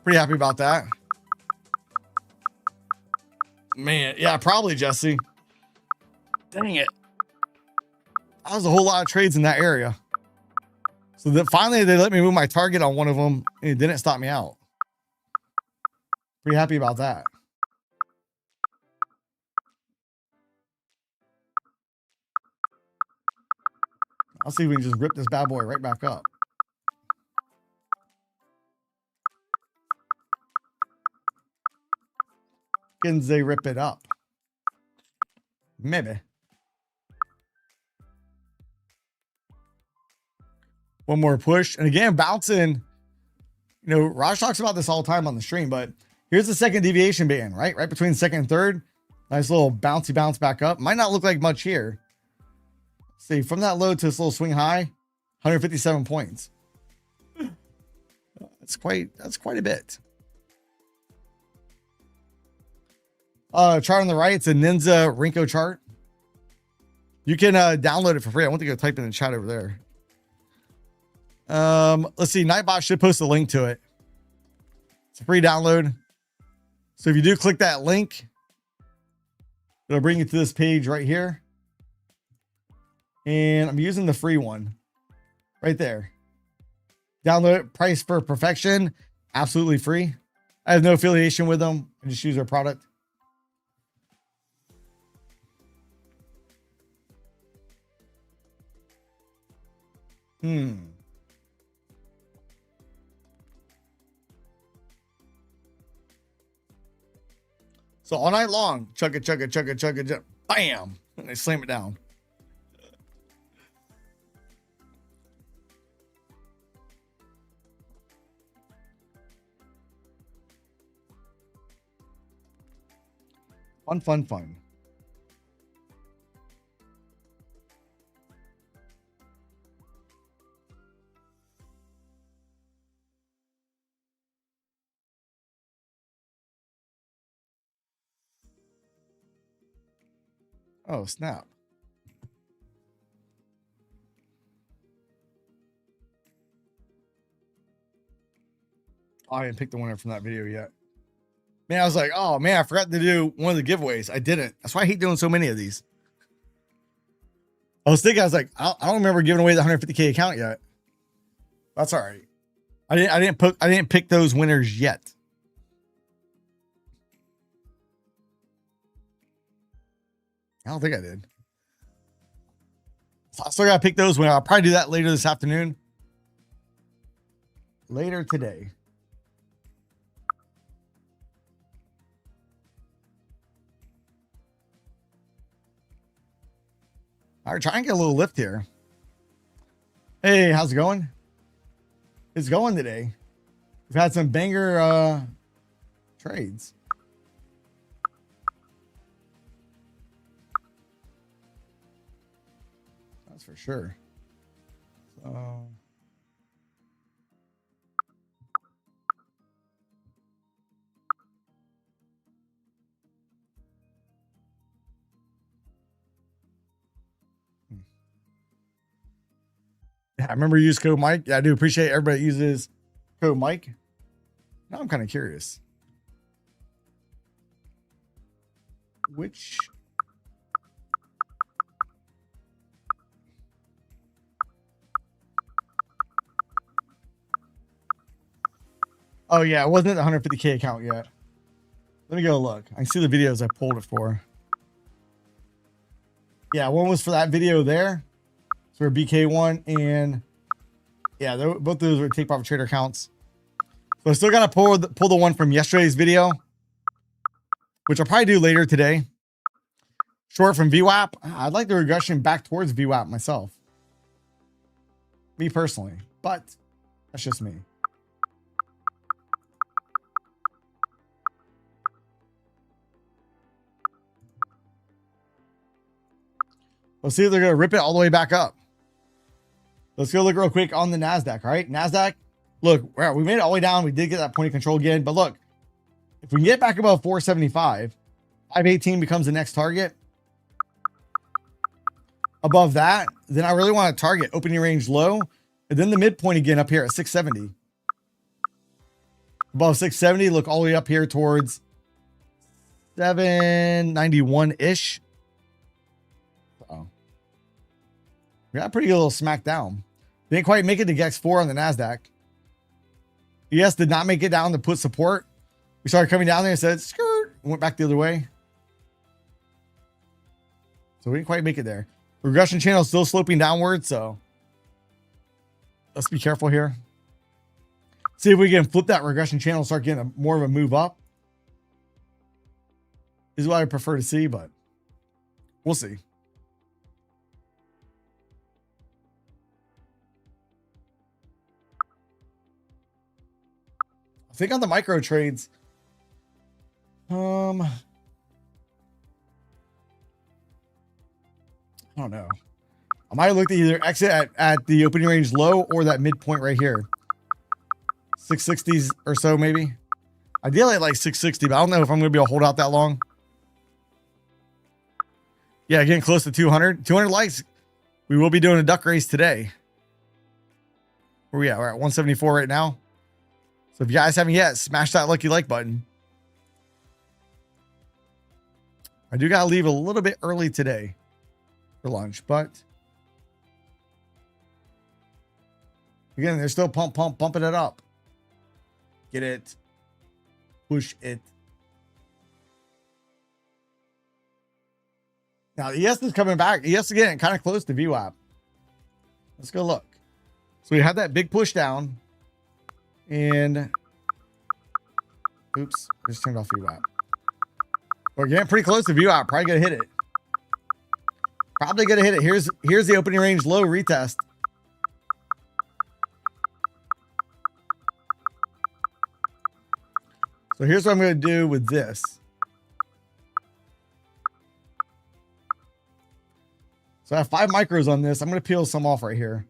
Pretty happy about that. Man, yeah, probably, Jesse. Dang it. That was a whole lot of trades in that area. So that finally they let me move my target on one of them and it didn't stop me out. Pretty happy about that. I'll see if we can just rip this bad boy right back up. Can they rip it up? Maybe. One more push. And again, bouncing. You know, Raj talks about this all the time on the stream, but here's the second deviation band, right? Right between second and third. Nice little bouncy bounce back up. Might not look like much here. See, from that low to this little swing high, 157 points. That's quite a bit. Chart on the right, it's a Ninja Rinko chart. You can download it for free. I want to go type in the chat over there. Let's see. Nightbot should post a link to it. It's a free download. So if you do click that link, it'll bring you to this page right here. And I'm using the free one right there. Download it. Price for perfection. Absolutely free. I have no affiliation with them. I just use their product. So all night long, chug it, chug it, chug it, chug it, bam, and they slam it down. Fun, fun, fun. Oh, snap. Oh, I didn't pick the winner from that video yet. Man, I was like, oh man, I forgot to do one of the giveaways. I didn't. That's why I hate doing so many of these. I was thinking, I was like, I don't remember giving away the 150K account yet. That's all right. I didn't pick those winners yet. I don't think I did. So I still gotta pick those winners. I'll probably do that later this afternoon. Later today. All right, try and get a little lift here. Hey, how's it going? It's going today. We've had some banger trades. That's for sure. So yeah, I remember you use code Mike. Yeah, I do appreciate everybody that uses code Mike. Now I'm kind of curious. Which oh yeah, it wasn't the 150K account yet. Let me go look. I can see the videos I pulled it for. Yeah, one was for that video there. So BK one, and yeah, both those were take profit trader accounts. So I still gotta pull the one from yesterday's video, which I'll probably do later today. Short from VWAP. I'd like the regression back towards VWAP myself. Me personally, but that's just me. Let's see if they're going to rip it all the way back up. Let's go look real quick on the NASDAQ, right? NASDAQ, look, we made it all the way down. We did get that point of control again, but look, if we can get back above 475, 518 becomes the next target. Above that, then I really want to target opening range low, and then the midpoint again up here at 670. Above 670, look all the way up here towards 791-ish. We got a pretty good little smack down. Didn't quite make it to X4 on the NASDAQ. ES did not make it down to put support. We started coming down there and said, skirt, went back the other way. So we didn't quite make it there. Regression channel is still sloping downward, so let's be careful here. See if we can flip that regression channel and start getting more of a move up. Is what I prefer to see, but we'll see. I think on the micro trades, I don't know. I might have looked at either exit at the opening range low or that midpoint right here. 660s or so, maybe. Ideally at like 660, but I don't know if I'm going to be able to hold out that long. Yeah, getting close to 200. 200 likes. We will be doing a duck race today. Where we at? We're at 174 right now. So if you guys haven't yet, smash that lucky like button. I do got to leave a little bit early today for lunch, but again, they're still pumping it up. Get it. Push it. Now, ES is coming back. ES again, kind of close to VWAP. Let's go look. So we had that big push down. And oops, just turned off VWAP. We're getting pretty close to VWAP. Probably gonna hit it. Probably gonna hit it. Here's the opening range low retest. So here's what I'm gonna do with this. So I have 5 micros on this. I'm gonna peel some off right here.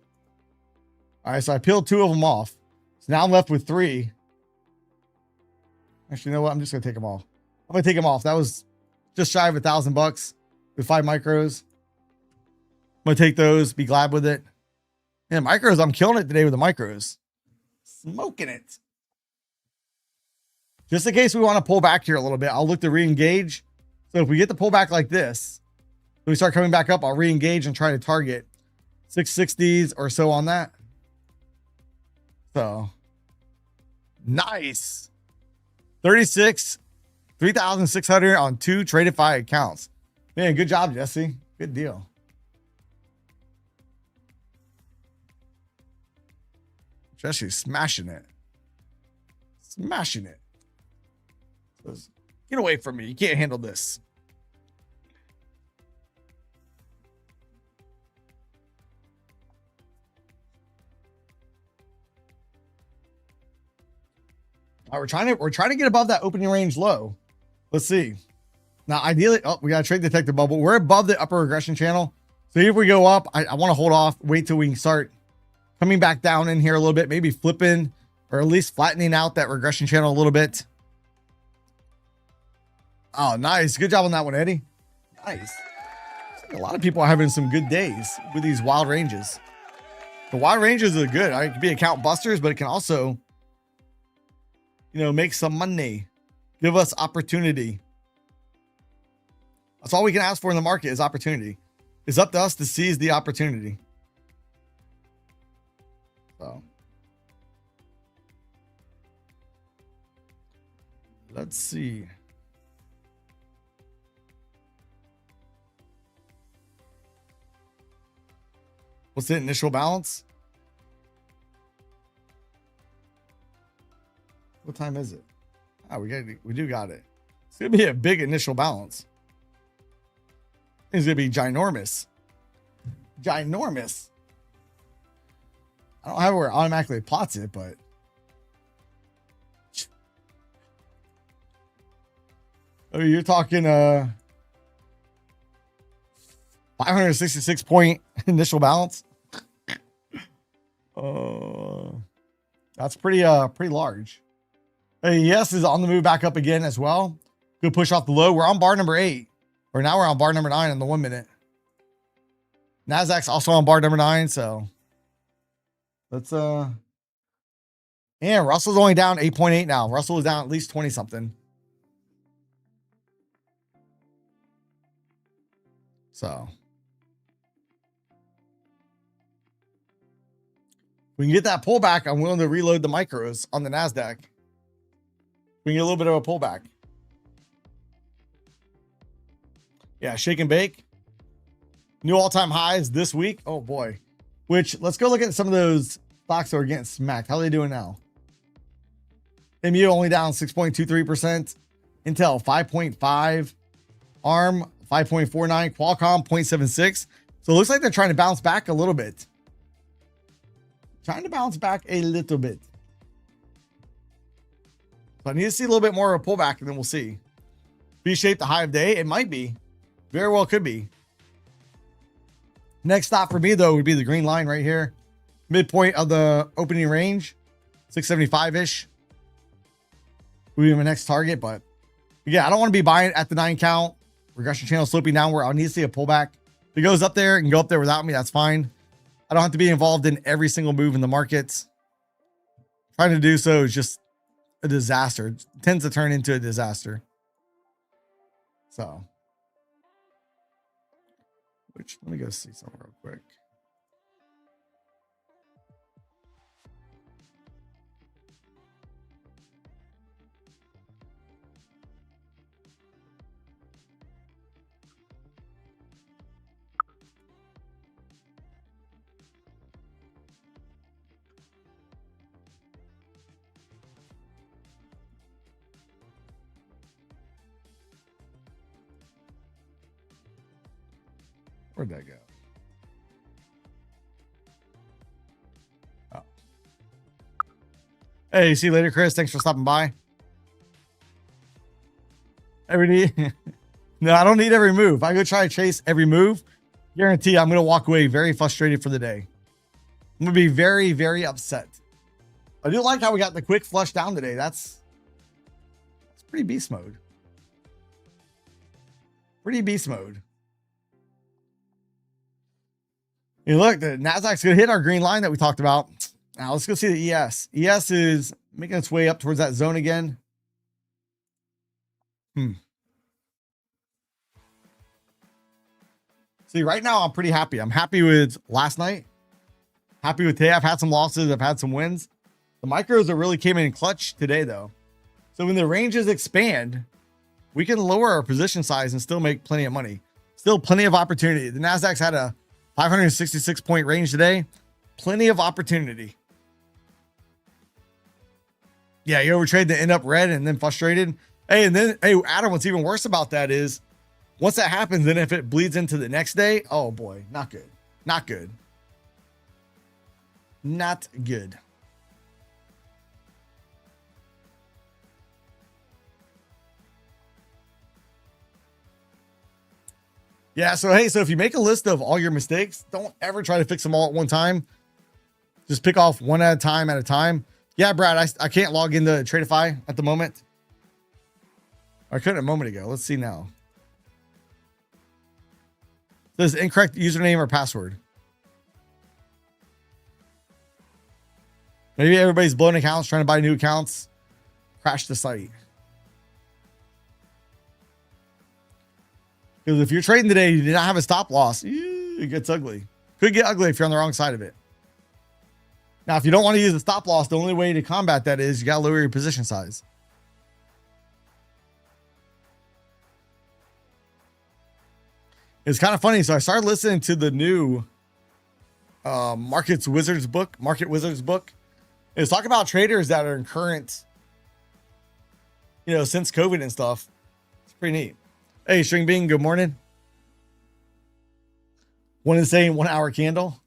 All right, so I peeled 2 of them off. So now I'm left with 3. Actually, you know what? I'm just gonna take them all. I'm gonna take them off. That was just shy of $1,000 with 5 micros. I'm gonna take those, be glad with it. And micros, I'm killing it today with the micros. Smoking it. Just in case we want to pull back here a little bit, I'll look to re-engage. So if we get the pullback like this, we start coming back up, I'll re-engage and try to target 660s or so on that. So nice. 36, 3,600 on 2 Tradify accounts. Man, good job, Jesse. Good deal. Jesse's smashing it. Smashing it. Get away from me. You can't handle this. All right, we're trying to get above that opening range low. Let's see. Now, ideally, oh, we got a trade detector bubble. We're above the upper regression channel. So if we go up, I want to hold off, wait till we can start coming back down in here a little bit, maybe flipping or at least flattening out that regression channel a little bit. Oh, nice. Good job on that one, Eddie. Nice. A lot of people are having some good days with these wild ranges. The wild ranges are good. It could be account busters, but it can also, you know, make some money, give us opportunity. That's all we can ask for in the market is opportunity. It's up to us to seize the opportunity. So let's see. What's the initial balance? What time is it? Oh, we do got it. It's gonna be a big initial balance. It's gonna be ginormous. Ginormous. I don't have where it automatically plots it, but oh, you're talking 566 point initial balance. That's pretty large. Yes is on the move back up again as well. Good push off the low. We're on bar number 8, or now we're on bar number 9 in the 1 minute. NASDAQ's also on bar number 9, so let's and Russell's only down 8.8 now. Russell is down at least 20 something. So we can get that pullback. I'm willing to reload the micros on the NASDAQ. We can get a little bit of a pullback. Yeah, shake and bake. New all-time highs this week. Oh boy. Which, let's go look at some of those stocks that are getting smacked. How are they doing now? MU only down 6.23%. Intel 5.5. ARM 5.49. Qualcomm 0.76. So it looks like they're trying to bounce back a little bit. Trying to bounce back a little bit. So I need to see a little bit more of a pullback, and then we'll see. V-shaped the high of day. It might be. Very well could be. Next stop for me, though, would be the green line right here. Midpoint of the opening range. 675-ish. Would be my next target, but yeah, I don't want to be buying at the 9 count. Regression channel sloping downward. I'll need to see a pullback. If it goes up there, it can go up there without me. That's fine. I don't have to be involved in every single move in the markets. Trying to do so is just a disaster. It tends to turn into a disaster. So, let me go see something real quick. Where'd that go? Oh. Hey, see you later, Chris. Thanks for stopping by. No, I don't need every move. I go try to chase every move. Guarantee I'm going to walk away very frustrated for the day. I'm going to be very, very upset. I do like how we got the quick flush down today. That's pretty beast mode. Pretty beast mode. Hey, look, the NASDAQ's going to hit our green line that we talked about. Now let's go see the ES. ES is making its way up towards that zone again. See, right now I'm pretty happy. I'm happy with last night. Happy with today. I've had some losses. I've had some wins. The micros are really came in clutch today, though. So when the ranges expand, we can lower our position size and still make plenty of money. Still plenty of opportunity. The NASDAQ's had a 566 point range today. Plenty of opportunity. Yeah, you overtrade to end up red and then frustrated. Hey, and then, hey, Adam, what's even worse about that is once that happens, then if it bleeds into the next day, oh boy, not good. Not good. Not good. Yeah. So, hey, so if you make a list of all your mistakes, don't ever try to fix them all at one time. Just pick off one at a time. Yeah, Brad, I can't log into Tradeify at the moment. I couldn't a moment ago. Let's see now. This is incorrect username or password. Maybe everybody's blowing accounts, trying to buy new accounts. Crash the site. Because if you're trading today, you did not have a stop loss, it gets ugly. Could get ugly if you're on the wrong side of it. Now, if you don't want to use a stop loss, the only way to combat that is you got to lower your position size. It's kind of funny. So I started listening to the new Market Wizards book. It's talking about traders that are in current, since COVID and stuff. It's pretty neat. Hey, String Bean, good morning. One insane 1 hour candle.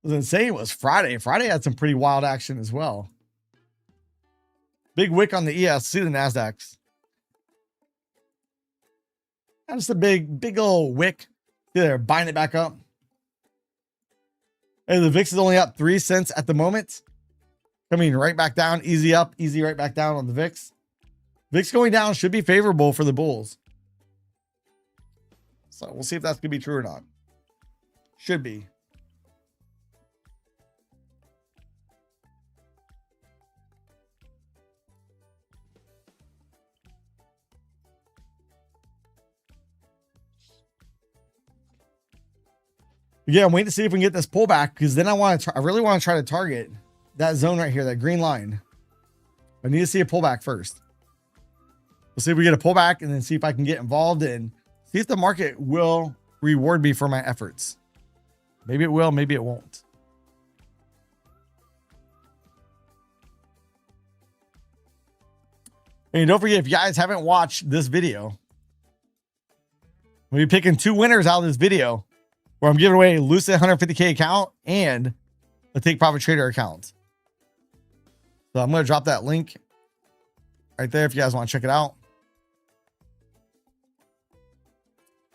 It was insane. It was Friday. Friday had some pretty wild action as well. Big wick on the ES. See the NASDAQs. Just a big old wick. See there, buying it back up. Hey, the VIX is only up 3 cents at the moment. Coming right back down. Easy up, easy right back down on the VIX. VIX going down should be favorable for the bulls. So we'll see if that's going to be true or not. Should be. Yeah, I'm waiting to see if we can get this pullback because then I really want to try to target that zone right here, that green line. I need to see a pullback first. We'll see if we get a pullback and then see if I can get involved and see if the market will reward me for my efforts. Maybe it will, maybe it won't. And don't forget, if you guys haven't watched this video, we'll be picking 2 winners out of this video where I'm giving away a Lucid 150K account and a Take Profit Trader account. So I'm going to drop that link right there if you guys want to check it out.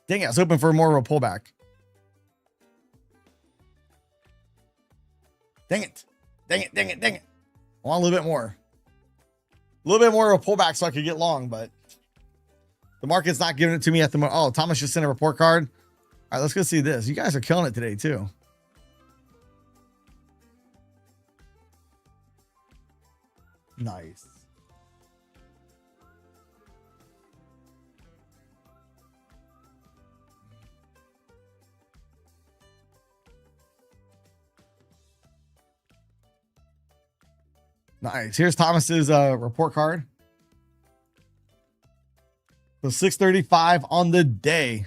Dang it, I was hoping for more of a pullback. Dang it. Dang it, dang it, dang it. I want a little bit more. A little bit more of a pullback so I could get long, but the market's not giving it to me at the moment. Oh, Thomas just sent a report card. All right, let's go see this. You guys are killing it today, too. Nice. Nice. Here's Thomas's report card. So 635 on the day.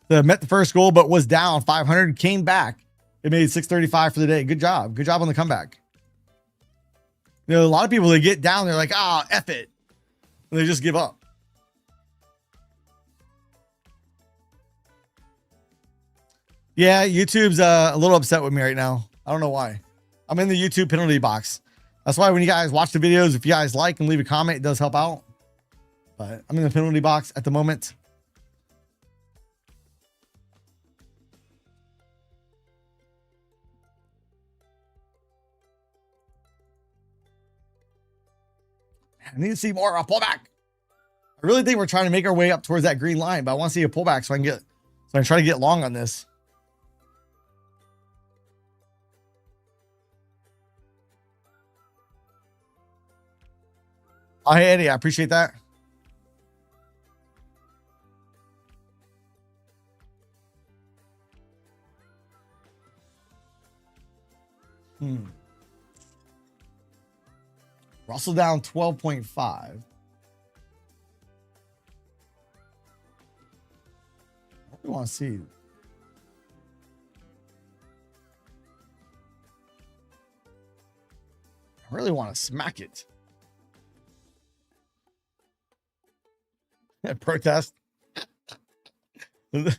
Met the first goal, but was down 500, came back. It made 635 for the day. Good job. Good job on the comeback. A lot of people, they get down, they're like, F it. And they just give up. Yeah, YouTube's a little upset with me right now. I don't know why. I'm in the YouTube penalty box. That's why when you guys watch the videos, if you guys like and leave a comment, it does help out. But I'm in the penalty box at the moment. I need to see more of a pullback. I really think we're trying to make our way up towards that green line, but I want to see a pullback so I can try to get long on this. Oh, hey, Eddie, I appreciate that. Russell down 12.5. What do you want to see? I really want to smack it. Protest. Wait,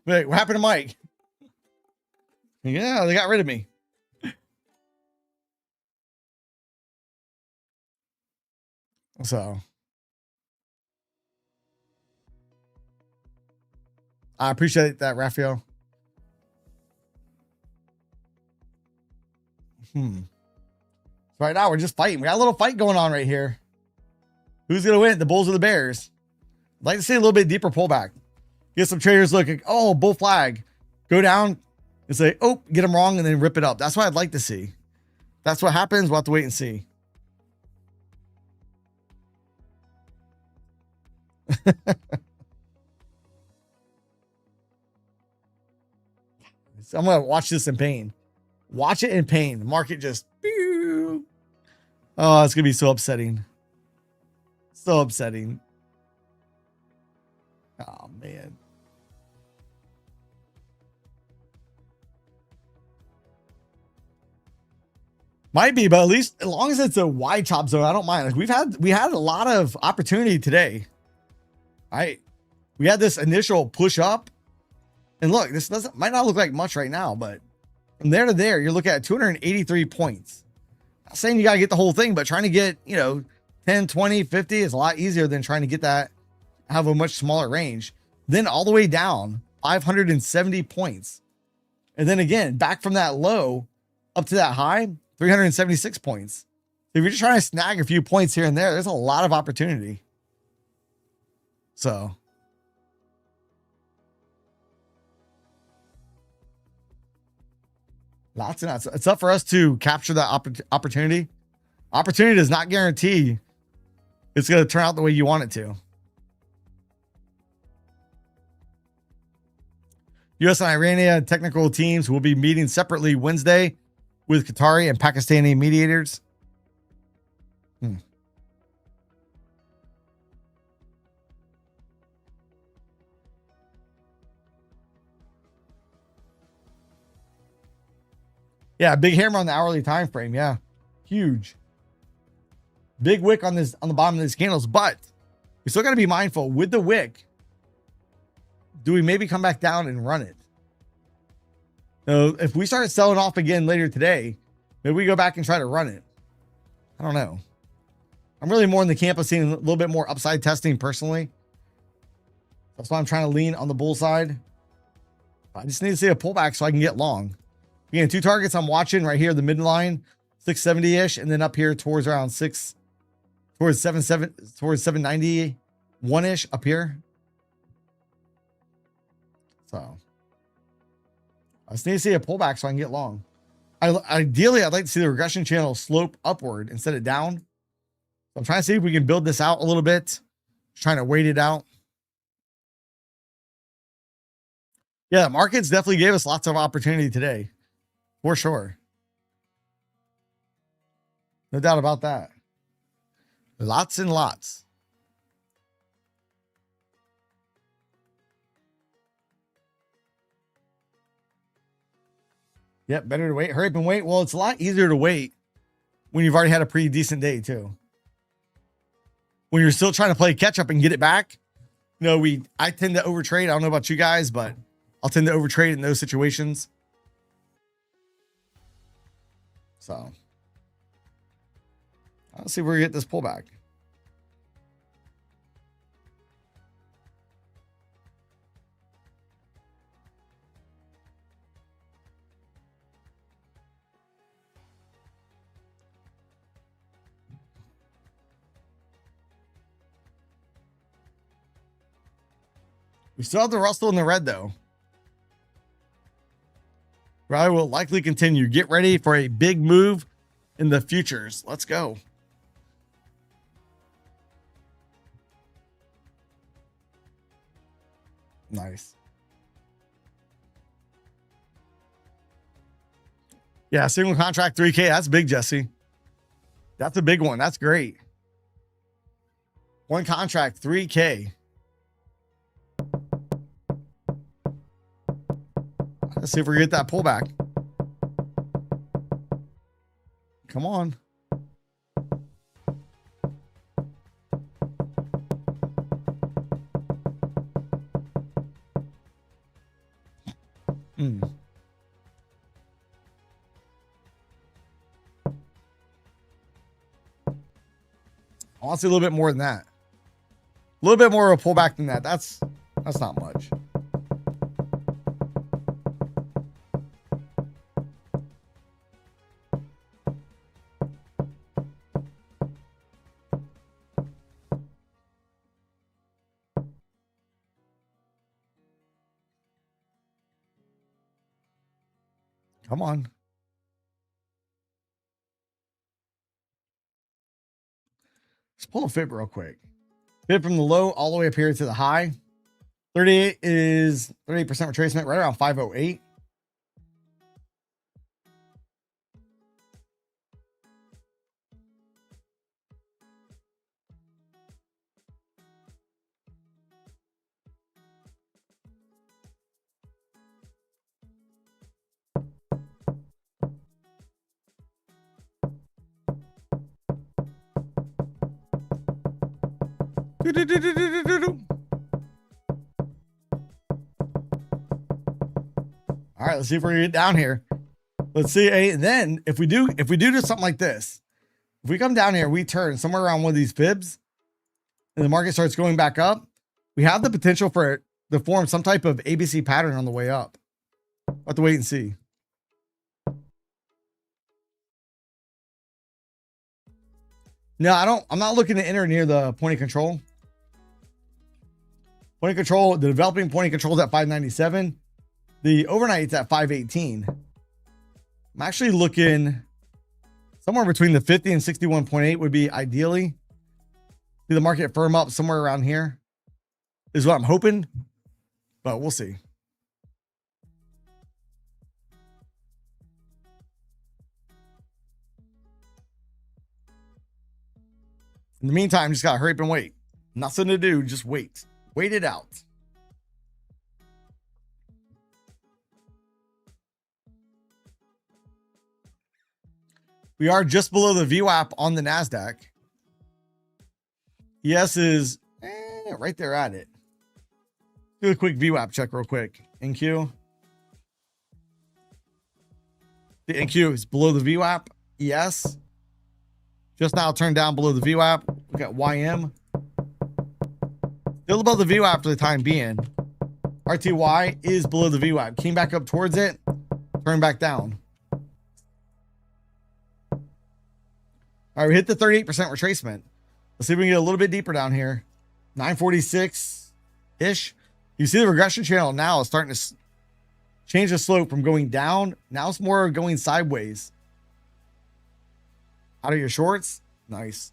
what happened to Mike? Yeah, they got rid of me. So I appreciate that, Raphael. Right now we're just fighting. We got a little fight going on right here. Who's gonna win? The Bulls or the Bears? I'd like to see a little bit deeper pullback. Get some traders looking. Oh, bull flag. Go down and say, oh, get them wrong, and then rip it up. That's what I'd like to see. That's what happens. We'll have to wait and see. So I'm gonna watch this in pain. Watch it in pain. The market just. Oh, it's gonna be so upsetting. So upsetting. Oh man. Might be, but at least as long as it's a wide chop zone, I don't mind. Like we had a lot of opportunity today. We had this initial push up, and look, this might not look like much right now, but from there to there, you're looking at 283 points. Not saying you got to get the whole thing, but trying to get, 10, 20, 50 is a lot easier than trying to get that, have a much smaller range. Then all the way down 570 points. And then again, back from that low up to that high, 376 points. If you're just trying to snag a few points here and there, there's a lot of opportunity. So lots and lots. It's up for us to capture that opportunity. Opportunity does not guarantee it's going to turn out the way you want it to. U.S. and Iranian technical teams will be meeting separately Wednesday with Qatari and Pakistani mediators. Yeah, big hammer on the hourly time frame. Yeah, huge. Big wick on the bottom of these candles, but we still got to be mindful with the wick. Do we maybe come back down and run it? So if we start selling off again later today, maybe we go back and try to run it. I don't know. I'm really more in the camp of seeing a little bit more upside testing personally. That's why I'm trying to lean on the bull side. I just need to see a pullback so I can get long. Again, two targets I'm watching right here, the midline, 670-ish, and then up here towards around towards 791-ish up here. So I just need to see a pullback so I can get long. Ideally, I'd like to see the regression channel slope upward instead of down. So I'm trying to see if we can build this out a little bit. Just trying to wait it out. Yeah, the markets definitely gave us lots of opportunity today. For sure. No doubt about that. Lots and lots. Yep, better to wait. Hurry up and wait. Well, it's a lot easier to wait when you've already had a pretty decent day too. When you're still trying to play catch up and get it back. I tend to overtrade. I don't know about you guys, but I'll tend to overtrade in those situations. So let's see where we get this pullback. We still have the Russell in the red though. Rally will likely continue. Get ready for a big move in the futures. Let's go. Nice. Yeah, single contract 3K. That's big, Jesse. That's a big one. That's great. One contract, 3K. Let's see if we get that pullback. Come on. I want to see a little bit more than that. A little bit more of a pullback than that. That's not much. Come on. Let's pull a fib real quick. Fib from the low all the way up here to the high. 38 is 38% retracement, right around 508. All right, let's see if we're gonna get down here. Let's see. And then if we do something like this, if we come down here, we turn somewhere around one of these fibs, and the market starts going back up, we have the potential for it to form some type of ABC pattern on the way up. We'll have to wait and see. No, I'm not looking to enter near the point of control. Point of control, the developing point of control is at 597. The overnight's at 518. I'm actually looking somewhere between the 50 and 61.8 would be ideally. See the market firm up somewhere around here is what I'm hoping, but we'll see. In the meantime, just gotta hurry up and wait. Nothing to do, just wait. Wait it out. We are just below the VWAP on the NASDAQ. ES is right there at it. Do a quick VWAP check real quick. NQ. The NQ is below the VWAP. ES. Just now turned down below the VWAP. Look at YM. Still above the VWAP for the time being. RTY is below the VWAP. Came back up towards it. Turned back down. All right, we hit the 38% retracement. Let's see if we can get a little bit deeper down here. 946-ish. You see the regression channel now is starting to change the slope from going down. Now it's more going sideways. Out of your shorts. Nice.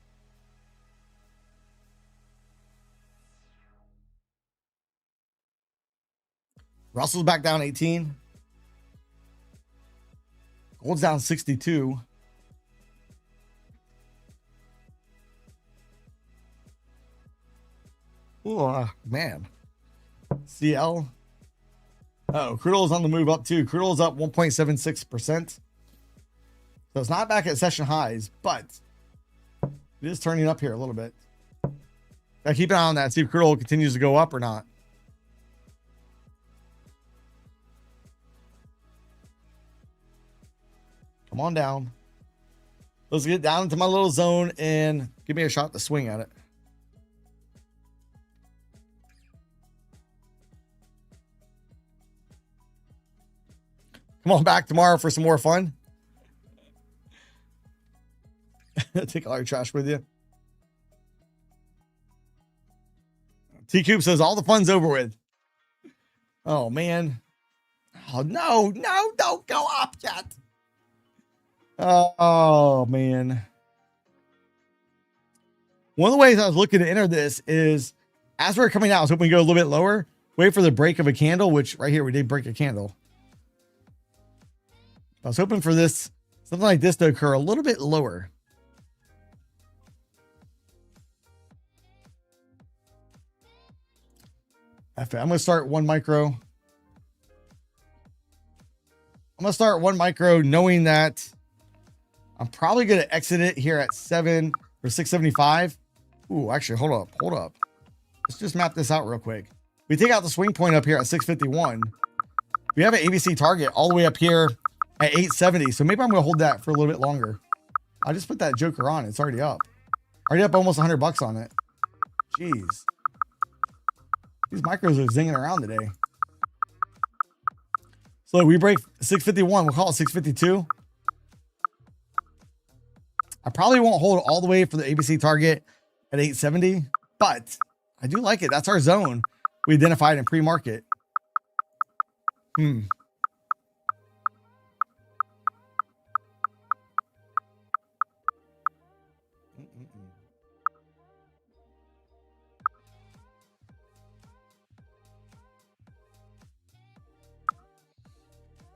Russell's back down 18. Gold's down 62. Oh, man. CL. Oh, crude oil is on the move up too. Crude oil is up 1.76%. So it's not back at session highs, but it is turning up here a little bit. Gotta keep an eye on that. See if crude oil continues to go up or not. Come on down. Let's get down into my little zone and give me a shot to swing at it. Come on back tomorrow for some more fun. Take all your trash with you. T-Coop says all the fun's over with. Oh, man. Oh, no, don't go up yet. Oh, man. One of the ways I was looking to enter this is as we're coming out, I was hoping to go a little bit lower. Wait for the break of a candle, which right here, we did break a candle. I was hoping for this, something like this to occur a little bit lower. I'm going to start 1 micro. I'm going to start 1 micro knowing that I'm probably going to exit it here at 7 or 675. Ooh, actually, hold up. Let's just map this out real quick. We take out the swing point up here at 651. We have an ABC target all the way up here at 870. So maybe I'm going to hold that for a little bit longer. I just put that joker on. It's already up. Already up almost $100 on it. Jeez. These micros are zinging around today. So we break 651. We'll call it 652. I probably won't hold all the way for the ABC target at 870, but I do like it. That's our zone we identified in pre-market.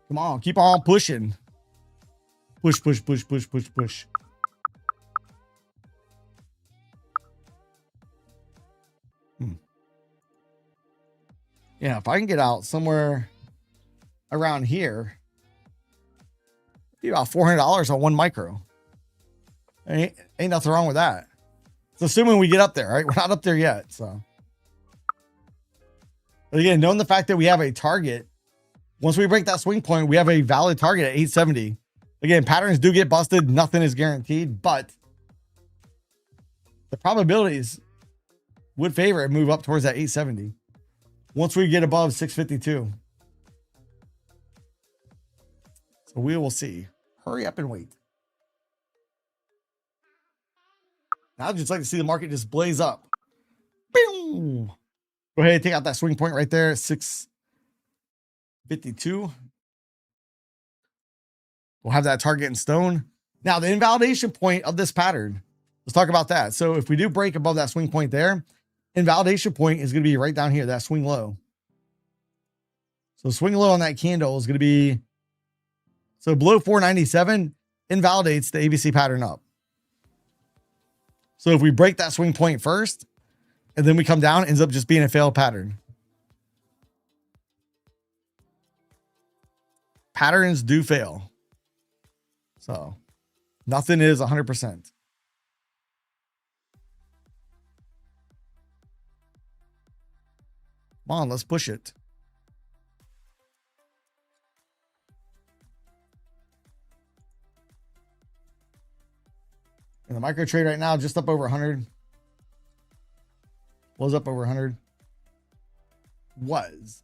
Come on, keep on pushing. Push, push, push, push, push, push. Yeah, if I can get out somewhere around here, be about $400 on one micro. Ain't nothing wrong with that. It's assuming we get up there, right? We're not up there yet, so. But again, knowing the fact that we have a target, once we break that swing point, we have a valid target at 870. Again, patterns do get busted. Nothing is guaranteed, but the probabilities would favor it move up towards that 870 once we get above 652. So we will see. Hurry up and wait. Now I'd just like to see the market just blaze up. Boom. Go ahead and take out that swing point right there, 652. We'll have that target in stone. Now, the invalidation point of this pattern, let's talk about that. So if we do break above that swing point there, invalidation point is going to be right down here, that swing low. So swing low on that candle is going to be, so below 497 invalidates the ABC pattern up. So if we break that swing point first, and then we come down, it ends up just being a failed pattern. Patterns do fail. So nothing is 100%. Come on, let's push it. And the micro trade right now, just up over 100. Was up over 100. Was.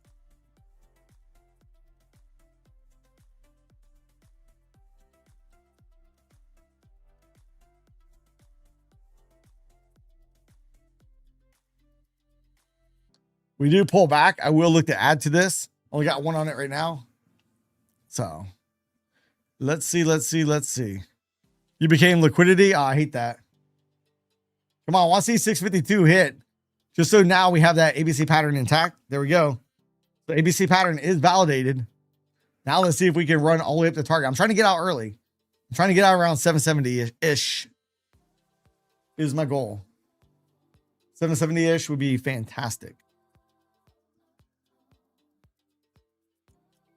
We do pull back. I will look to add to this. Only got one on it right now. So let's see. Let's see. Let's see. You became liquidity. Oh, I hate that. Come on. I want to see 652 hit. Just so now we have that ABC pattern intact. There we go. The ABC pattern is validated. Now let's see if we can run all the way up to target. I'm trying to get out early. I'm trying to get out around 770-ish is my goal. 770-ish would be fantastic.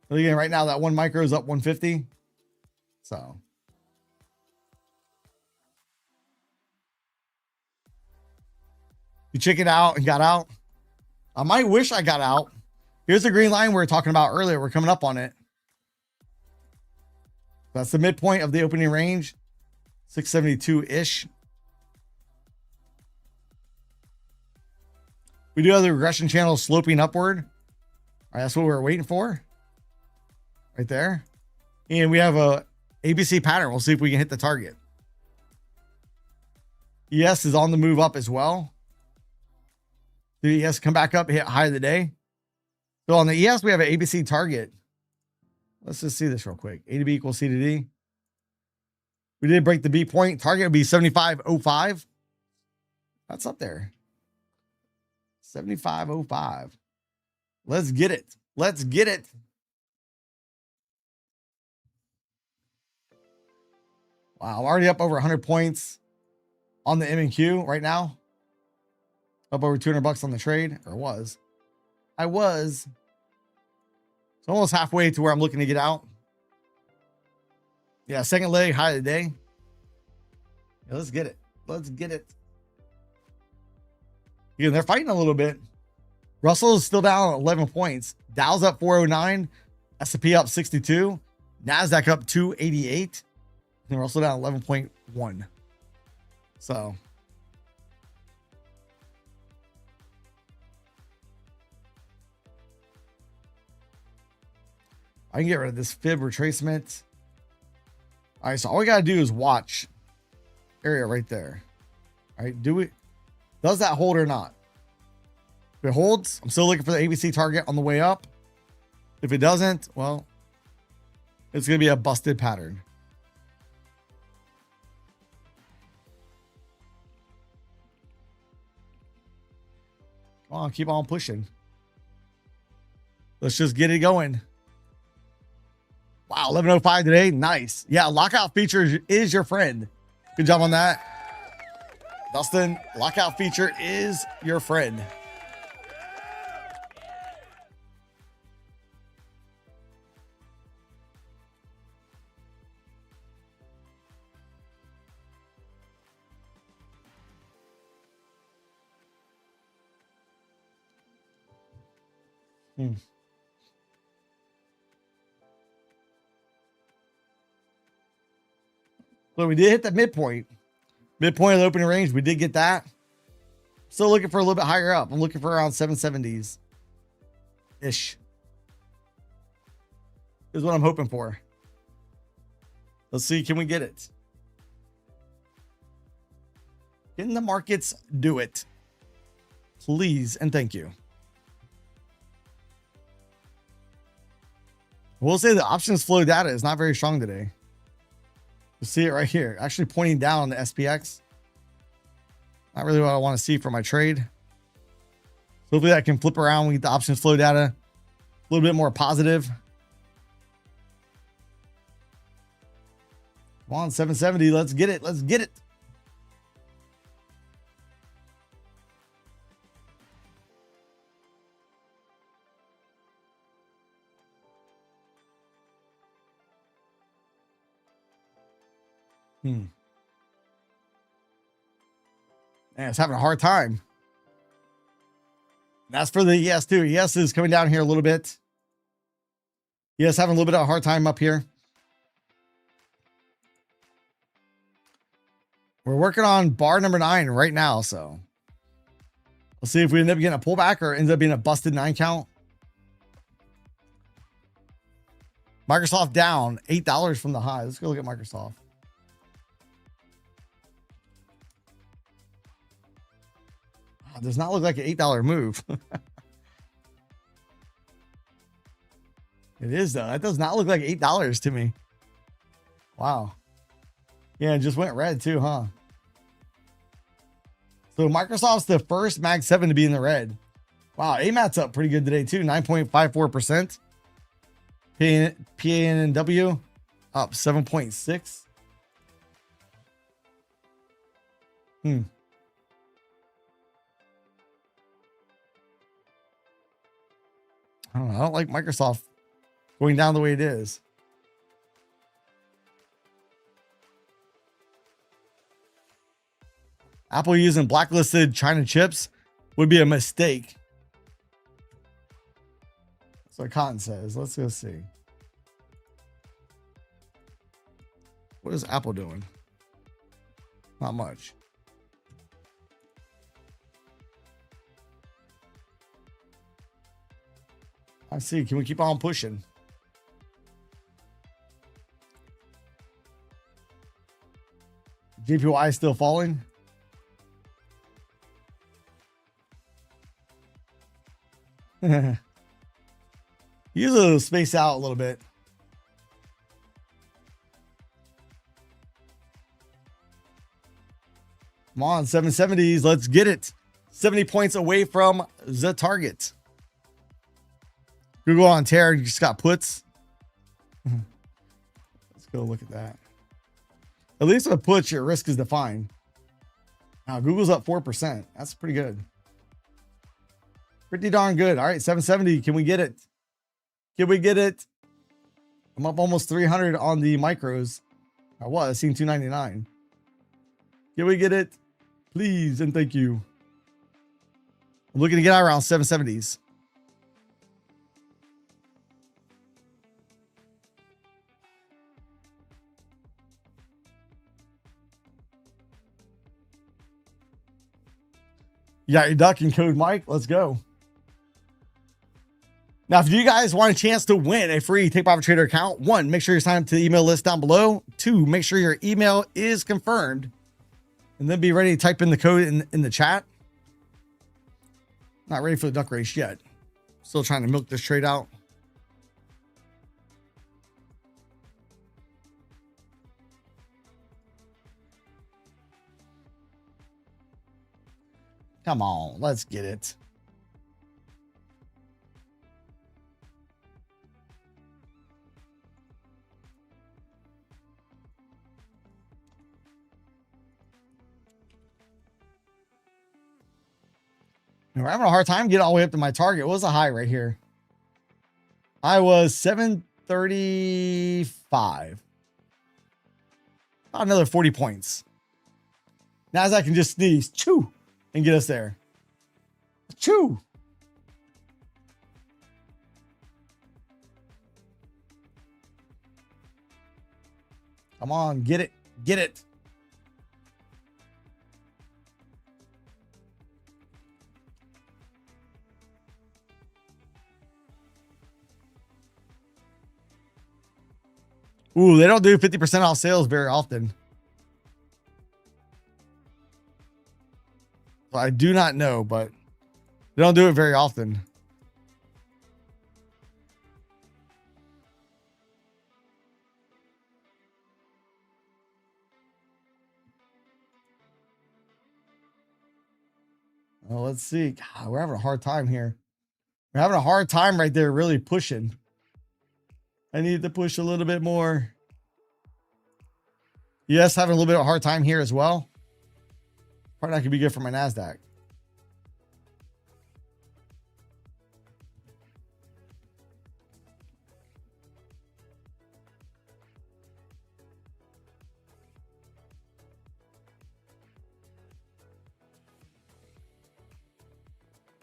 But again, right now that one micro is up 150. So you chickened out and got out. I might wish I got out. Here's the green line we were talking about earlier. We're coming up on it. That's the midpoint of the opening range. 672-ish. We do have the regression channel sloping upward. All right, that's what we're waiting for. Right there. And we have a ABC pattern. We'll see if we can hit the target. ES is on the move up as well. The ES come back up, hit high of the day. So on the ES, we have an ABC target. Let's just see this real quick. A to B equals C to D. We did break the B point. Target would be 75.05. That's up there. 75.05. Let's get it. Let's get it. Wow, I'm already up over 100 points on the M&Q right now. Up over 200 bucks on the trade, or was. I was. It's almost halfway to where I'm looking to get out. Yeah, second leg, high of the day. Yeah, let's get it. Let's get it. Yeah, they're fighting a little bit. Russell is still down 11 points. Dow's up 409. S&P up 62. NASDAQ up 288. And Russell down 11.1. So I can get rid of this fib retracement. All right, so all we got to do is watch area right there. All right, does that hold or not? If it holds, I'm still looking for the ABC target on the way up. If it doesn't, well, it's going to be a busted pattern. Come on, keep on pushing. Let's just get it going. Wow, 11:05 today. Nice. Yeah, lockout feature is your friend. Good job on that. Dustin, lockout feature is your friend. So we did hit the midpoint. Midpoint of the opening range. We did get that. Still looking for a little bit higher up. I'm looking for around 770s ish. Is what I'm hoping for. Let's see. Can we get it? Can the markets do it? Please and thank you. We'll say the options flow data is not very strong today. You see it right here, actually pointing down on the SPX. Not really what I want to see for my trade. So hopefully I can flip around. We get the options flow data a little bit more positive. Come on, 770. Let's get it. Let's get it. Man, it's having a hard time. That's for the ES too. ES is coming down here a little bit. ES having a little bit of a hard time up here. We're working on bar number 9 right now, so we'll see if we end up getting a pullback or ends up being a busted 9 count. Microsoft down $8 from the high. Let's go look at Microsoft. Does not look like an $8 move. It is though. That does not look like $8 to me. Wow. Yeah, it just went red too, huh? So Microsoft's the first Mag 7 to be in the red. Wow, AMAT's up pretty good today too, 9.54%. PANW up 7.6. I don't know. I don't like Microsoft going down the way it is. Apple using blacklisted China chips would be a mistake. That's what Cotton says. Let's go see. What is Apple doing? Not much. I see. Can we keep on pushing? JPY is still falling. Usually space out a little bit. Come on, 770s. Let's get it. 70 points away from the target. Google on tear. You just got puts. Let's go look at that. At least with puts, your risk is defined. Now Google's up 4%. That's pretty good. Pretty darn good. All right, 770. Can we get it? Can we get it? I'm up almost 300 on the micros. I was seeing 299. Can we get it? Please and thank you. I'm looking to get out around 770s. Yeah, you're ducking code Mike. Let's go. Now, if you guys want a chance to win a free Take Profit Trader account, 1, make sure you sign up to the email list down below. 2, make sure your email is confirmed. And then be ready to type in the code in the chat. Not ready for the duck race yet. Still trying to milk this trade out. Come on, let's get it. We're having a hard time getting all the way up to my target. What was the high right here? I was 735. About another 40 points. NASDAQ can just sneeze, chew, and get us there. Chew. Come on, get it. Get it. Ooh, they don't do 50% off sales very often. I do not know, but they don't do it very often. Well, let's see. God, we're having a hard time here. We're having a hard time right there, really pushing. I need to push a little bit more. Yes, having a little bit of a hard time here as well. Probably not gonna be good for my NASDAQ.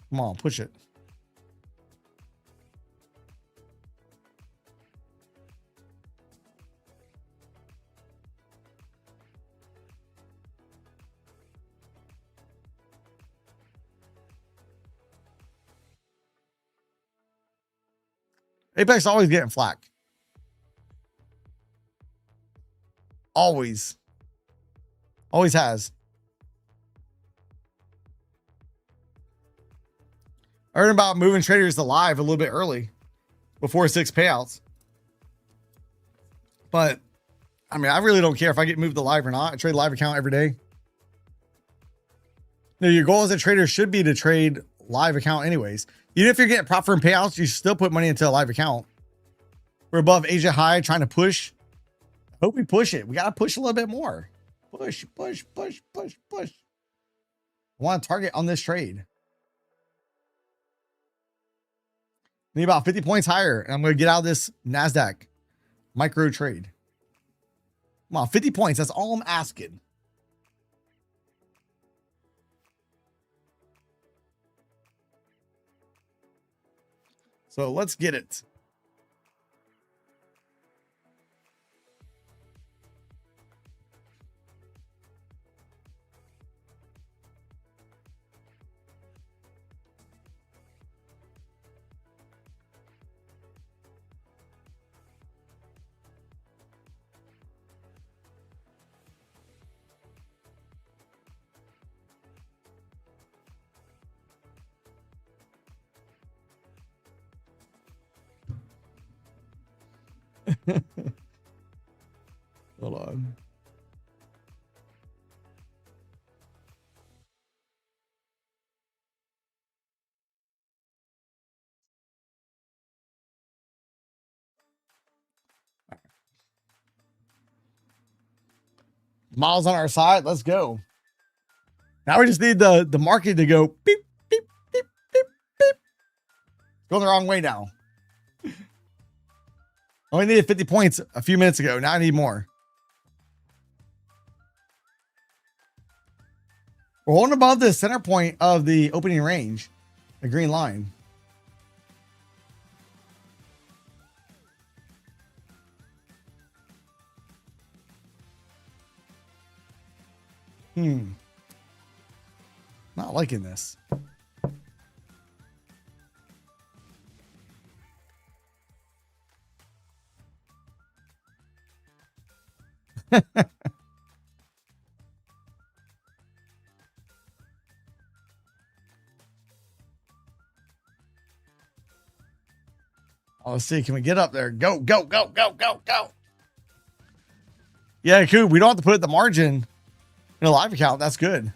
Come on, push it. Apex always getting flack. Always. Always has. I heard about moving traders to live a little bit early before 6 payouts. But I mean, I really don't care if I get moved to live or not. I trade live account every day. No, your goal as a trader should be to trade live account anyways. Even if you're getting profit and payouts, you should still put money into a live account. We're above Asia high trying to push. I hope we push it. We got to push a little bit more. Push, push, push, push, push. I want to target on this trade. Need about 50 points higher, and I'm going to get out of this NASDAQ micro trade. Come on, 50 points. That's all I'm asking. So let's get it. Hold on. Miles on our side. Let's go. Now we just need the market to go beep, beep, beep, beep, beep. Going the wrong way now. Only needed 50 points a few minutes ago. Now I need more. We're holding above the center point of the opening range, the green line. Not liking this. Oh, let's see. Can we get up there? Go, go, go, go, go, go. Yeah, cool. We don't have to put the margin in a live account. That's good.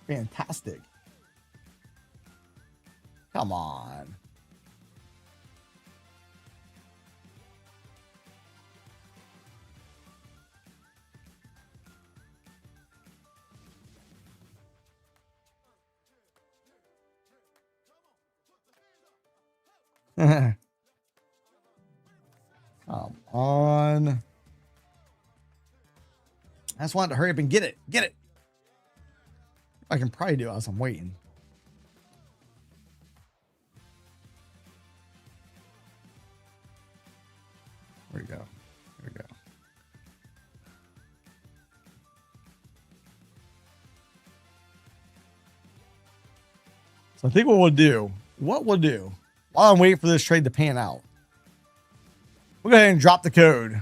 Fantastic. Come on. Come on. I just wanted to hurry up and get it. Get it. I can probably do it as I'm waiting. There we go. There we go. So I think what we'll do, while I'm waiting for this trade to pan out, we'll go ahead and drop the code.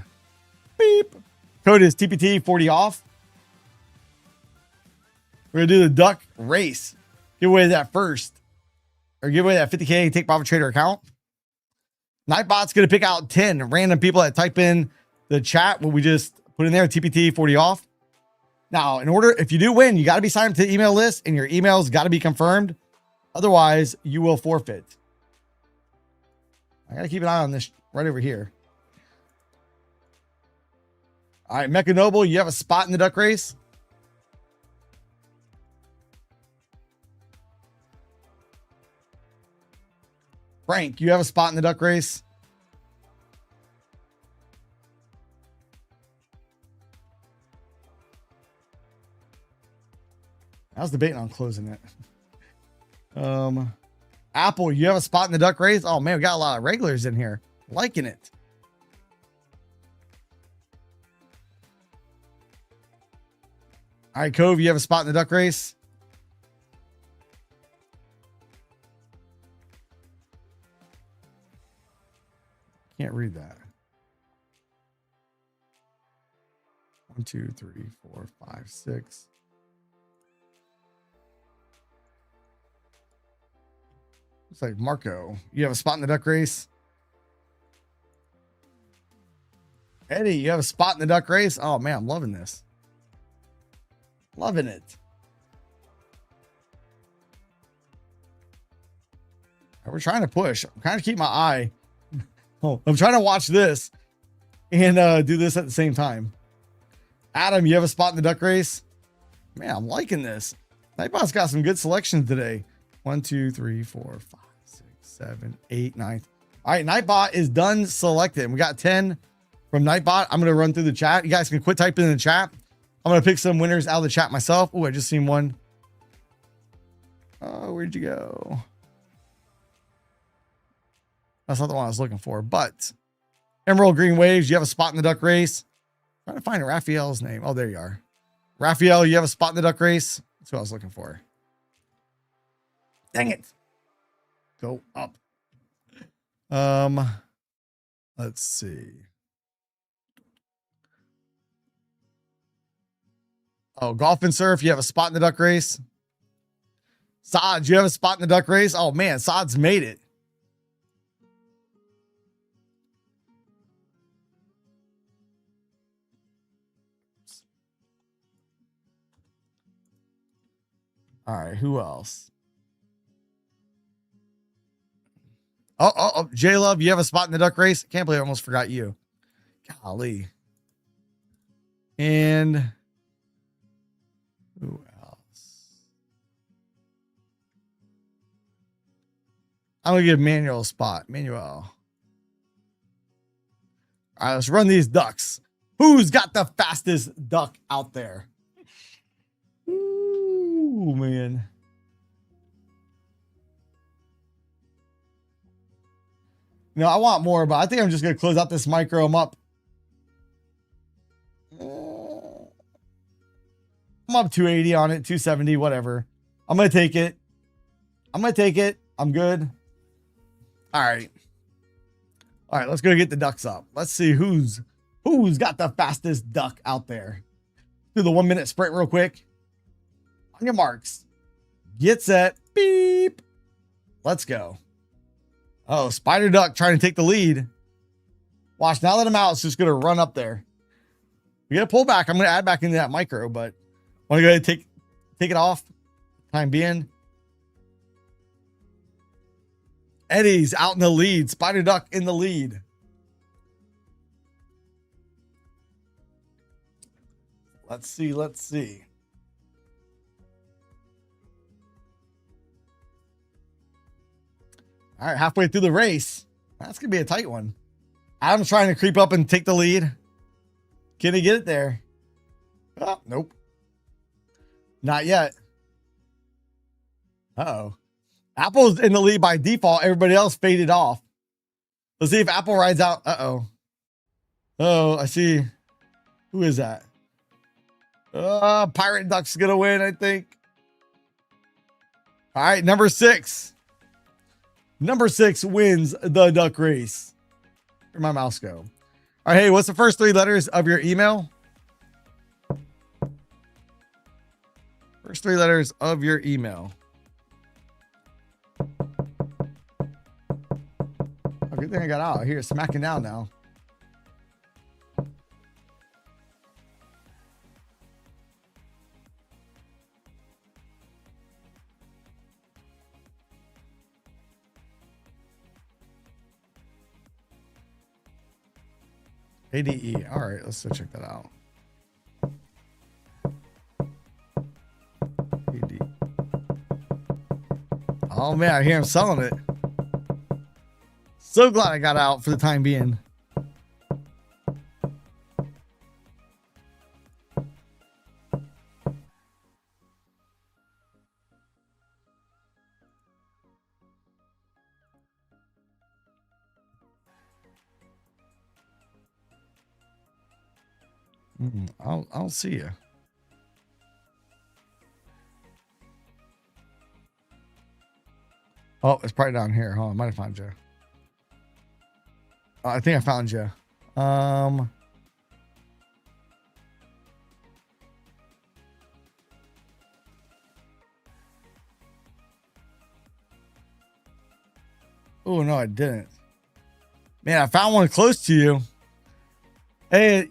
Beep. Code is TPT 40 off. We're going to do the duck race. Give away that first. Or give away that 50K take profit trader account. Nightbot's going to pick out 10 random people that type in the chat what we just put in there, TPT 40 off. Now, in order, if you do win, you got to be signed up to the email list and your email's got to be confirmed. Otherwise, you will forfeit. I got to keep an eye on this right over here. All right, Mecha Noble, you have a spot in the duck race. Frank, you have a spot in the duck race. I was debating on closing it. Apple, you have a spot in the duck race. Oh man, we got a lot of regulars in here. Liking it. All right, Cove, you have a spot in the duck race. Can't read that. 1, 2, 3, 4, 5, 6. Looks like Marco, you have a spot in the duck race. Eddie, you have a spot in the duck race. Oh man, I'm loving this. Loving it. We're trying to push. I'm trying to keep my eye. Oh, I'm trying to watch this and do this at the same time. Adam, you have a spot in the duck race? Man, I'm liking this. Nightbot's got some good selections today. 1, 2, 3, 4, 5, 6, 7, 8, 9. All right, Nightbot is done selected. We got 10 from Nightbot. I'm going to run through the chat. You guys can quit typing in the chat. I'm going to pick some winners out of the chat myself. Oh, I just seen one. Oh, where'd you go? That's not the one I was looking for, but Emerald Green Waves, you have a spot in the duck race. I'm trying to find Raphael's name. Oh, there you are. Raphael, you have a spot in the duck race. That's what I was looking for. Dang it. Go up. Let's see. Oh, Golf and Surf, you have a spot in the duck race. Sod, you have a spot in the duck race. Oh man, Sod's made it. All right, who else? Oh, J Love, you have a spot in the duck race. Can't believe I almost forgot you. Golly. And who else? I'm gonna give Manuel a spot. Manuel. All right, let's run these ducks. Who's got the fastest duck out there? Ooh, man. No, I want more, but I think I'm just going to close out this micro. I'm up. I'm up 280 on it, 270, whatever. I'm going to take it. I'm good. All right. All right, let's go get the ducks up. Let's see who's got the fastest duck out there. Do the 1 minute sprint real quick. On your marks. Get set. Beep. Let's go. Oh, Spider Duck trying to take the lead. Watch, now that I'm out, it's just going to run up there. We got to pull back. I'm going to add back into that micro, but want to go ahead and take it off. Time being. Eddie's out in the lead. Spider Duck in the lead. Let's see. Let's see. All right, halfway through the race. That's going to be a tight one. Adam's trying to creep up and take the lead. Can he get it there? Oh, nope. Not yet. Uh-oh. Apple's in the lead by default. Everybody else faded off. Let's see if Apple rides out. Uh-oh. Oh, I see. Who is that? Pirate Duck's going to win, I think. All right, number 6. Number 6 wins the duck race. Where'd my mouse go? All right, hey, what's the first 3 letters of your email? First 3 letters of your email. Oh, good thing I got out. Here, smacking down now. ADE. All right, let's check that out. ADE. Oh man, I hear him selling it. So glad I got out for the time being. I'll see you. Oh, it's probably down here. Hold on, I might have found you. I think I found you. Oh no, I didn't. Man, I found one close to you. Hey,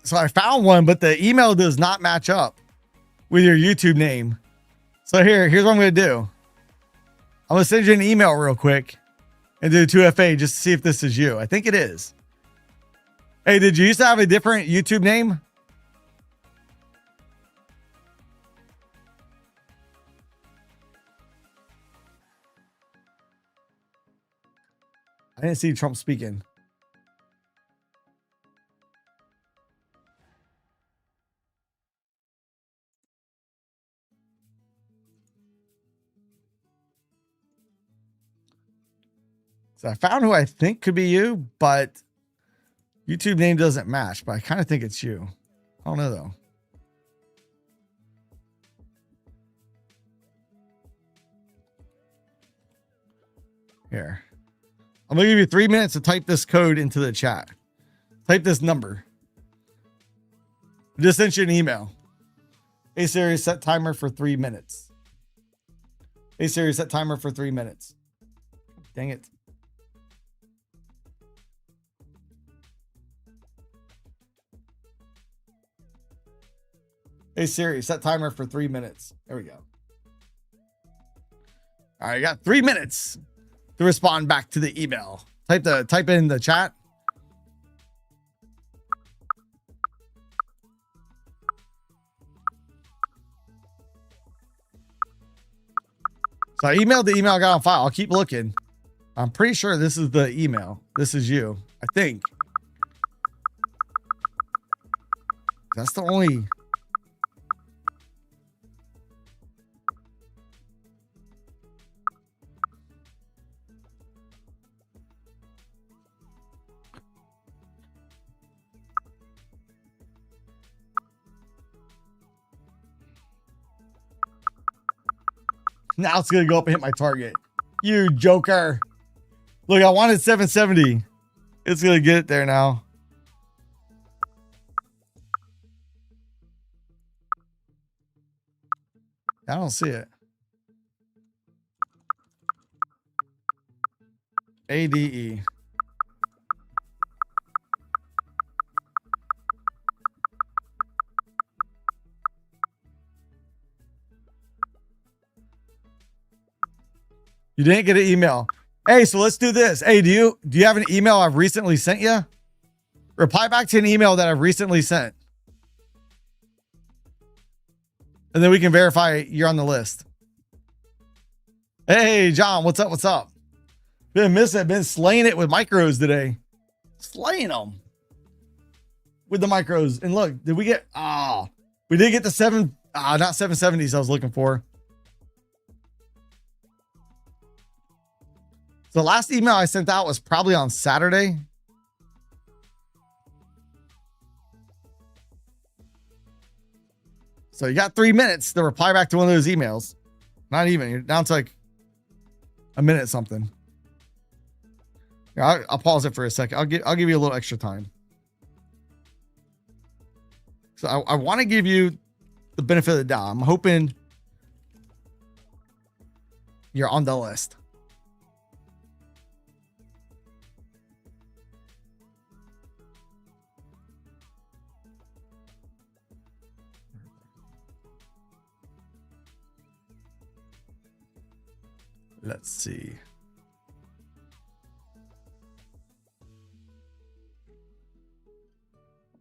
so I found one, but the email does not match up with your YouTube name. So here's what I'm going to do. I'm going to send you an email real quick and do 2FA just to see if this is you. I think it is. Hey, did you used to have a different YouTube name? I didn't see Trump speaking. So I found who I think could be you, but YouTube name doesn't match, but I kind of think it's you. I don't know though. Here. I'm going to give you 3 minutes to type this code into the chat. Type this number. I just sent you an email. Hey Siri, set timer for 3 minutes. Hey Siri, set timer for 3 minutes. Dang it. Hey Siri, set timer for 3 minutes. There we go. All right, I got 3 minutes to respond back to the email. Type in the chat. So I emailed the email I got on file. I'll keep looking. I'm pretty sure this is the email. This is you, I think. That's the only... Now it's going to go up and hit my target. You joker. Look, I wanted 770. It's going to get it there now. I don't see it. ADE. You didn't get an email. Hey, so let's do this. Hey, do you have an email I've recently sent you? Reply back to an email that I've recently sent. And then we can verify you're on the list. Hey, John, what's up? What's up? Been missing it. Been slaying it with micros today. Slaying them with the micros. And look, did we get, we did get the not 770s I was looking for. The last email I sent out was probably on Saturday. So you got 3 minutes to reply back to one of those emails. Not even. You're down to like a minute something. Yeah, I'll pause it for a second. I'll give you a little extra time. So I want to give you the benefit of the doubt. I'm hoping you're on the list. Let's see.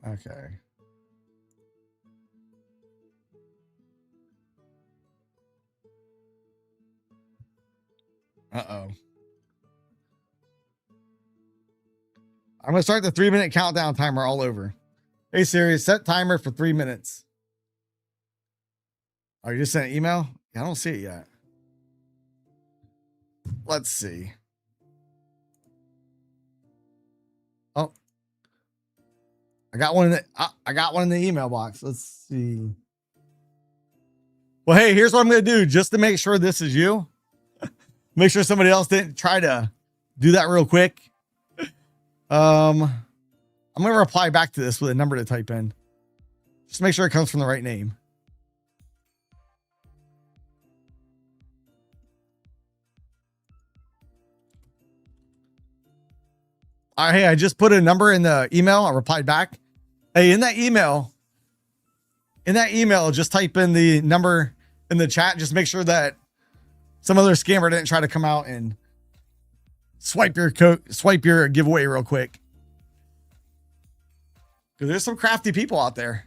Okay. Uh-oh. I'm going to start the 3-minute countdown timer all over. Hey Siri, set timer for 3 minutes. Oh, you just sent an email? Yeah, I don't see it yet. Let's see. Oh, I got one in the email box. Let's see. Well, hey, here's what I'm going to do just to make sure this is you. Make sure somebody else didn't try to do that real quick. I'm going to reply back to this with a number to type in. Just make sure it comes from the right name. All right, hey, I just put a number in the email. I replied back. Hey, in that email, just type in the number in the chat. Just make sure that some other scammer didn't try to come out and swipe your giveaway real quick. Because there's some crafty people out there.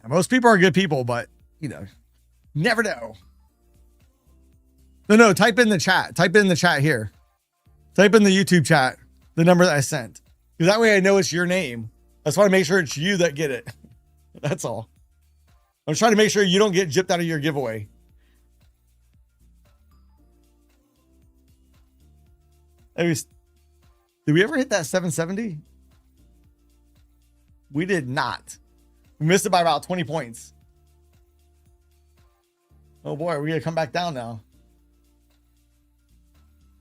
Most people are good people, but you know, never know. No, type in the chat. Type in the chat here. Type in the YouTube chat, the number that I sent. Because that way I know it's your name. I just want to make sure it's you that get it. That's all. I'm trying to make sure you don't get gypped out of your giveaway. Anyways, did we ever hit that 770? We did not. We missed it by about 20 points. Oh boy, we're gonna come back down now.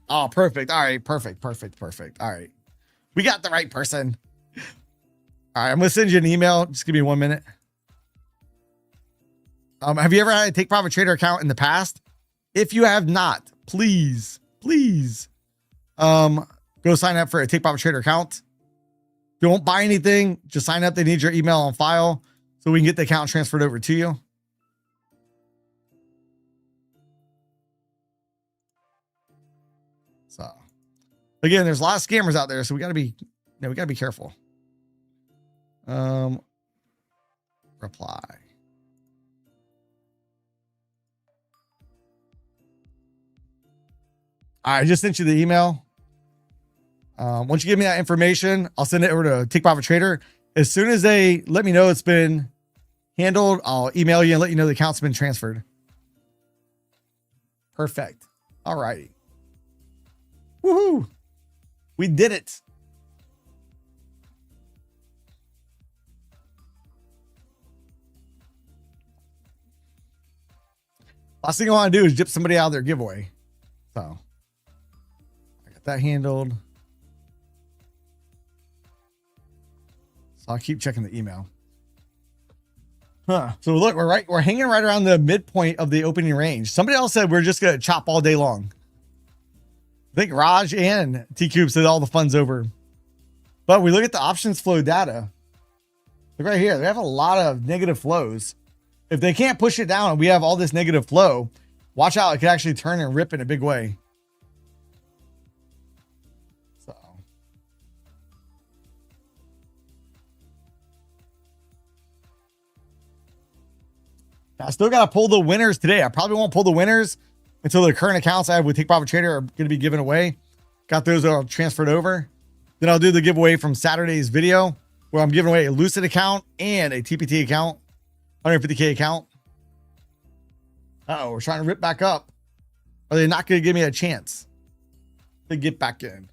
Oh, perfect. All right, perfect. All right. We got the right person. All right, I'm gonna send you an email. Just give me 1 minute. Have you ever had a Take Profit Trader account in the past? If you have not, please, go sign up for a Take Profit Trader account. If you won't buy anything, just sign up. They need your email on file so we can get the account transferred over to you. So again, there's a lot of scammers out there, so we gotta be careful. Reply. I just sent you the email. Once you give me that information, I'll send it over to Take Profit Trader. As soon as they let me know it's been handled, I'll email you and let you know the account's been transferred. Perfect. All righty. Woohoo. We did it. Last thing I want to do is gyp somebody out of their giveaway. So I got that handled. So I'll keep checking the email. So look, we're hanging right around the midpoint of the opening range. Somebody else said we're just gonna chop all day long. I think Raj and T-Cube said all the fun's over. But we look at the options flow data. Look right here. They have a lot of negative flows. If they can't push it down and we have all this negative flow, watch out. It could actually turn and rip in a big way. I still got to pull the winners today. I probably won't pull the winners until the current accounts I have with Take Profit Trader are going to be given away. Got those all transferred over. Then I'll do the giveaway from Saturday's video where I'm giving away a Lucid account and a TPT account, 150K account. Uh-oh, we're trying to rip back up. Are they not going to give me a chance to get back in?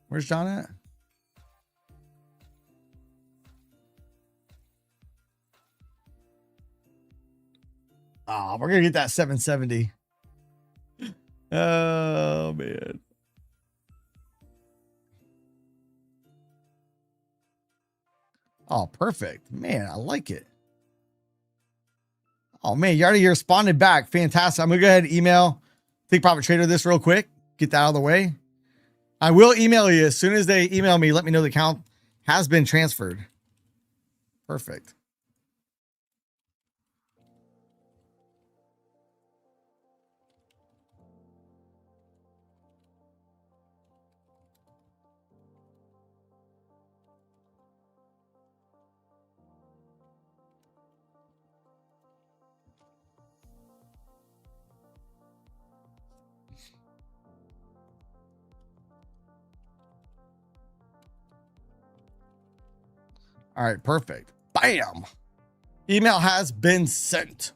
Where's John at? Oh, we're going to get that 770. Oh, man. Oh, perfect. Man, I like it. Oh, man, you already responded back. Fantastic. I'm going to go ahead and email Take Profit Trader this real quick. Get that out of the way. I will email you as soon as they email me. Let me know the account has been transferred. Perfect. All right, perfect. Bam. Email has been sent.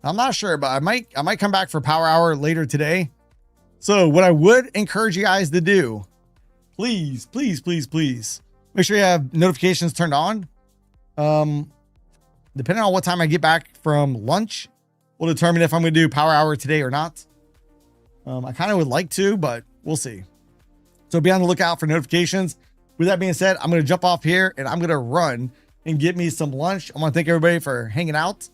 I'm not sure, but I might come back for Power Hour later today. So what I would encourage you guys to do, please, please, please, please, make sure you have notifications turned on. Depending on what time I get back from lunch, will determine if I'm going to do Power Hour today or not. I kind of would like to, but we'll see. So be on the lookout for notifications. With that being said, I'm going to jump off here and I'm going to run and get me some lunch. I want to thank everybody for hanging out.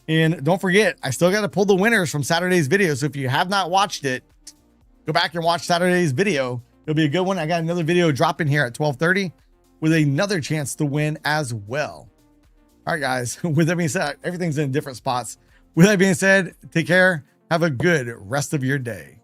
And don't forget, I still got to pull the winners from Saturday's video. So if you have not watched it, go back and watch Saturday's video. It'll be a good one. I got another video dropping here at 12:30 with another chance to win as well. All right, guys. With that being said, everything's in different spots. With that being said, take care. Have a good rest of your day.